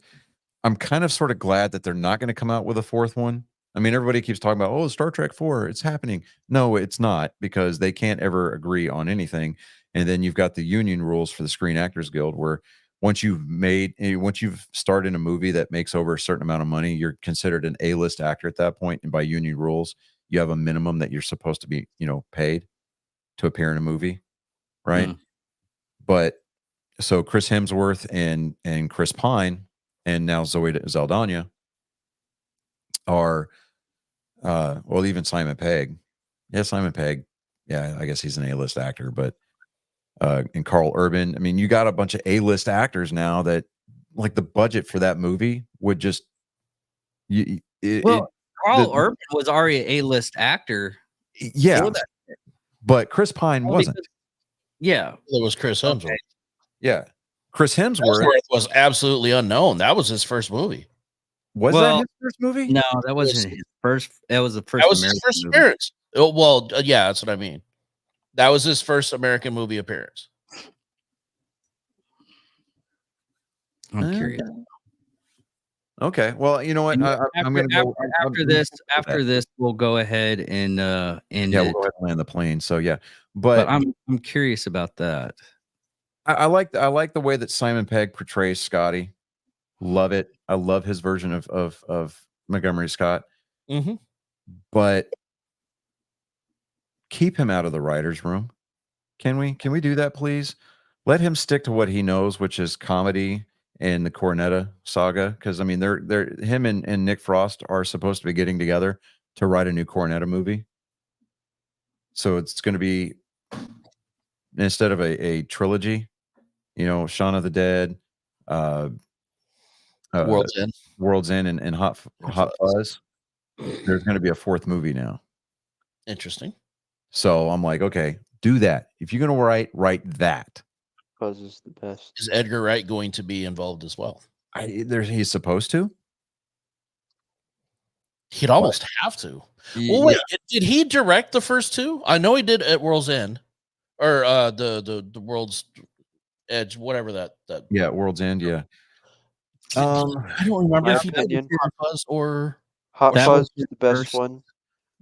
I'm kind of sort of glad that they're not going to come out with a fourth one. I mean, everybody keeps talking about, oh, Star Trek 4, it's happening. No, it's not, because they can't ever agree on anything. And then you've got the union rules for the Screen Actors Guild where once you've starred in a movie that makes over a certain amount of money, you're considered an A-list actor at that point, and by union rules, you have a minimum that you're supposed to be, paid to appear in a movie, right? But so Chris Hemsworth and Chris Pine and now Zoe Saldana are well, even Simon Pegg. Yeah, Simon Pegg. Yeah, I guess he's an A-list actor, but and Carl Urban. I mean, you got a bunch of A-list actors now that like the budget for that movie would just Carl Urban was already an A-list actor. Yeah, but Chris Pine wasn't. Yeah, it was Chris Hemsworth. Okay. Yeah, Chris Hemsworth was absolutely unknown. That was his first movie. Was that his first movie? No, that wasn't his first. That was the first. That was his first appearance. Oh, well, yeah, that's what I mean. That was his first American movie appearance. I'm curious. Okay, well, you know what? I'm going to go after this. We'll go ahead and we'll go ahead and land the plane. So yeah, but I'm curious about that. I like the way that Simon Pegg portrays Scotty. Love it. I love his version of Montgomery Scott. But keep him out of the writer's room. Can we do that, please? Let him stick to what he knows, which is comedy and the Cornetta saga. Because I mean, they're him and Nick Frost are supposed to be getting together to write a new Cornetta movie. So it's going to be, instead of a trilogy, Shaun of the Dead, World's End, and Hot Fuzz. There's going to be a fourth movie now. Interesting. So I'm like, okay, do that. If you're going to write that. Fuzz is the best. Is Edgar Wright going to be involved as well? He's supposed to. He'd almost have to. Well, wait, did he direct the first two? I know he did at World's End, or the World's Edge, whatever that. Yeah, World's End. Yeah. I don't remember if he did Hot Fuzz or Hot Fuzz is the best one.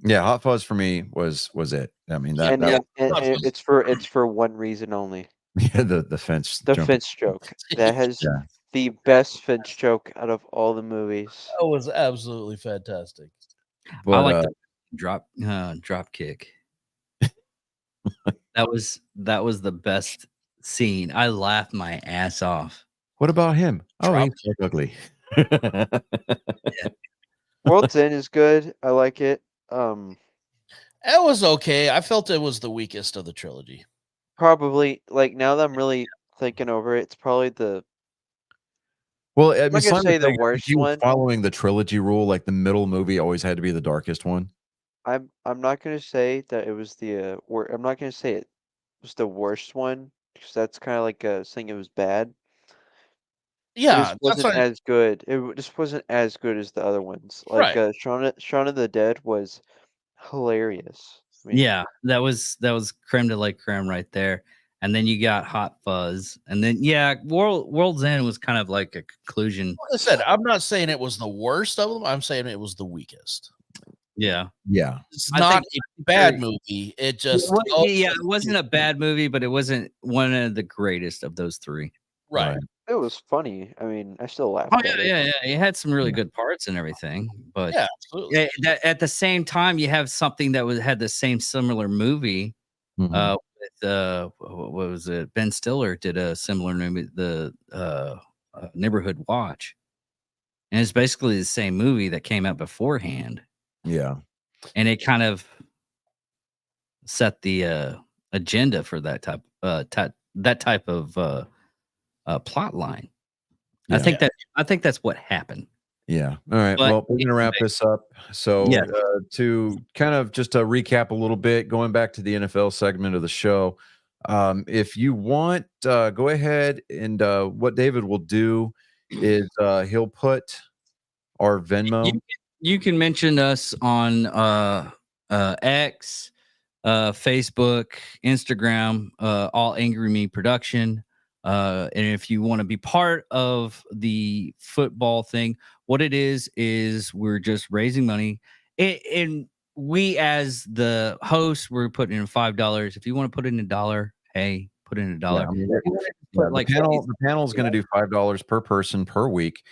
Yeah, Hot Fuzz for me was it. I mean it's for one reason only. Yeah, the fence. The fence joke. That has the best fence joke out of all the movies. That was absolutely fantastic. But, I like the drop kick. That was the best scene. I laughed my ass off. What about him? Oh, he's ugly. World's End is good. I like it. It was okay. I felt it was the weakest of the trilogy. Probably, like, now that I'm really thinking over it, it's probably the. Well, I mean, I'm not gonna say the worst one. Following the trilogy rule, like the middle movie always had to be the darkest one. I'm not gonna say that it was the. I'm not gonna say it was the worst one, because that's kind of like saying it was bad. Yeah, it wasn't as good. It just wasn't as good as the other ones. Like Shaun of the Dead was hilarious. I mean, yeah, that was creme de la creme right there. And then you got Hot Fuzz, and then World's End was kind of like a conclusion. Like I said, I'm not saying it was the worst of them. I'm saying it was the weakest. Yeah. It's not a bad movie. It just it wasn't a bad movie, but it wasn't one of the greatest of those three. Right. It was funny. I mean, I still laughed. Oh yeah. It had some really good parts and everything, but absolutely. At the same time, you have something that had the same similar movie. With what was it? Ben Stiller did a similar movie, the Neighborhood Watch, and it's basically the same movie that came out beforehand. Yeah, and it kind of set the agenda for that type of plot line. I think that's what happened. Yeah. All right. Well, we're gonna wrap this up. So to kind of just recap a little bit, going back to the NFL segment of the show, if you want, go ahead and what David will do is he'll put our Venmo. You can mention us on X, Facebook, Instagram, All Angry Me Production. And if you want to be part of the football thing, what it is we're just raising money. And we, as the host, we're putting in $5. If you want to put in $1, hey, put in $1. Yeah, I mean, Like the panel is going to do $5 per person per week,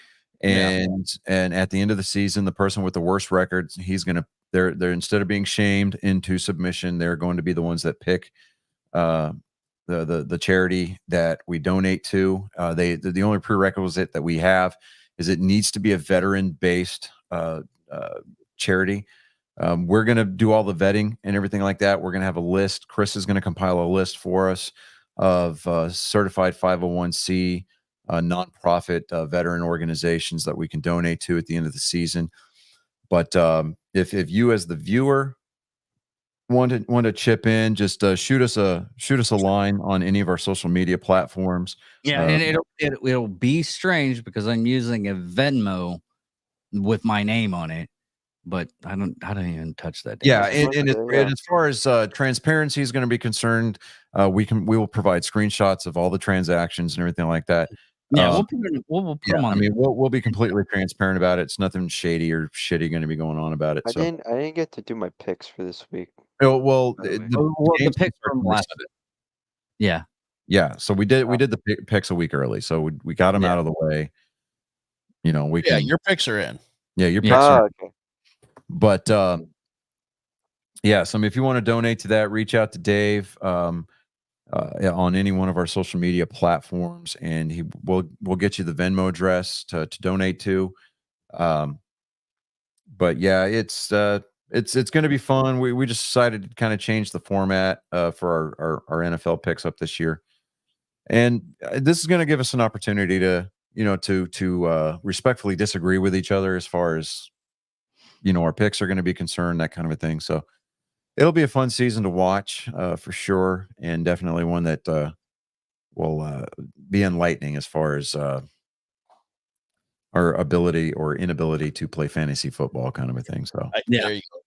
and at the end of the season, the person with the worst records, he's going to they're instead of being shamed into submission, they're going to be the ones that pick the charity that we donate to. The only prerequisite that we have is it needs to be a veteran based charity. We're going to do all the vetting and everything like that. We're going to have a list. Chris is going to compile a list for us of certified 501c nonprofit veteran organizations that we can donate to at the end of the season. But if you as the viewer want to chip in, just shoot us a line on any of our social media platforms. Yeah, and it'll be strange because I'm using a Venmo with my name on it, but I don't even touch that. Yeah, and as far as transparency is going to be concerned, we will provide screenshots of all the transactions and everything like that. Yeah, we'll put them on. I mean, we'll be completely transparent about it. It's nothing shady or shitty going to be going on about it. I didn't get to do my picks for this week. Well, the picks from last. Yeah. Yeah. So we did the picks a week early, so we got them out of the way. You know, we can. Your picks are in. Yeah, your picks are. Okay. But yeah, so if you want to donate to that, reach out to Dave on any one of our social media platforms, and we'll get you the Venmo address to donate to. But yeah, it's going to be fun. We just decided to kind of change the format for our NFL picks up this year, and this is going to give us an opportunity to respectfully disagree with each other as far as our picks are going to be concerned, that kind of a thing. So it'll be a fun season to watch for sure, and definitely one that will be enlightening as far as our ability or inability to play fantasy football, kind of a thing. So there you go.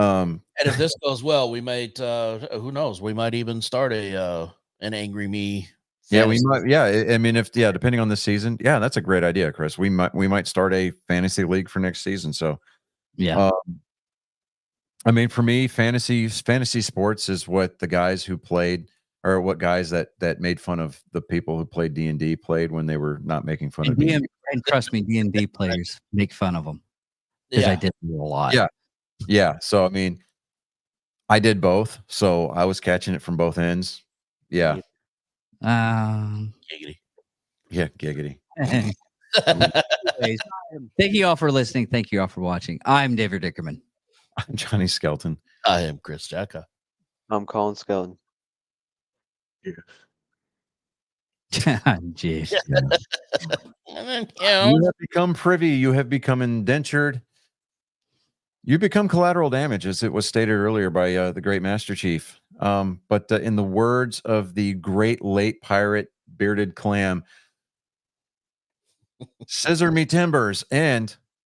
And if this goes well, we might who knows, we might even start an Angry Me. Yeah, we might. Yeah, I mean, depending on the season, yeah, that's a great idea, Chris. We might start a fantasy league for next season. So yeah. I mean, for me, fantasy sports is what the guys who played, or what guys that made fun of the people who played D&D played when they were not making fun of D&D. And trust me, D&D players make fun of them because I did a lot. Yeah. So I mean, I did both, so I was catching it from both ends. Yeah. Giggity. Yeah, giggity. Anyways, thank you all for listening. Thank you all for watching. I'm David Dickerman. I'm Johnny Skelton. I am Chris Jacka. I'm Colin Skelton. Jeez. You have become privy. You have become indentured. You become collateral damage, as it was stated earlier by the great Master Chief. But in the words of the great late pirate Bearded Clam, scissor me timbers and